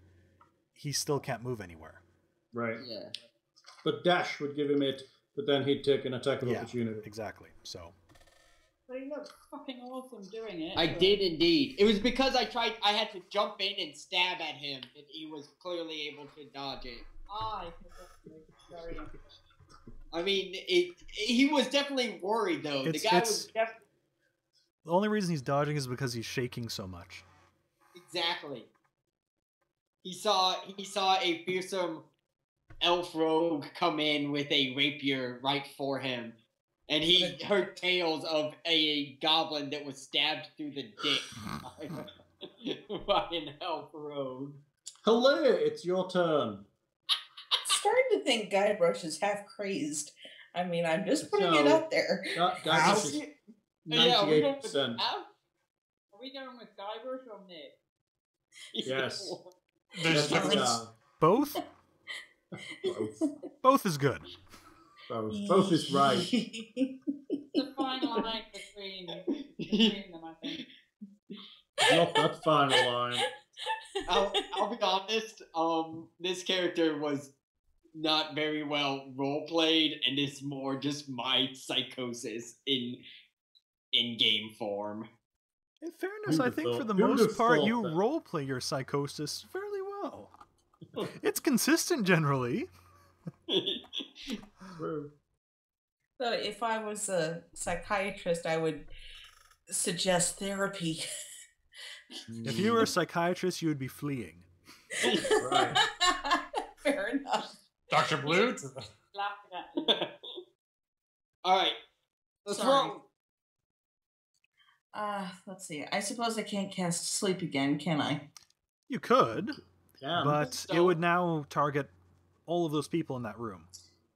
he still can't move anywhere. Right. Yeah. But dash would give him it, but then he'd take an attack of Yeah, opportunity. exactly. So But he looked fucking awesome doing it. I so- did indeed. It was because I had to jump in and stab at him that he was clearly able to dodge it. Aye. Sorry. I mean, he was definitely worried though. The It's- guy it's- was definitely the only reason he's dodging is because he's shaking so much. exactly. He saw a fearsome elf rogue come in with a rapier right for him, and he heard tales of a goblin that was stabbed through the dick by an elf rogue. Heleh, it's your turn. Starting to think Guybrush is half crazed. I mean, I'm just putting it So- out there. Guybrush is Yeah, are we going with 98%. Al? Are we going with Guybrush or Nick? Yes. There's Yes, difference. yeah. Both? Both. Both is good. Both is right. It's a fine line between them, I think. Not that final line. I'll be honest. This character was not very well role played, and it's more just my psychosis in game form. In fairness, Who'd I have think for thought- the who'd most have part, thought you that? roleplay your psychosis fairly well. It's consistent generally. True. So if I was a psychiatrist, I would suggest therapy. If you were a psychiatrist, you would be fleeing. Right. Fair enough. Dr. Blue? Laughing at me. All right, let's Sorry. roll. Let's see. I suppose I can't cast sleep again, can I? You could, Damn. but it would now target all of those people in that room.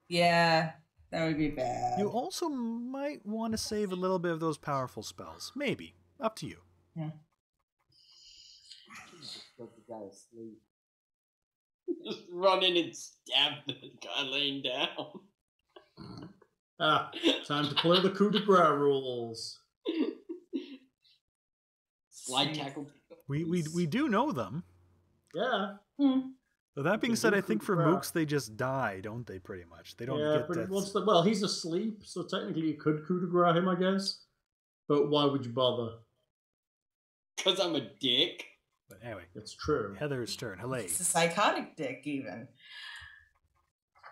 Yeah, that would be bad. You also might want to save a little bit of those powerful spells. Maybe. Up to you. Yeah. Put the guy asleep. Just run in and stab the guy laying down. Time to play the coup de grace rules. Slide tackle. We do know them. Yeah. But that being They said, do I think coup for de grace. mooks, they just die, don't they, pretty much? They don't Yeah, get but deaths. well, he's asleep, so technically you could coup de grace him, I guess. But why would you bother? Because I'm a dick. But anyway, It's true. Heather's turn. Heleh. It's a psychotic dick, even.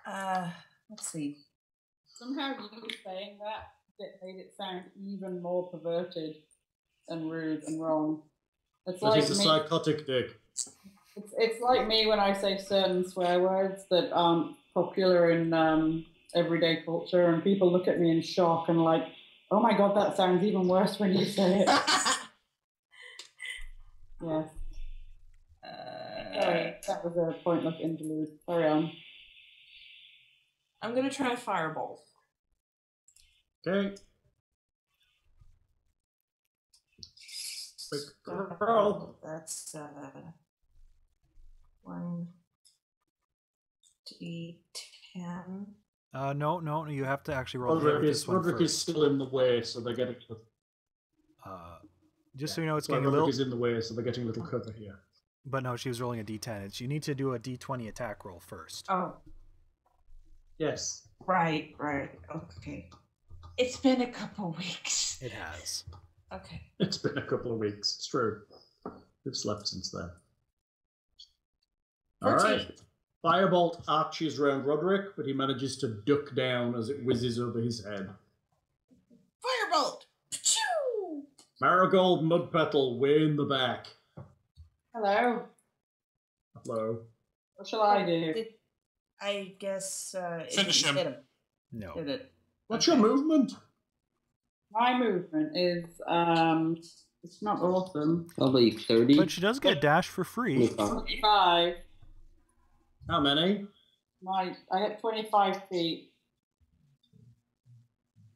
Let's see. Somehow you saying that made it sound even more perverted and rude and wrong. It's But like he's a me. psychotic dick. It's like me when I say certain swear words that aren't popular in everyday culture, and people look at me in shock and like, "Oh my god, that sounds even worse when you say it." Yes. Sorry, that was a pointless interlude. Carry on. I'm gonna try Firebolt. Okay. Big girl. That's 1d10 10. No, you have to actually roll hit with this one Rodrick is first. still in the way, so they're getting... Just so you know, it's Sorry, getting a little... Rodrick is in the way, so they're getting a little cover here. But no, she was rolling a d10. You need to do a d20 attack roll first. Oh, Yes. right. Okay. It's been a couple weeks. It has. Okay. It's been a couple of weeks. It's true. We've slept since then. All right. Firebolt arches round Rodrick, but he manages to duck down as it whizzes over his head. Firebolt! Pachoo! Marigold Mudpetal way in the back. Hello. Hello. What shall I do? I guess it Finish didn't him. hit him. No. Did it? What's your movement? My movement is it's not awesome. Probably 30. But she does get dash for free. 25. How many? I get 25 feet.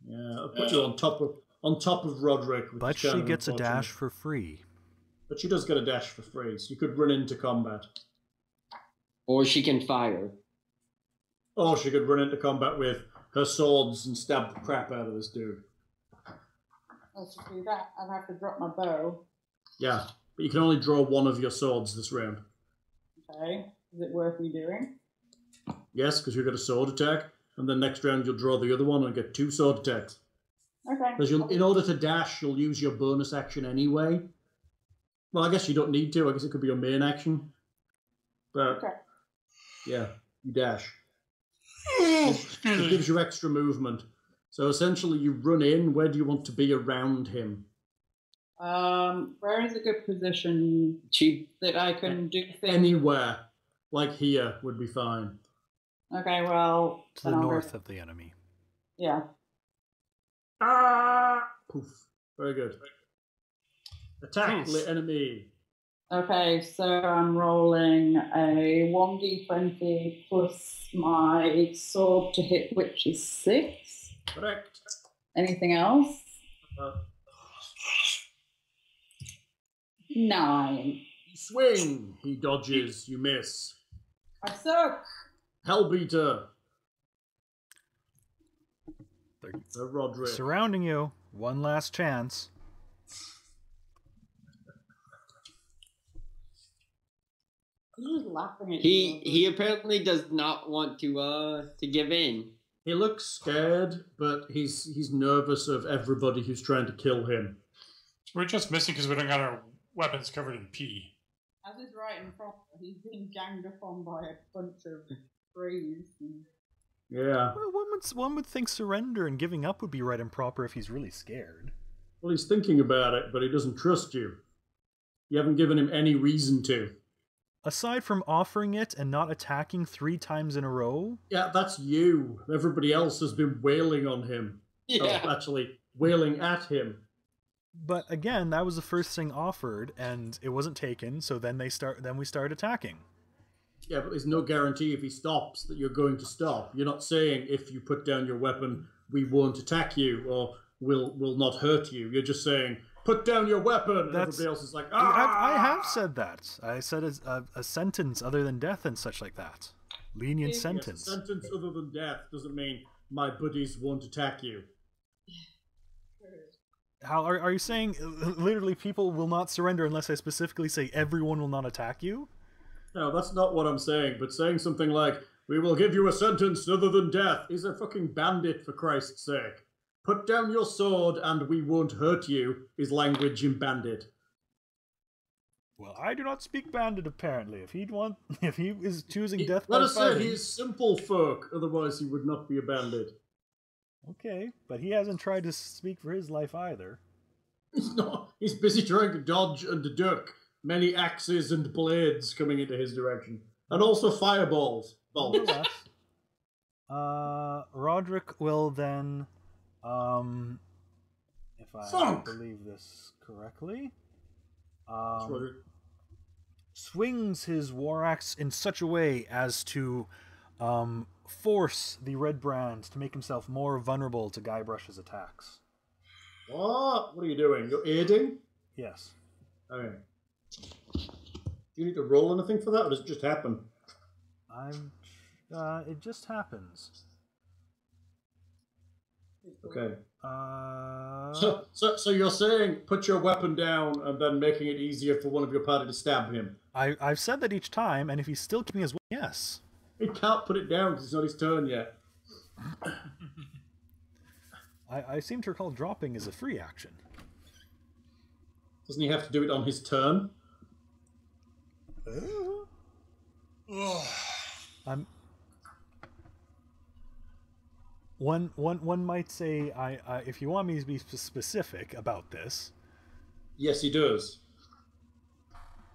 Yeah, I'll put you on top of Rodrick. which But is kind she of gets a unfortunate. dash for free. But she does get a dash for free, so you could run into combat. Or she can fire. Or she could run into combat with her swords and stab the crap out of this dude. Let's just do that. I'd have to drop my bow. Yeah, but you can only draw one of your swords this round. Okay. Is it worth me doing? Yes, because you get a sword attack, and then next round you'll draw the other one and get 2 sword attacks. Okay. Because in order to dash, you'll use your bonus action anyway. Well, I guess you don't need to. I guess it could be your main action. But, Okay. yeah, you dash. It gives you extra movement. So essentially you run in. Where do you want to be around him? Where is a good position that I can do things? Anywhere. Like here would be fine. Okay, well... To the north of the enemy. Yeah. Poof. Very good. Attack the enemy. Okay, so I'm rolling a 1d20 plus my sword to hit, which is 6. Correct. Anything else? Uh, 9. you swing. He dodges. You miss. I suck. Hellbeater. They're The Rodrick. surrounding you. One last chance. I'm just laughing at He apparently does not want to give in. He looks scared, but he's nervous of everybody who's trying to kill him. We're just missing because we don't got our weapons covered in pee. As is right in front, he's being ganged upon by a bunch of trees. Yeah. Well, one would think surrender and giving up would be right and proper if he's really scared. Well, he's thinking about it, but he doesn't trust you. You haven't given him any reason to. Aside from offering it and not attacking 3 times in a row, Yeah, that's you. Everybody else has been wailing on him. Yeah. Oh, actually, wailing at him. but again, that was the first thing offered, and it wasn't taken. So then we start attacking. Yeah, but there's no guarantee if he stops that you're going to stop. You're not saying if you put down your weapon, we won't attack you or will not hurt you. You're just saying, put down your weapon. And everybody else is like, ah! I have said that. I said a sentence other than death and such like that. Lenient Yes, sentence. a sentence other than death doesn't mean my buddies won't attack you. How are you saying literally people will not surrender unless I specifically say everyone will not attack you? No, that's not what I'm saying, but saying something like, we will give you a sentence other than death is a fucking bandit, for Christ's sake. Put down your sword and we won't hurt you is language in bandit. Well, I do not speak bandit apparently. If he is choosing death Let by us say fighting, he is simple folk, otherwise he would not be a bandit. okay, but he hasn't tried to speak for his life either. He's not. He's busy trying to dodge and to duck many axes and blades coming into his direction. And also fireballs. Bolts. Nonetheless, Rodrick will then, if I Thunk! believe this correctly, Rodrick. swings his war axe in such a way as to force the Red Brand to make himself more vulnerable to Guybrush's attacks. What? What are you doing? You're aiding? Yes. Okay. Do you need to roll anything for that, or does it just happen? I'm It just happens. Okay. So So you're saying put your weapon down and then making it easier for one of your party to stab him? I've said that each time, and if he's still keeping his yes. He can't put it down because it's not his turn yet. I seem to recall dropping is a free action. Doesn't he have to do it on his turn? One might say, if you want me to be specific about this. Yes, he does.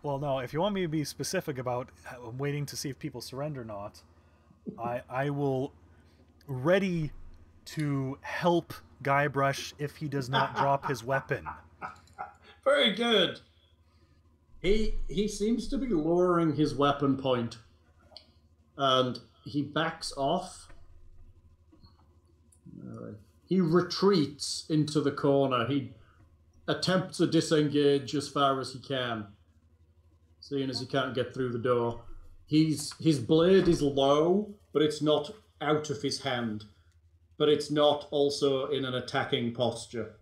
Well, no, if you want me to be specific about waiting to see if people surrender or not, I will ready to help Guybrush if he does not drop his weapon. Very good. He seems to be lowering his weapon point, and he backs off. He retreats into the corner. He attempts to disengage as far as he can, seeing as he can't get through the door. His blade is low, but it's not out of his hand. But it's not also in an attacking posture.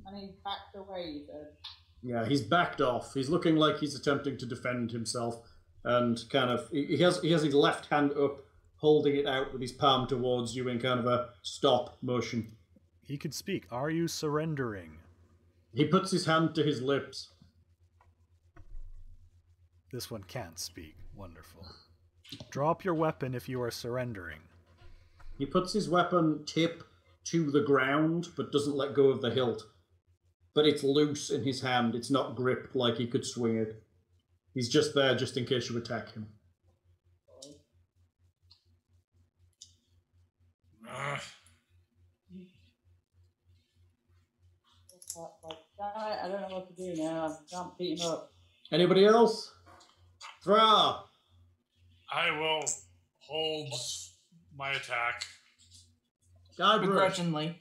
And he backed away, you said? Yeah, he's backed off. He's looking like he's attempting to defend himself, and kind of he has his left hand up, holding it out with his palm towards you in kind of a stop motion. He could speak. Are you surrendering? He puts his hand to his lips. This one can't speak. Wonderful. Drop your weapon if you are surrendering. He puts his weapon tip to the ground, but doesn't let go of the hilt. But it's loose in his hand. It's not gripped like he could swing it. He's just there just in case you attack him. I don't know what to do now. I can't beat him up. Anybody else? Thror! I will hold my attack. Guybrush. Begrudgingly.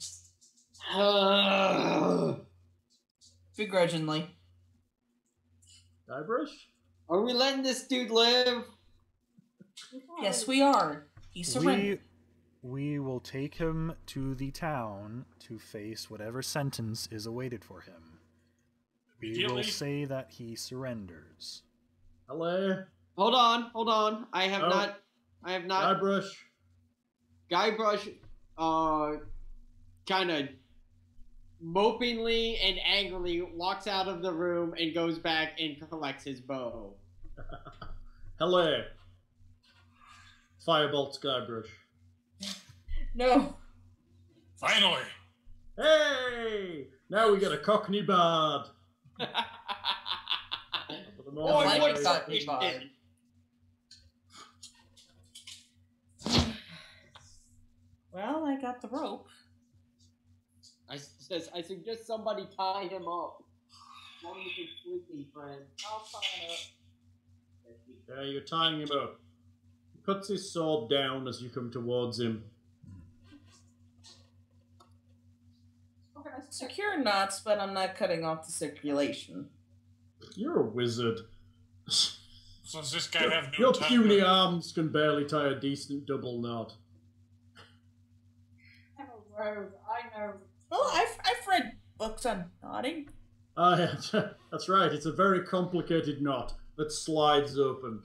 Begrudgingly. Guybrush? Are we letting this dude live? Yes, we are. He surrendered. We will take him to the town to face whatever sentence is awaited for him. We will say that he surrenders. Heleh. Hold on. I have not. Guybrush. Guybrush, kind of mopingly and angrily walks out of the room and goes back and collects his bow. Heleh. Firebolts Guybrush. No. Finally. Hey! Now we get a Cockney bard. Oh, I like a Cockney bard. Well, I got the rope. I suggest somebody tie him up. One with his sleeping friend. I'll tie him up. Yeah, you're tying him up. He puts his sword down as you come towards him. Secure knots, but I'm not cutting off the circulation. You're a wizard. So does this guy have no Your time? puny arms can barely tie a decent double knot. I'm a rogue. I know. Well, I've read books on knotting. Yeah, that's right. It's a very complicated knot that slides open.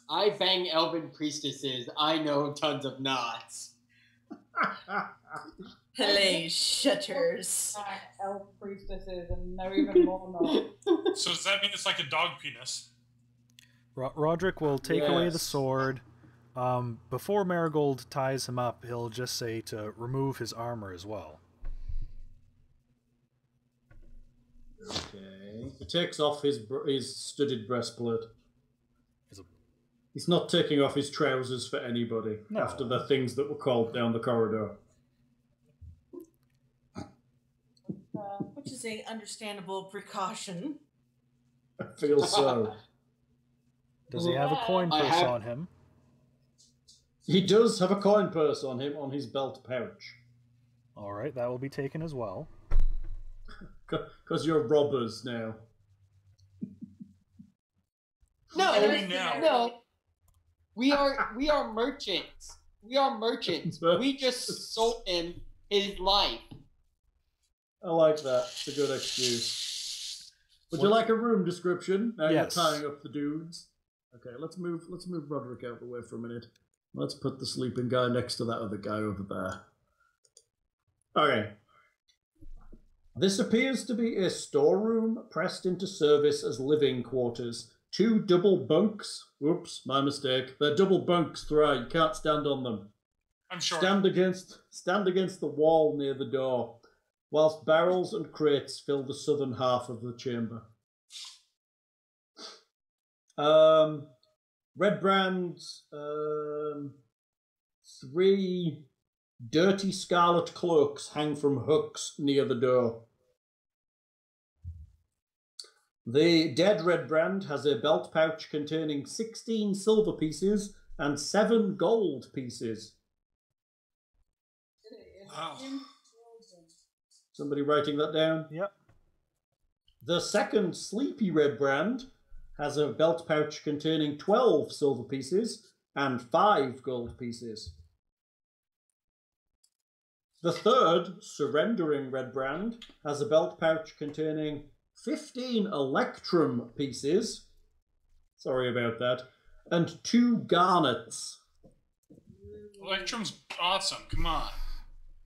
I bang elven priestesses. I know tons of knots. Heleh shutters. Elf priestesses and know even more not. So does that mean it's like a dog penis? Rodrick will take away the Yes. sword. Before Marigold ties him up, he'll just say to remove his armor as well. Okay. He takes off his studded breastplate. Is a- He's not taking off his trousers for anybody No. after the things that were called down the corridor. Which is a understandable precaution. I feel so. Does he have a coin I purse have- on him? He does have a coin purse on him on his belt pouch. Alright, that will be taken as well. Because you're robbers now. No, What do you mean now? no. We are merchants. We are merchants. We just sold him his life. I like that. It's a good excuse. Would you like a room description? Now Yes. you're tying up the dudes. Okay, let's move Rodrick out of the way for a minute. Let's put the sleeping guy next to that other guy over there. Okay. This appears to be a storeroom pressed into service as living quarters. 2 double bunks. Whoops, my mistake. They're double bunks, Thra. You can't stand on them. I'm sure. Stand against the wall near the door, whilst barrels and crates fill the southern half of the chamber. Red brands, 3 dirty scarlet cloaks hang from hooks near the door. The dead red brand has a belt pouch containing 16 silver pieces and 7 gold pieces. Wow. Somebody writing that down? Yep. The second sleepy red brand has a belt pouch containing 12 silver pieces and 5 gold pieces. The third surrendering red brand has a belt pouch containing 15 electrum pieces. Sorry about that. And 2 garnets. Electrum's awesome. Come on.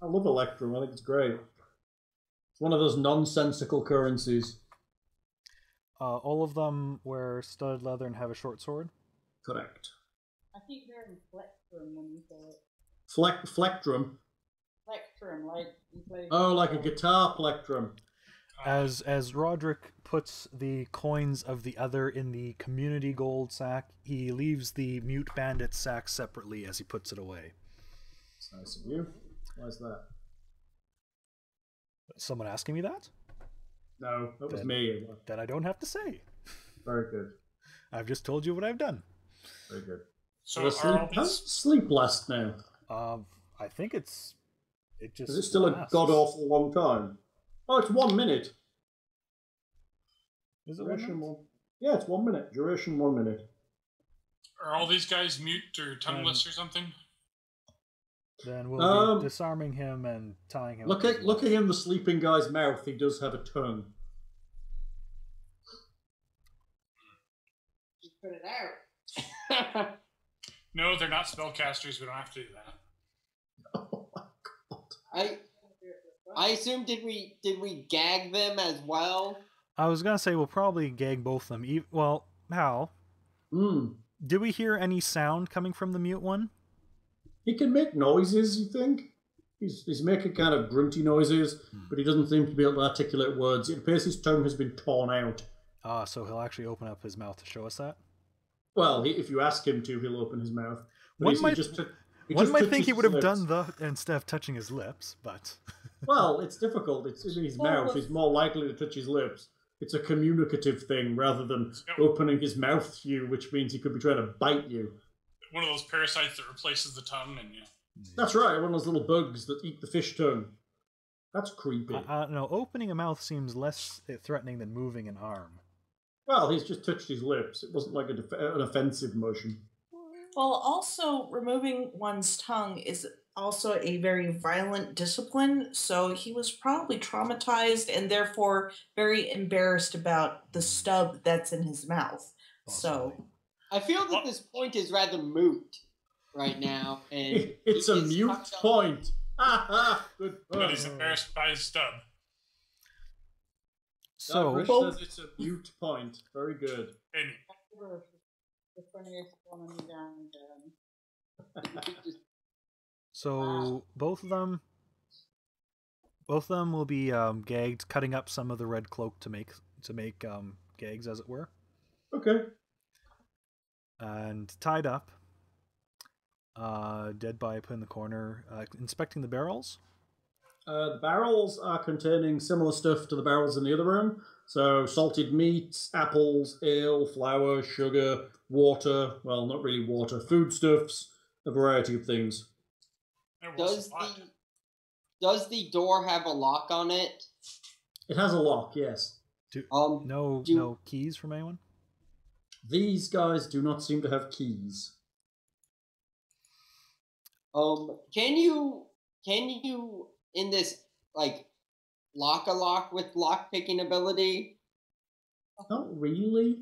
I love electrum. I think it's great. It's one of those nonsensical currencies. All of them wear studded leather and have a short sword. Correct. I keep hearing plectrum when you say it. Plectrum. Plectrum, like you play. Oh, like a guitar plectrum. As Rodrick puts the coins of the other in the community gold sack, he leaves the mute bandit sack separately as he puts it away. It's nice of you. Why's that? Someone asking me that? No, that was me. That I don't have to say. Very good. I've just told you what I've done. Very good. So are all How's these... sleep last now? I think it just. Is it still a god awful long time? Oh, it's 1 minute. Is it Duration 1 minute? one? Yeah, it's 1 minute. Duration 1 minute. Are all these guys mute or tongueless or something? Then we'll be disarming him and tying him. Looking in the sleeping guy's mouth, he does have a tongue. Just put it out. No, they're not spellcasters. We don't have to do that. Oh my god. I assume did we gag them as well? I was gonna say we'll probably gag both of them. Well, how? Did we hear any sound coming from the mute one? He can make noises, you think? He's making kind of grunty noises, but he doesn't seem to be able to articulate words. It appears his tongue has been torn out. So he'll actually open up his mouth to show us that? Well, if you ask him to, he'll open his mouth. But One might think he would have done that instead of touching his lips, but... Well, it's difficult. It's in his mouth. He's more likely to touch his lips. It's a communicative thing rather than opening his mouth to you, which means he could be trying to bite you. One of those parasites that replaces the tongue, and That's right, one of those little bugs that eat the fish tongue. That's creepy. No, opening a mouth seems less threatening than moving an arm. Well, he's just touched his lips. It wasn't like an offensive motion. Well, also, removing one's tongue is also a very violent discipline, so he was probably traumatized and therefore very embarrassed about the stub that's in his mouth. So, I feel that this point is rather moot right now, and it's a mute point. Good point. but he's embarrassed by his stub. So Rich says it's a mute point. Very good. The funniest one on the down again. So both of them will be gagged, cutting up some of the red cloak to make gags, as it were. Okay. And tied up, dead by put in the corner, inspecting the barrels. The barrels are containing similar stuff to the barrels in the other room. So salted meats, apples, ale, flour, sugar, water. Well, not really water. Foodstuffs, a variety of things. Does the door have a lock on it? It has a lock, yes. No keys from anyone? These guys do not seem to have keys. Can you in this like lock a lock with lock picking ability? Not really.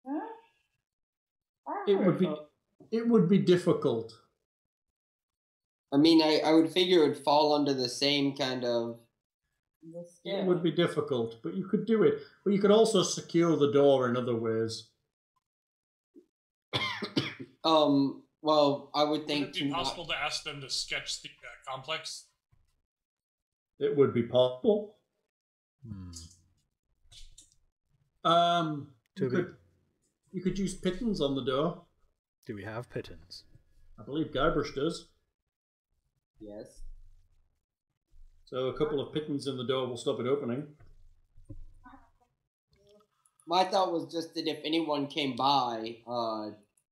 Huh? It would be difficult. I mean, I would figure it would fall under the same kind of. It would be difficult, but you could do it. But you could also secure the door in other ways. Well, I would think. Would it be possible to ask them to sketch the complex? It would be possible. You could use pittons on the door. Do we have pittons? I believe Guybrush does. Yes. So a couple of pittons in the door will stop it opening. My thought was just that if anyone came by,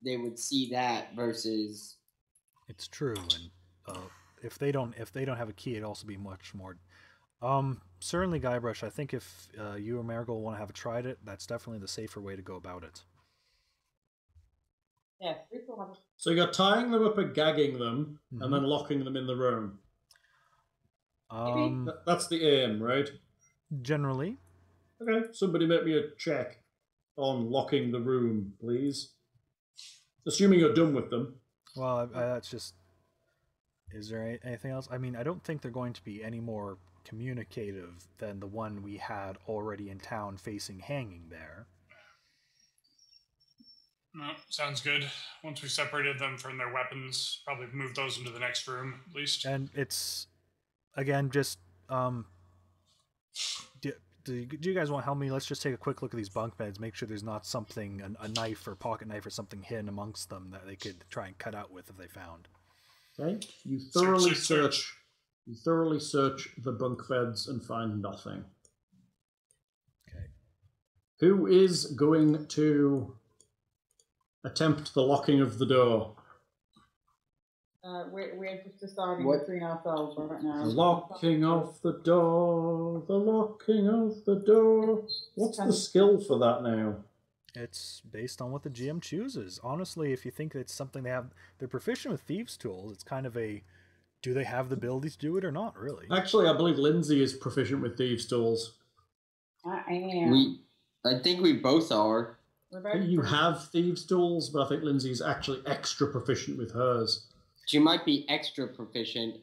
they would see that versus. It's true, and if they don't have a key, it'd also be much more. Certainly, Guybrush. I think if you or Marigold want to have tried it, that's definitely the safer way to go about it. Yeah. So you're tying them up and gagging them, and then locking them in the room. That's the aim, right? Generally. Okay, somebody make me a check on locking the room, please. Assuming you're done with them. Well, that's just... Is there anything else? I mean, I don't think they're going to be any more communicative than the one we had already in town facing hanging there. No, sounds good. Once we separated them from their weapons, probably move those into the next room, at least. And it's... Again, just... Do you guys want to help me? Let's just take a quick look at these bunk beds, make sure there's not something, a knife or pocket knife or something hidden amongst them that they could try and cut out with if they found. Okay. You thoroughly search the bunk beds and find nothing. Okay. Who is going to attempt the locking of the door? We're just deciding between ourselves right now. The locking of the door. The locking of the door. What's the skill for that now? It's based on what the GM chooses. Honestly, if you think it's something they're proficient with thieves' tools. It's kind of a, do they have the ability to do it or not? Really? Actually, I believe Lindsay is proficient with thieves' tools. I am. I think we both are. You have thieves' tools, but I think Lindsay's actually extra proficient with hers. She might be extra proficient.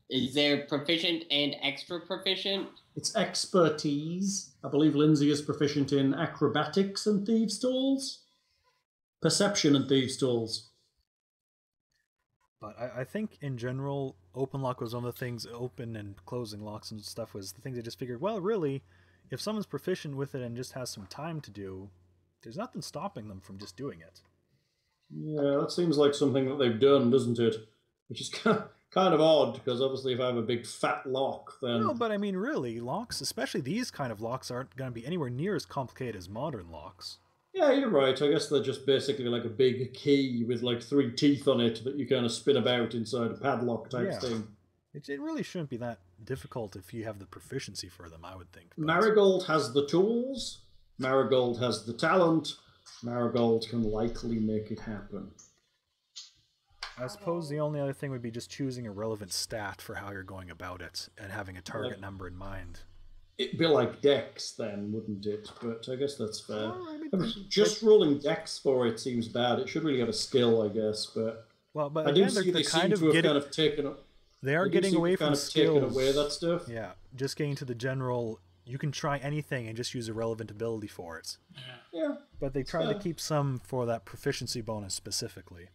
Is there proficient and extra proficient? It's expertise. I believe Lindsay is proficient in acrobatics and thieves' tools. Perception and thieves' tools. But I think in general, open lock was one of the things, open and closing locks and stuff was the things I just figured, well, really, if someone's proficient with it and just has some time to do, there's nothing stopping them from just doing it. Yeah, that seems like something that they've done, doesn't it? Which is kind of odd, because obviously if I have a big fat lock, then... No, but I mean, really, locks, especially these kind of locks, aren't going to be anywhere near as complicated as modern locks. Yeah, you're right. I guess they're just basically like a big key with like 3 teeth on it that you kind of spin about inside a padlock type thing. It really shouldn't be that difficult if you have the proficiency for them, I would think. But... Marigold has the tools. Marigold has the talent. Marigold can likely make it happen. I suppose the only other thing would be just choosing a relevant stat for how you're going about it and having a target number in mind. It'd be like Dex then, wouldn't it? But I guess that's fair. Just rolling Dex for it seems bad. It should really have a skill, I guess. But I do again, see they're they kind seem of to have getting. kind of taken. They are getting away from skills. Taken away that stuff. Yeah, just getting to the general. You can try anything and just use a relevant ability for it. Yeah. But they try to keep some for that proficiency bonus specifically.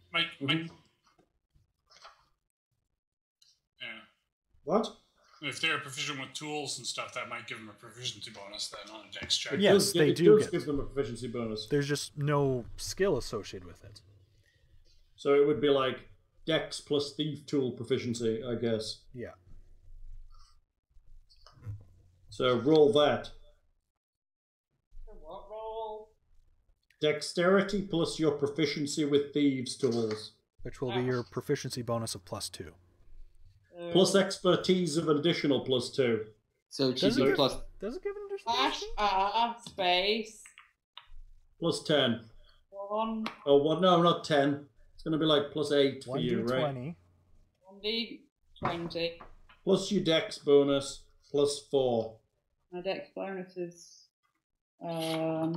What? If they're proficient with tools and stuff, that might give them a proficiency bonus then on a dex check. Yes, they do give them a proficiency bonus. There's just no skill associated with it. So it would be like Dex plus Thief Tool proficiency, I guess. Yeah. So roll that. What roll? Dexterity plus your proficiency with Thieves' Tools. Which will be your proficiency bonus of +2. Plus expertise of an additional +2. So it should be plus... Does it give an additional space. +10. 1. Oh, well, no, not 10. It's going to be like +8 for you, right? 1d20. D20. Plus your dex bonus, plus 4. My dex bonus is 4.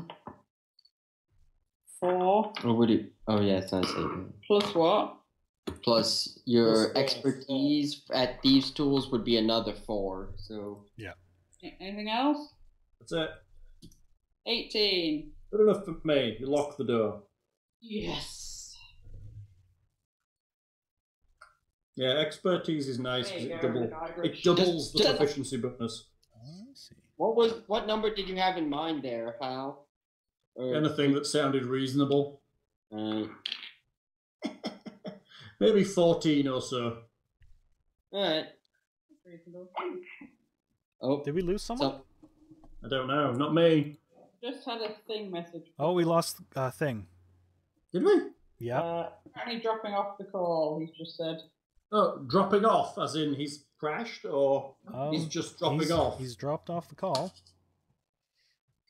Or would it? Oh yeah, it's not saving. Plus what? Plus your Plus 4. expertise at these tools would be another 4. So Anything else? That's it. 18. Good enough for me. You lock the door. Yes. Yeah, expertise is nice There because you go, it doubles the Just- proficiency bonus. I see. what number did you have in mind there, Hal? Or, Anything that sounded reasonable. Maybe 14 or so. Alright. Reasonable. Oh, Did we lose someone? so, I don't know. Not me. Just had a thing message. Oh, we lost a thing. Did we? Yeah. Apparently dropping off the call, he's just said. Oh, dropping off, as in he's crashed, or Oh, he's just dropping he's, off? He's dropped off the call.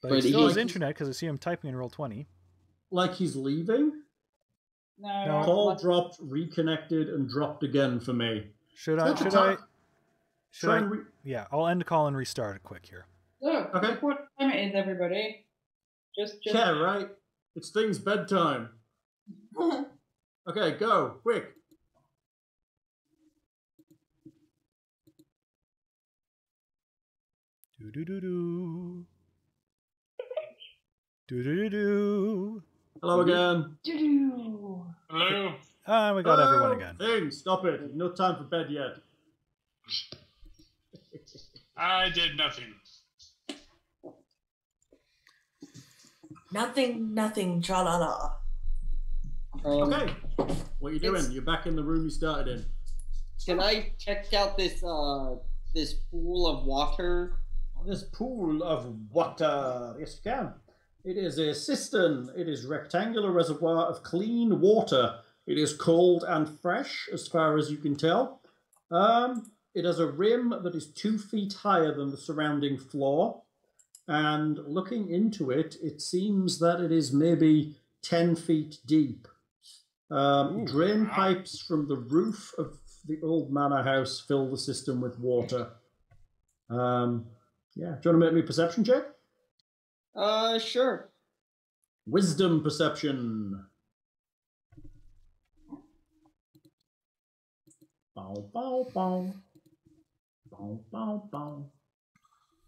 But, But he still has he- internet because I see him typing in Roll20. Like he's leaving? No. No. Call dropped, reconnected, and dropped again for me. Should Take your I? time. Should Try I? and Yeah, I'll end the call and restart it quick here. Look, Okay. look what time it is, everybody. Just. Yeah, right. It's Thing's bedtime. Okay, go, quick. Do do do do. Do do do do. Hello again. Doo-doo. Hello. Ah, we got everyone Hello. again. Thing, stop it. No time for bed yet. I did nothing. Nothing, tra la la. Okay. What are you doing? It's- You're back in the room you started in. can I check out this this pool of water? This pool of water. Yes, you can. It is a cistern. It is a rectangular reservoir of clean water. It is cold and fresh, as far as you can tell. It has a rim that is 2 feet higher than the surrounding floor. And looking into it, it seems that it is maybe 10 feet deep. Drain pipes from the roof of the old manor house fill the system with water. Yeah, do you want to make me a perception check? Sure. Wisdom perception. Bow, bow, bow. Bow, bow, bow.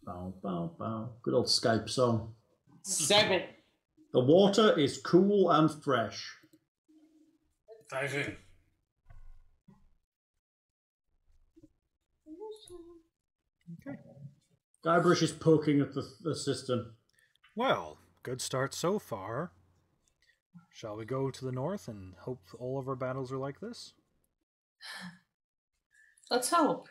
Bow, bow, bow. Good old Skype song. 7. The water is cool and fresh. Dive in. Okay. Guybrush is poking at the cistern. Well, good start so far. Shall we go to the north and hope all of our battles are like this? Let's hope.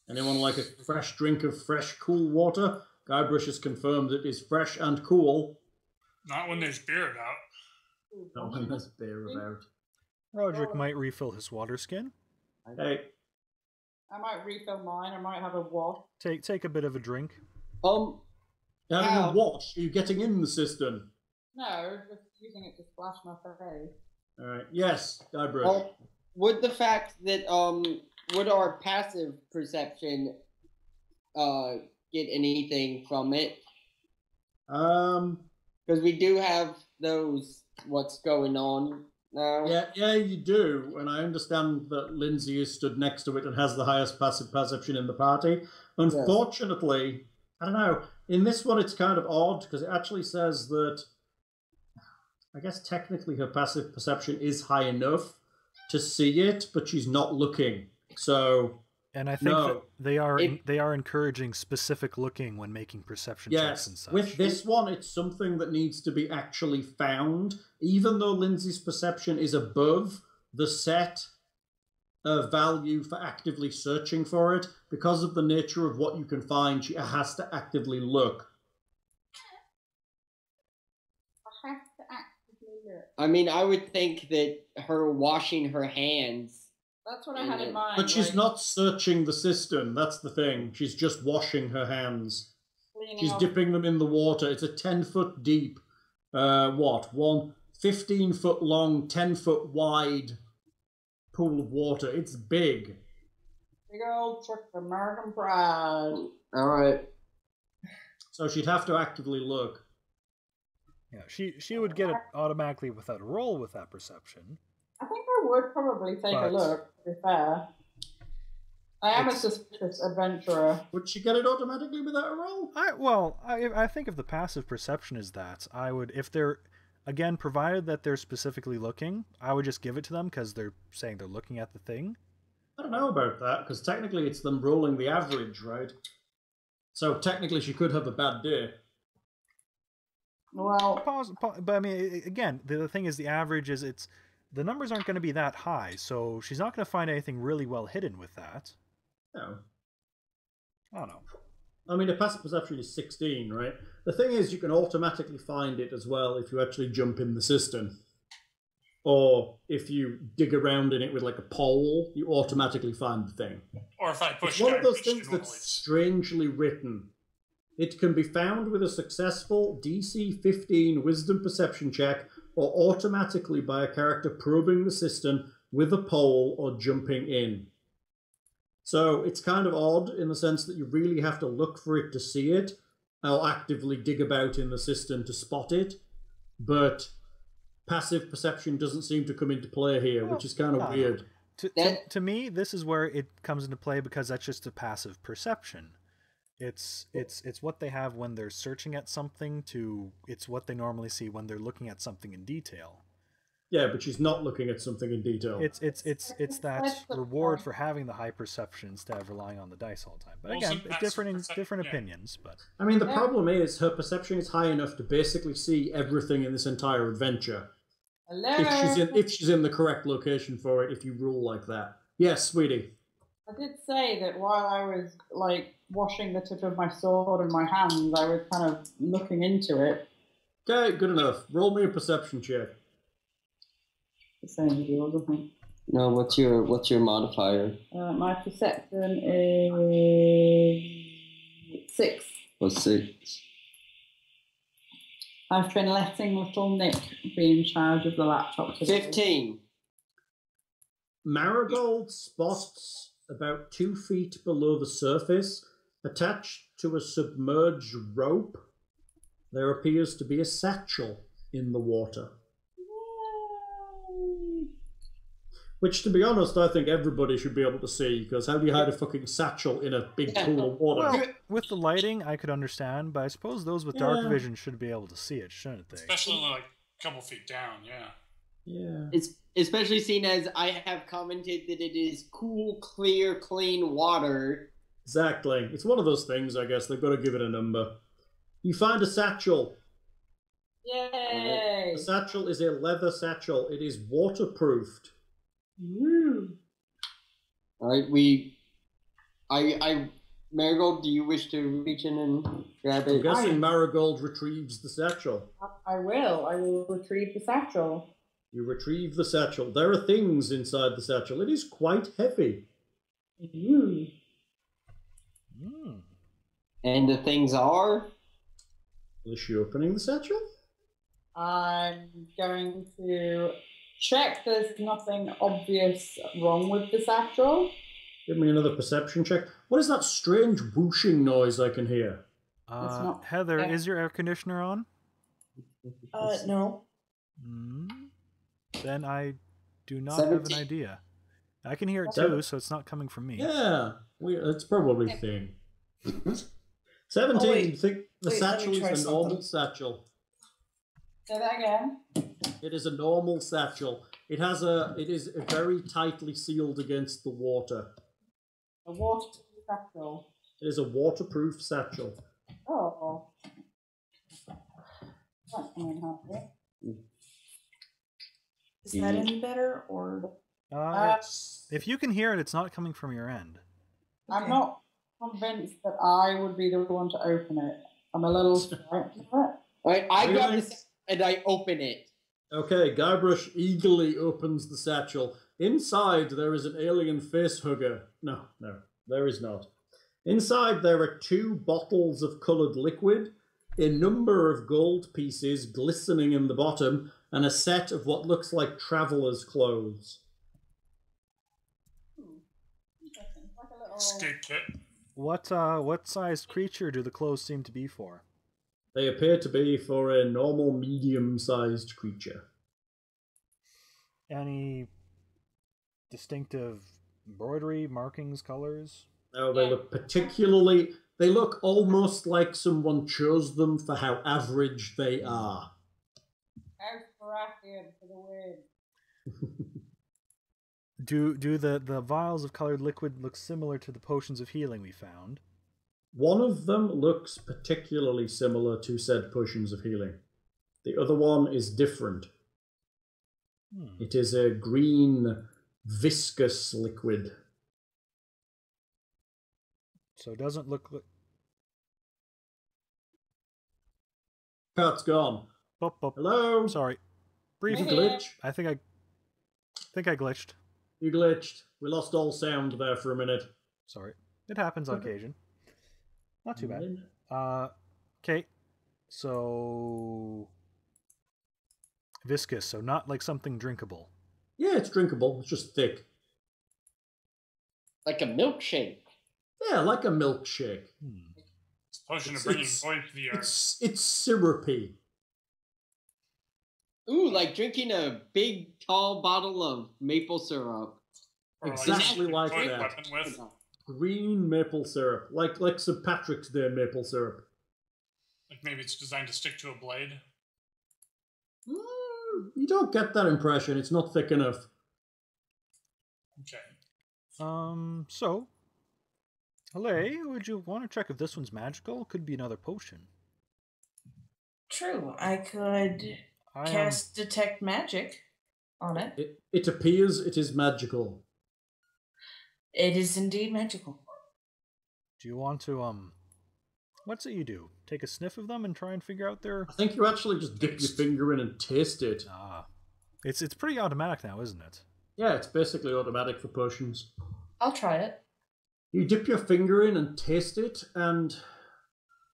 Anyone like a fresh drink of fresh, cool water? Guybrush has confirmed it is fresh and cool. Not when there's beer out. Not when there's beer about. Rodrick might refill his water skin. Hey, I might refill mine. I might have a wash. Take a bit of a drink. having Wow. a watch? Are you getting in the cistern? No, just using it to splash my face. Alright, yes, Guybrush. Would the fact that would our passive perception get anything from it? Because we do have those what's going on now. Yeah, you do, and I understand that Lindsay is stood next to it and has the highest passive perception in the party. Unfortunately, I don't know, in this one it's kind of odd, because it actually says that, I guess technically her passive perception is high enough to see it, but she's not looking, so... And I think that No. they are encouraging specific looking when making perception checks and Yes, such. with this one, it's something that needs to be actually found. Even though Lindsay's perception is above the set value for actively searching for it, because of the nature of what you can find, she has to actively look. I have to actively look. I mean, I would think that her washing her hands. That's what I had in mind. But she's like, not searching the cistern, that's the thing. She's just washing her hands. cleaning She's off- dipping them in the water. It's a 10-foot deep, 15-foot long, 10-foot wide pool of water. It's big. Big old truck of American pride. All right. So she'd have to actively look. Yeah, she would get it automatically without a roll with that perception. I think I would probably take a look, to be fair. I am a suspicious adventurer. Would she get it automatically without a roll? I think if the passive perception is that, I would, if they're, again, provided that they're specifically looking, I would just give it to them because they're saying they're looking at the thing. I don't know about that, because technically it's them rolling the average, right? So technically she could have a bad day. Well, but I mean, again, the thing is, the average is the numbers aren't going to be that high, so she's not going to find anything really well hidden with that. No. I don't know. I mean, a passive perception is 16, right? The thing is, you can automatically find it as well if you actually jump in the system. Or if you dig around in it with like a pole, you automatically find the thing. Or if I push it's one of those Guybrush things to that's noise. strangely written. It can be found with a successful DC 15 Wisdom Perception check or automatically by a character probing the system with a pole or jumping in. So it's kind of odd in the sense that you really have to look for it to see it, or actively dig about in the system to spot it. But passive perception doesn't seem to come into play here, which is kind of weird. To me, this is where it comes into play because that's just a passive perception. It's what they have when they're searching at something it's what they normally see when they're looking at something in detail. Yeah, but she's not looking at something in detail. It's that reward for having the high perception instead of relying on the dice all the time. But again, different opinions. But I mean, the problem is her perception is high enough to basically see everything in this entire adventure. hello. If she's in the correct location for it, if you rule like that. Yes, sweetie. I did say that while I was like washing the tip of my sword in my hands, I was kind of looking into it. Okay, good enough. Roll me a perception check. The same as yours, I think. No, what's your modifier? My perception is 6. What's 6? I've been letting little Nick be in charge of the laptop today. 15. Marigold spots about 2 feet below the surface, attached to a submerged rope. There appears to be a satchel in the water. Which, to be honest, I think everybody should be able to see, because how do you hide a fucking satchel in a big pool of water? well, with the lighting, I could understand, but I suppose those with dark vision should be able to see it, shouldn't they? Especially like a couple feet down, yeah. Yeah. It's especially seen as I have commented that it is cool, clear, clean water. Exactly. It's one of those things, I guess. They've got to give it a number. You find a satchel. Yay! The satchel is a leather satchel. It is waterproofed. Woo! Alright, Marigold, do you wish to reach in and grab I'm it? guessing Marigold retrieves the satchel. I will retrieve the satchel. You retrieve the satchel. There are things inside the satchel. It is quite heavy. Woo! And the things are? Is she opening the satchel? I'm going to check there's nothing obvious wrong with the satchel. Give me another perception check. What is that strange whooshing noise I can hear? not- Heather, yeah. is your air conditioner on? No. Then I do not have an 17. idea. I can hear it too, so it's not coming from me. Yeah, it's probably thing. 17. Oh, wait. You think the Wait, let me satchel try is a normal something. satchel? Say that again. It is a normal satchel. It is very tightly sealed against the water. A waterproof satchel. It is a waterproof satchel. Oh. That's coming handy. Is that any better or? If you can hear it, it's not coming from your end. I'm not convinced that I would be the one to open it. I'm a little frightened of it. Alright, I grab Really? this and I open it. Okay, Guybrush eagerly opens the satchel. Inside, there is an alien facehugger. No, there is not. Inside, there are 2 bottles of coloured liquid, a number of gold pieces glistening in the bottom, and a set of what looks like traveller's clothes. escape kit. What sized creature do the clothes seem to be for? They appear to be for a normal, medium-sized creature. Any distinctive embroidery, markings, colors? No, they look particularly... They look almost like someone chose them for how average they are. How's Baratheon for the win? Do the vials of colored liquid look similar to the potions of healing we found? One of them looks particularly similar to said potions of healing. The other one is different. It is a green, viscous liquid. So it doesn't look like... Cart's gone. Bop. Hello? Sorry. Brief You glitch? I think I glitched. You glitched. We lost all sound there for a minute. Sorry. It happens on occasion. Not too bad. Okay. So... viscous, so not like something drinkable. Yeah, it's drinkable. It's just thick. Like a milkshake. Yeah, like a milkshake. It's a potion of bringing joy to the earth. It's syrupy. Ooh, like drinking a big, tall bottle of maple syrup. Or Exactly like joint that. weapon with. Green maple syrup. Like St. Patrick's Day maple syrup. Like maybe it's designed to stick to a blade. You don't get that impression. It's not thick enough. Okay. So... Heleh, would you want to check if this one's magical? Could be another potion. True. I could cast Detect Magic on it. It appears it is magical. It is indeed magical. Do you want to, what's it you do? Take a sniff of them and try and figure out their... I think you actually just dip your finger in and taste it. Ah. It's pretty automatic now, isn't it? Yeah, it's basically automatic for potions. I'll try it. You dip your finger in and taste it, and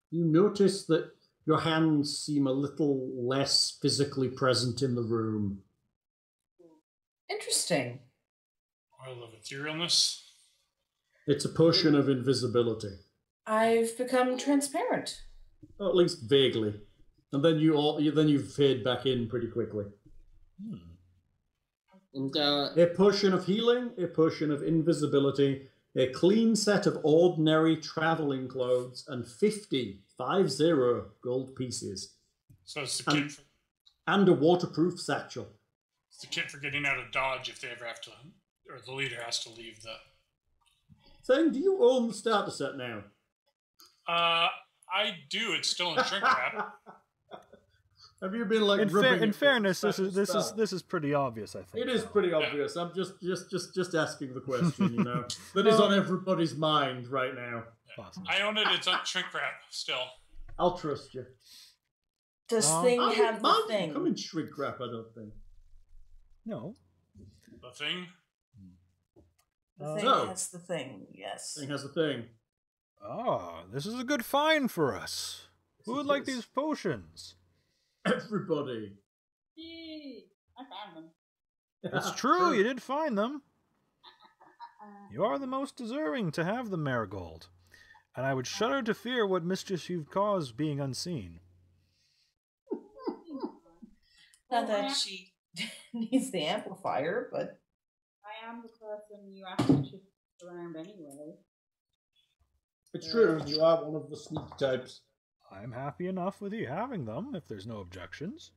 you notice that your hands seem a little less physically present in the room. Interesting. Oil of etherealness. It's a potion of invisibility. I've become transparent. Or at least vaguely. And then you fade back in pretty quickly. And A potion of healing, a potion of invisibility, a clean set of ordinary travelling clothes, and 50 gold pieces. So it's the kit. And a waterproof satchel. It's the kit for getting out of Dodge if they ever have to, or the leader has to leave the. Thing, do you own the starter set now? I do. It's still in shrink wrap. Have you been like? In fairness, this is pretty obvious. I think it is pretty obvious. I'm just asking the question, you know, that is on everybody's mind right now. Yeah. I own it. It's on shrink wrap still. I'll trust you. Does thing have the thing? Come in shrink wrap. I don't think. No. The thing. The thing has the thing. Yes. Thing has the thing. Ah, this is a good find for us. Who would like these potions? Everybody. Yay! I found them. It's true, you did find them. You are the most deserving to have them, Marigold. And I would shudder to fear what mischief you've caused being unseen. Not that she needs the amplifier, but... I am the person you have to shift around anyway. It's true, you are one of the sneak types. I'm happy enough with you having them, if there's no objections.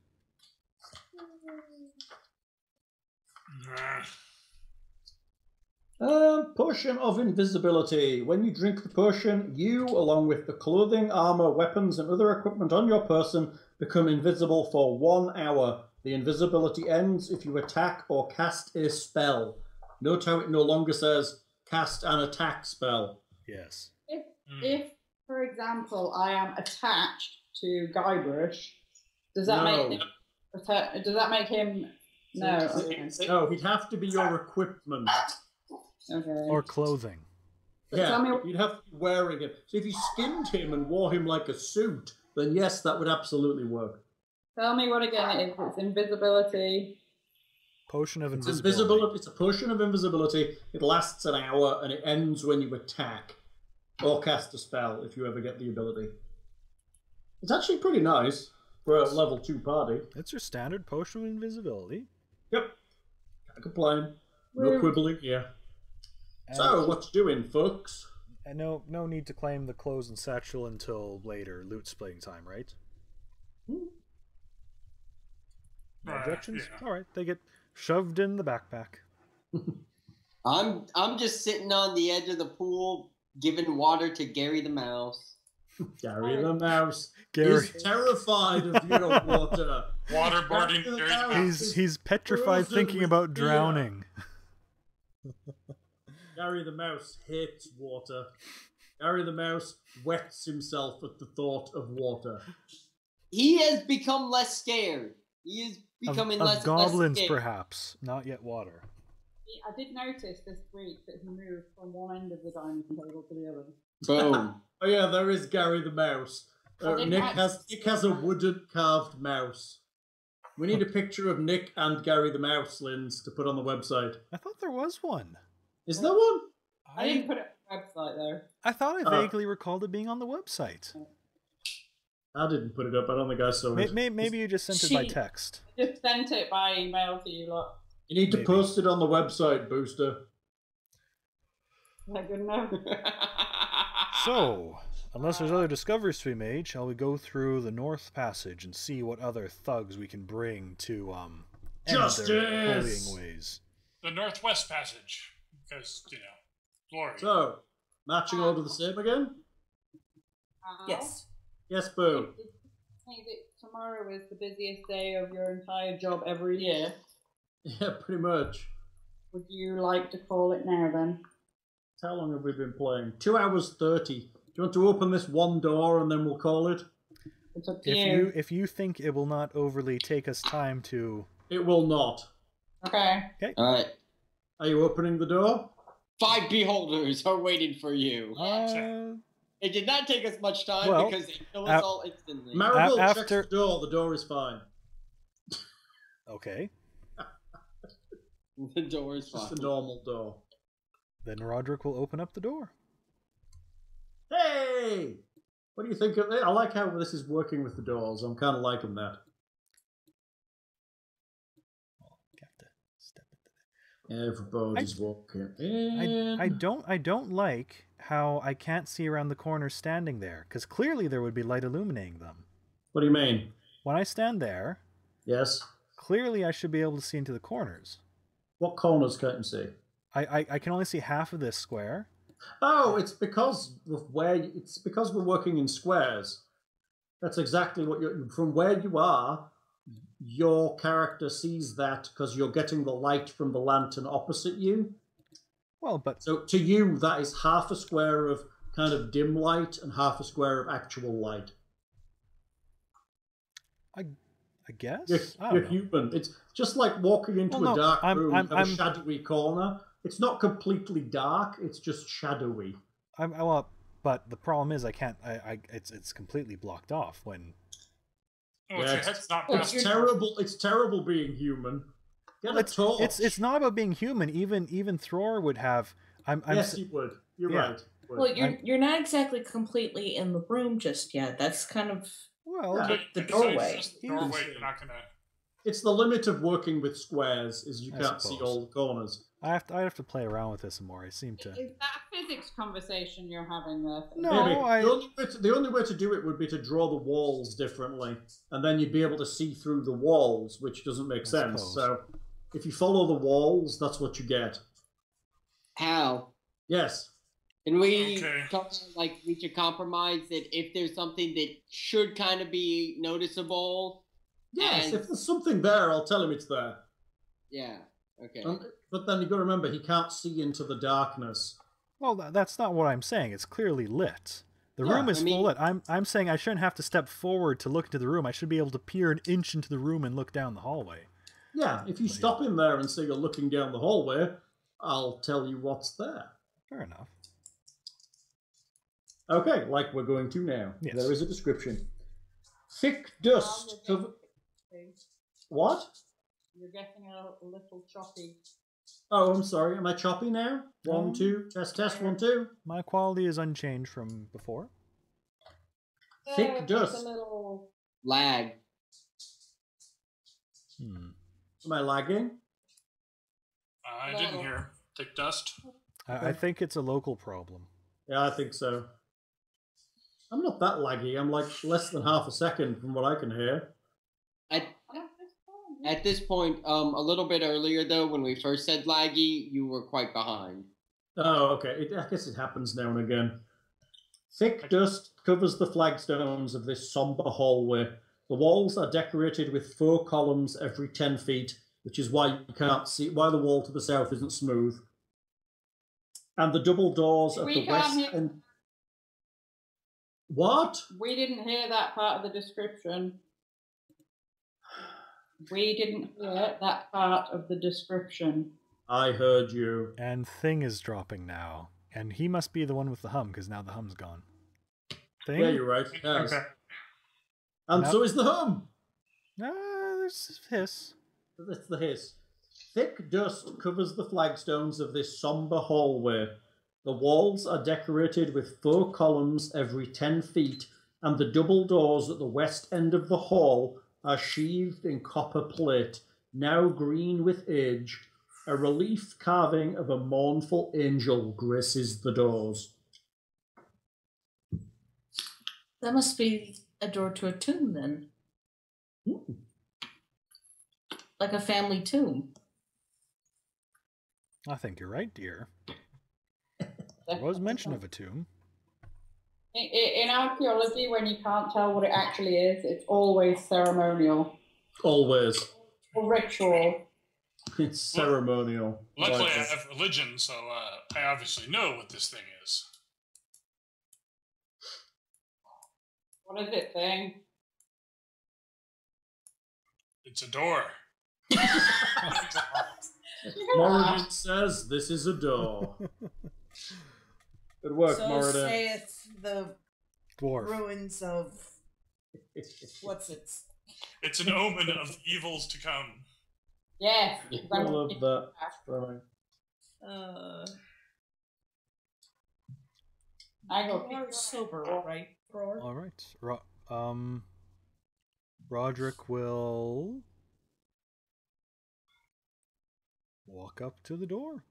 Potion of invisibility. When you drink the potion, you, along with the clothing, armor, weapons, and other equipment on your person, become invisible for 1 hour. The invisibility ends if you attack or cast a spell. Note how it no longer says cast an attack spell. Yes. If, for example, I am attached to Guybrush, does that make him? No. Okay. No, he'd have to be your equipment. Okay. Or clothing. Yeah, you'd have to be wearing it. So if you skinned him and wore him like a suit, then yes, that would absolutely work. Tell me what again it is. It's invisibility. Potion of It's invisibility. invisible. It's a potion of invisibility. It lasts an hour and it ends when you attack or cast a spell if you ever get the ability. It's actually pretty nice for a level 2 party. It's your standard potion of invisibility. Yep. Can't complain. No quibbling here. So, what you doing, folks? And no need to claim the clothes and satchel until later, loot splitting time, right? No objections? Yeah. Alright, they get shoved in the backpack. I'm just sitting on the edge of the pool, giving water to Gary the mouse. Gary the mouse Gary. is terrified of your water. Waterboarding. Gary the Gary the mouse Mouse. is He's petrified frozen thinking with about fear. drowning. Gary the mouse hates water. Gary the mouse wets himself at the thought of water. He has become less scared. He is becoming of less goblins, less scared. perhaps. Not yet water. I did notice this week that he moved from one end of the dining table to the other. Boom. Oh yeah, there is Gary the mouse. Nick has a wooden carved mouse. We need a picture of Nick and Gary the mouse, Linz, to put on the website. I thought there was one. Is there one? I didn't put it on the website though. I thought I vaguely recalled it being on the website. I didn't put it up. I don't think I saw it. Maybe you just sent it by text. I just sent it by email to you lot. You need to post it on the website, Booster. Is that good enough? So, unless there's other discoveries to be made, shall we go through the North Passage and see what other thugs we can bring to end their bullying ways? The Northwest Passage. Because, glory. So, matching order the same again? Yes. Yes, Boo. I think that tomorrow is the busiest day of your entire job every year. Yeah, pretty much. Would you like to call it now then? How long have we been playing? 2 hours 30. Do you want to open this one door and then we'll call it? It's up to you. If you think it will not overly take us time to... It will not. Okay. Alright. Are you opening the door? 5 beholders are waiting for you. Uh, It did not take us much time Well, because it killed us all instantly. Marigold checks after- the door is fine. okay. The door is Just fine. a normal door. Then Rodrick will open up the door. Hey! What do you think of it? I like how this is working with the doors. I'm kind of liking that. Everybody's walking in. I don't like how I can't see around the corner standing there, because clearly there would be light illuminating them. What do you mean? When I stand there, Yes. clearly I should be able to see into the corners. What corners can't you see? I can only see half of this square. Oh, it's because of it's because we're working in squares. That's exactly what from where you are. Your character sees that because you're getting the light from the lantern opposite you. Well, but So to you, that is half a square of kind of dim light and half a square of actual light. I guess You're human. It's just like walking into a dark room and a shadowy corner. It's not completely dark. It's just shadowy. But the problem is I can't. It's completely blocked off when. Oh, your head's not past It's terrible. It's terrible being human. Get a torch. It's not about being human. Even Thror would have. Yes, he would. You're right. Well, you're not exactly completely in the room just yet. That's kind of the doorway. It's just the doorway. You're not gonna. It's the limit of working with squares is you I can't see suppose. all the corners. I have to play around with this some more. I seem to. Is that a physics conversation you're having there? No, Maybe. The only way to do it would be to draw the walls differently, and then you'd be able to see through the walls, which doesn't make sense. suppose. So, if you follow the walls, that's what you get. How? Yes. Can we Okay. reach a compromise that if there's something that should kind of be noticeable? Yes. and- If there's something there, I'll tell him it's there. Yeah. Okay. But then you've got to remember, he can't see into the darkness. Well, that's not what I'm saying. It's clearly lit. The Yeah, room is I mean- full lit. I'm saying I shouldn't have to step forward to look into the room. I should be able to peer an inch into the room and look down the hallway. Yeah, if you stop him there and say you're looking down the hallway, I'll tell you what's there. Fair enough. Okay, like we're going to now. Yes. There is a description. Thick dust. What? You're getting a little choppy. Oh, I'm sorry. Am I choppy now? 1, 2. Test, 1, 2. My quality is unchanged from before. Thick dust. Just a little... Lag. Am I lagging? I didn't hear thick dust. I think it's a local problem. Yeah, I think so. I'm not that laggy. I'm like less than half a second from what I can hear. At this point, a little bit earlier though, when we first said laggy, you were quite behind. Oh, okay. I guess it happens now and again. Thick dust covers the flagstones of this somber hallway. The walls are decorated with 4 columns every 10 feet, which is why you can't see why the wall to the south isn't smooth. And the double doors at the west end. What? We didn't hear that part of the description. We didn't hear that part of the description. I heard you. And Thing is dropping now. And he must be the one with the hum, because now the hum's gone. Thing? Yeah, you're right. Yes. Okay. And Nope. so is the hum. There's hiss. That's the hiss. Thick dust covers the flagstones of this somber hallway. The walls are decorated with 4 columns every 10 feet, and the double doors at the west end of the hall are sheathed in copper plate, now green with age. A relief carving of a mournful angel graces the doors. That must be a door to a tomb then. Like a family tomb. I think you're right, dear. There was mention of a tomb. In archaeology, when you can't tell what it actually is, it's always ceremonial. Always. Or ritual. It's ceremonial. Luckily, Like I have religion, so I obviously know what this thing is. What is it, Thing? It's a door. Moradin says this is a door. Good work, So Moradin. saith the Dwarf. ruins of what's it? It's an omen of evils to come. Yes. I love that. Right. I go. You are sober, right, Thror? All right. Rodrick will walk up to the door.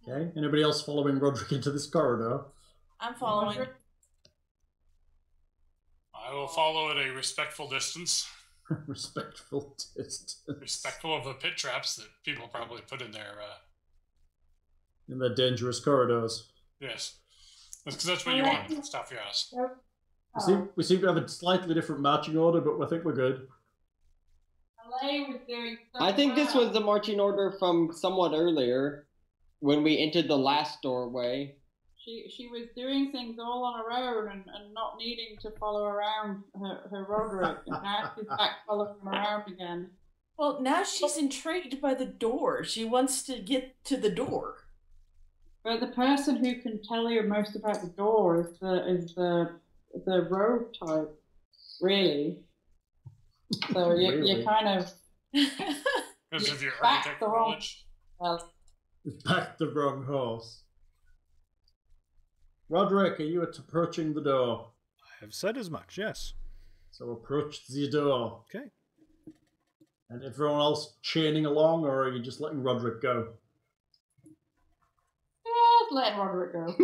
Okay. Anybody else following Rodrick into this corridor? I'm following. I will follow at a respectful distance. Respectful distance. Respectful of the pit traps that people probably put in their... In the dangerous corridors. Yes. Because that's what you want. Stuff your ass. We seem to have a slightly different marching order, but I think we're good. Heleh was doing so I think this well. was the marching order from somewhat earlier, when we entered the last doorway. She was doing things all on her own and not needing to follow around her Rodrick, and now she's back following him around again. Well, now she's intrigued by the door. She wants to get to the door. But the person who can tell you most about the door is the rogue type, really. So Really? you kind of Because of your back architect the wrong- knowledge. We backed the wrong horse. Rodrick, are you approaching the door? I have said as much, yes. So approach the door. Okay. And everyone else chaining along, or are you just letting Rodrick go? just let Rodrick go.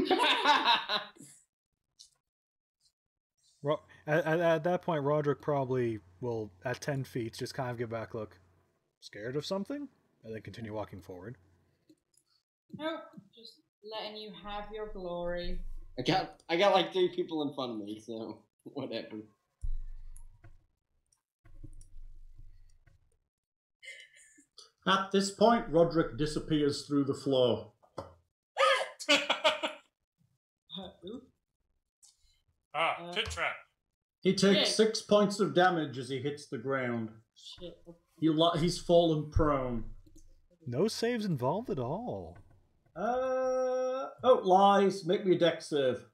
At that point, Rodrick probably will, at 10 feet, just kind of give back a look. Scared of something? And then continue walking forward. Nope, just letting you have your glory. I got like 3 people in front of me, so whatever. At this point, Rodrick disappears through the floor. Pit trap. He takes Shit. 6 points of damage as he hits the ground. Shit. He's fallen prone. No saves involved at all. Lies. Make me a dex save.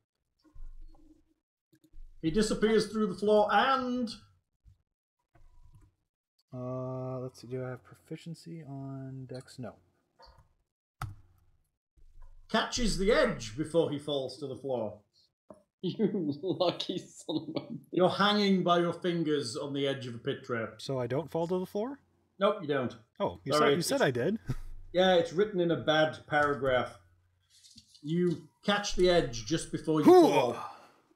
He disappears through the floor and Let's see. Do I have proficiency on Dex? No. Catches the edge before he falls to the floor. You lucky son of a... You're hanging by your fingers on the edge of a pit trap. So I don't fall to the floor? Nope, you don't. Oh, Sorry, you said I did. Yeah, it's written in a bad paragraph. You catch the edge just before you fall.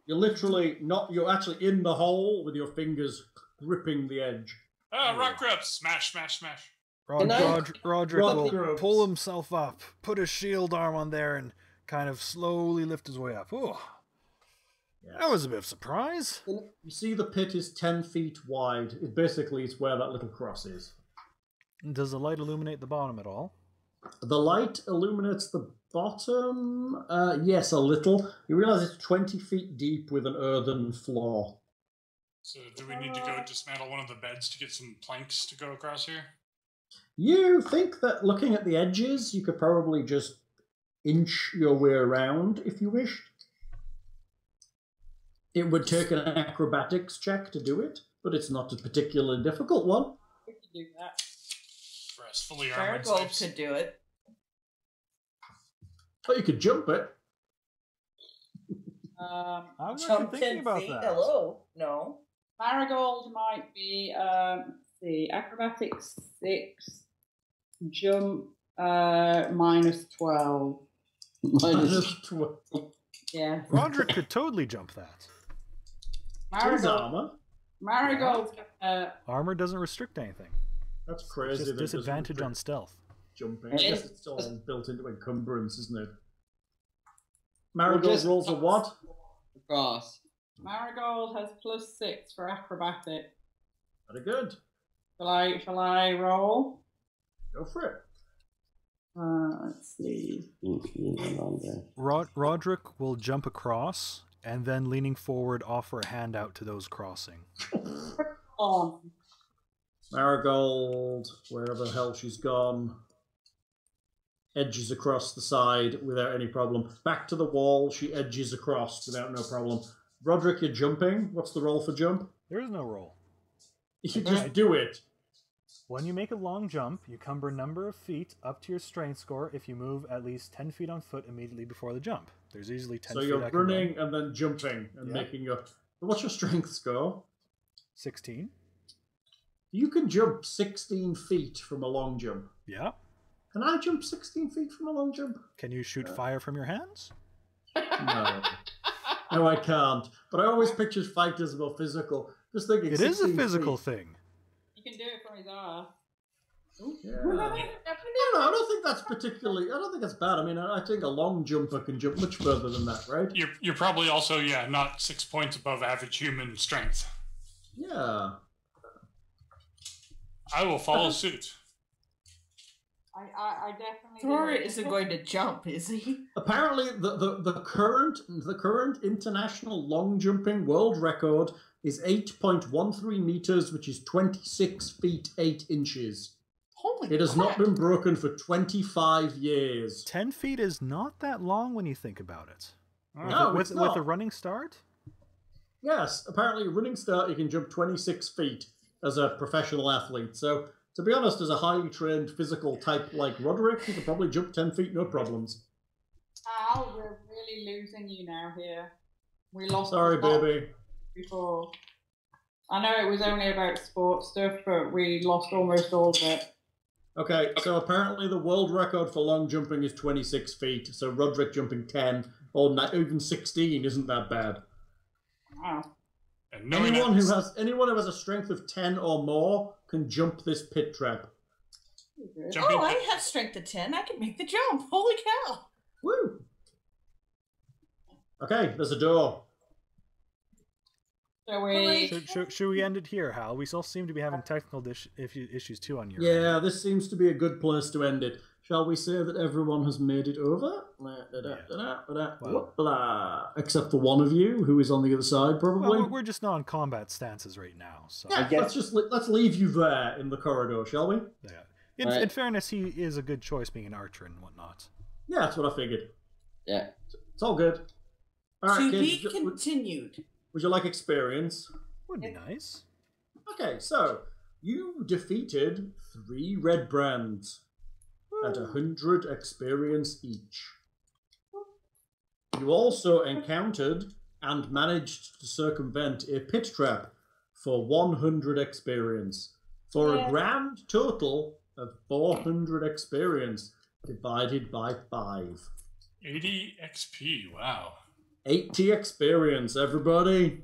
You're actually in the hole with your fingers gripping the edge. Rock grips! Smash, smash, smash. Rodrick will pull himself up, put his shield arm on there, and kind of slowly lift his way up. Oh, yeah. That was a bit of a surprise. You see the pit is 10 feet wide. It's where that little cross is. Does the light illuminate the bottom at all? The light illuminates the bottom? Yes, a little. You realise it's 20 feet deep with an earthen floor. So do we need to go dismantle one of the beds to get some planks to go across here? You think that looking at the edges, you could probably just inch your way around if you wished. It would take an acrobatics check to do it, but it's not a particularly difficult one. We could do that. Rest fully armored Marigold snipes. could do it. But you could jump it. I'm not Jump thinking 10 about feet? that. Hello? No. Marigold might be, let's see, acrobatics 6, jump minus 12. Minus 12. Yeah. Rodrick could totally jump that. His armor. Marigold, Armor doesn't restrict anything. That's crazy. Just that it doesn't disadvantage on restrict stealth. jumping. I guess it's all built into encumbrance, isn't it? We're Marigold just- rolls a what? Cross. Marigold has +6 for acrobatic. Very good. Shall I roll? Go for it. Let's see. Rodrick will jump across and then, leaning forward, offer a hand out to those crossing. On. Marigold, wherever the hell she's gone, edges across the side without any problem. Back to the wall, she edges across without no problem. Rodrick, you're jumping. What's the roll for jump? There is no roll. You just do it. When you make a long jump, you cumber number of feet up to your strength score if you move at least 10 feet on foot immediately before the jump. There's easily 10 So feet. you're I can running run. and then jumping and Yeah. making your... What's your strength score? 16. You can jump 16 feet from a long jump. Yeah. Can I jump 16 feet from a long jump? Can you shoot fire from your hands? No. No, I can't. But I always picture fighters more physical. Just thinking It is a 16 physical feet. thing. You can do it from his arse. Yeah. I don't think that's particularly... I don't think that's bad. I mean, I think a long jumper can jump much further than that, right? You're probably also, not 6 points above average human strength. Yeah. I will follow suit. I definitely Thor do. isn't going to jump, is he? Apparently, the current international long jumping world record is 8.13 meters, which is 26 feet 8 inches. Holy It has crap. not been broken for 25 years. 10 feet is not that long when you think about it. No, with, it's not. with a running start? Yes, apparently, running start, you can jump 26 feet as a professional athlete. So, to be honest, as a highly trained physical type like Rodrick, you could probably jump 10 feet, no problems. Al, we're really losing you now here. We lost Sorry, the plot baby. before. I know it was only about sports stuff, but we lost almost all of it. Okay, so apparently the world record for long jumping is 26 feet, so Rodrick jumping 10, or even 16 isn't that bad. Wow. And Anyone who has a strength of 10 or more can jump this pit trap. Jumping Oh, I have strength of 10. I can make the jump. Holy cow. Woo! Okay, there's a door. So we... Should we end it here, Hal? We still seem to be having technical issues too on your Yeah, this seems to be a good place to end it. Shall we say that everyone has made it over? Except for one of you, who is on the other side, probably. Well, we're just not on combat stances right now, so... Yeah, let's leave you there in the corridor, shall we? Yeah. In fairness, he is a good choice being an archer and whatnot. Yeah, that's what I figured. Yeah. It's all good. All right, To kids, be continued. would you like experience? Would be nice. Okay, so You defeated 3 red brands at 100 experience each. You also encountered and managed to circumvent a pit trap for 100 experience, for a grand total of 400 experience divided by 5. 80 XP, wow. 80 experience, everybody.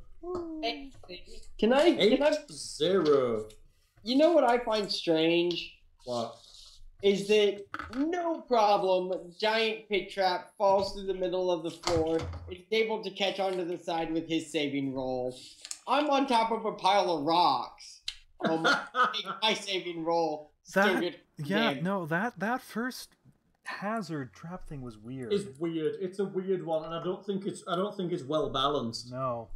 Can I 0. You know what I find strange? What? Is that no problem, giant pit trap falls through the middle of the floor, is able to catch onto the side with his saving roll. I'm on top of a pile of rocks. My saving roll still get that first hazard trap thing was weird. It's weird. It's a weird one, and I don't think it's well balanced. No.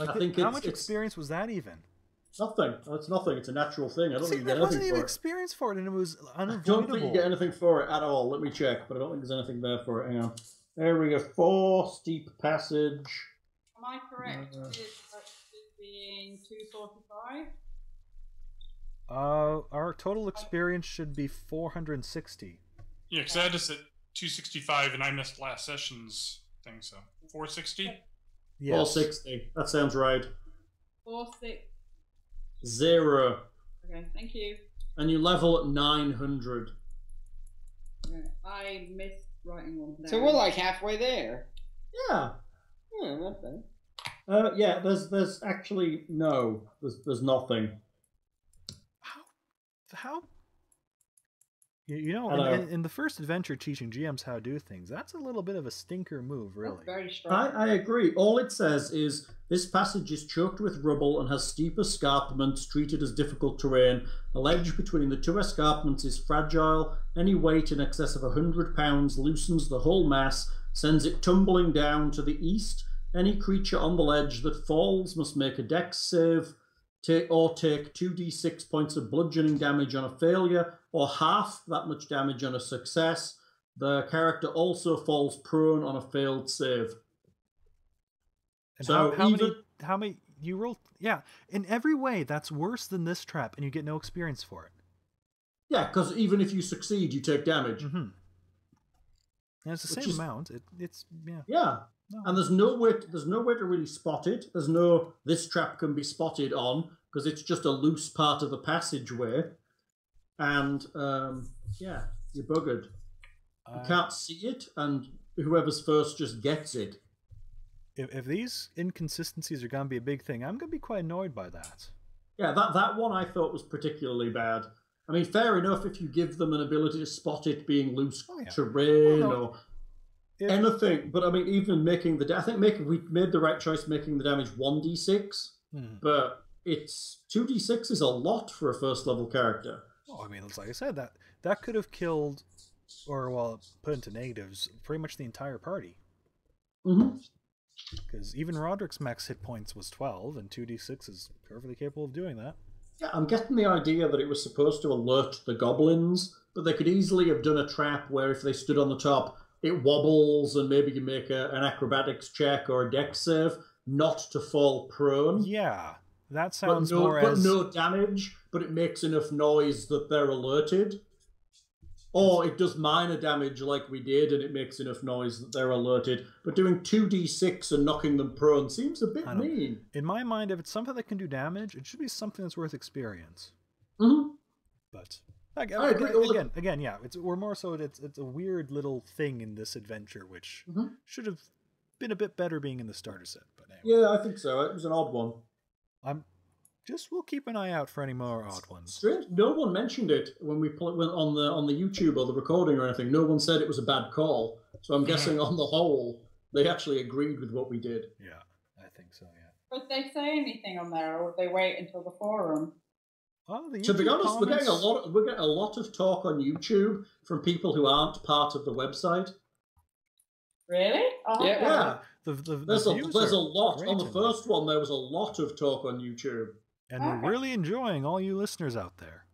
I think how much experience was that even? Nothing. It's nothing. It's a natural thing. I don't think you get anything for it. There wasn't even experience for it, and it was unavoidable. I don't think you get anything for it at all. Let me check, but I don't think there's anything there for it. Hang on. There we go. 4 steep passage. Am I correct? Is being 245? Our total experience should be 460. Yeah, because I had this at 265, and I missed last session's thing, so 460? Yes. 460. That sounds right. 46. 0. Okay, thank you. And you level at 900. Okay, I missed writing one down. So we're like halfway there. Yeah. Yeah, not bad. Yeah, there's actually no. There's nothing. How? You know, in the first adventure teaching GMs how to do things, that's a little bit of a stinker move, really. That's very strong. I agree. All it says is, this passage is choked with rubble and has steep escarpments treated as difficult terrain. The ledge between the 2 escarpments is fragile. Any weight in excess of 100 pounds loosens the whole mass, sends it tumbling down to the east. Any creature on the ledge that falls must make a dex save, or take 2d6 points of bludgeoning damage on a failure, or half that much damage on a success. The character also falls prone on a failed save. And so how many you roll? Yeah, in every way that's worse than this trap, and you get no experience for it. Yeah, because even if you succeed, you take damage. Mm-hmm. And it's the same amount. It's yeah. Yeah. No. And there's no way to really spot it. There's no this trap can be spotted on, because it's just a loose part of the passageway. And yeah, you're buggered. You can't see it, and whoever's first just gets it. If these inconsistencies are going to be a big thing, I'm going to be quite annoyed by that. Yeah, that one I thought was particularly bad. I mean, fair enough if you give them an ability to spot it being loose terrain or anything. But I mean, even making I think we made the right choice making the damage 1d6, but it's 2d6 is a lot for a first level character. Oh, I mean, it's like I said, that could have killed, or well, put into negatives, pretty much the entire party. Mm-hmm. Because even Roderick's max hit points was 12, and 2d6 is perfectly capable of doing that. Yeah, I'm getting the idea that it was supposed to alert the goblins, but they could easily have done a trap where if they stood on the top, it wobbles and maybe you make an acrobatics check or a dex save, not to fall prone. Yeah, that sounds but no damage, but it makes enough noise that they're alerted. Or it does minor damage like we did, and it makes enough noise that they're alerted. But doing 2d6 and knocking them prone seems a bit mean. In my mind, if it's something that can do damage, it should be something that's worth experience. Mm-hmm. But again, yeah, we're more so it's a weird little thing in this adventure, which should have been a bit better being in the starter set. But anyway. Yeah, I think so. It was an odd one. We'll keep an eye out for any more odd ones. Strange. No one mentioned it when we went on the YouTube or the recording or anything. No one said it was a bad call. So I'm guessing on the whole, they actually agreed with what we did. Yeah, I think so. Yeah. Would they say anything on there, or would they wait until the forum? To be honest, we're getting a lot of talk on YouTube from people who aren't part of the website. Really? Yeah. There's a lot on the first one. There was a lot of talk on YouTube. And we're really enjoying all you listeners out there.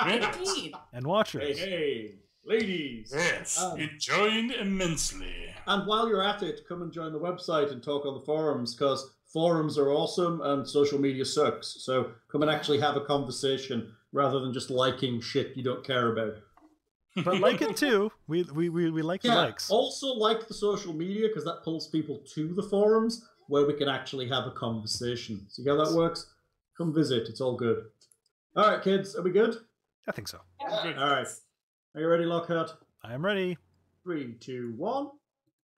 Indeed. And watchers. Hey, ladies. Yes, enjoying immensely. And while you're at it, come and join the website and talk on the forums, because forums are awesome and social media sucks. So come and actually have a conversation rather than just liking shit you don't care about. But like it too. We like the likes. Also like the social media because that pulls people to the forums where we can actually have a conversation. See how that works? Come visit. It's all good. All right, kids. Are we good? I think so. Good. All right. Are you ready, Lockhart? I am ready. 3, 2, 1.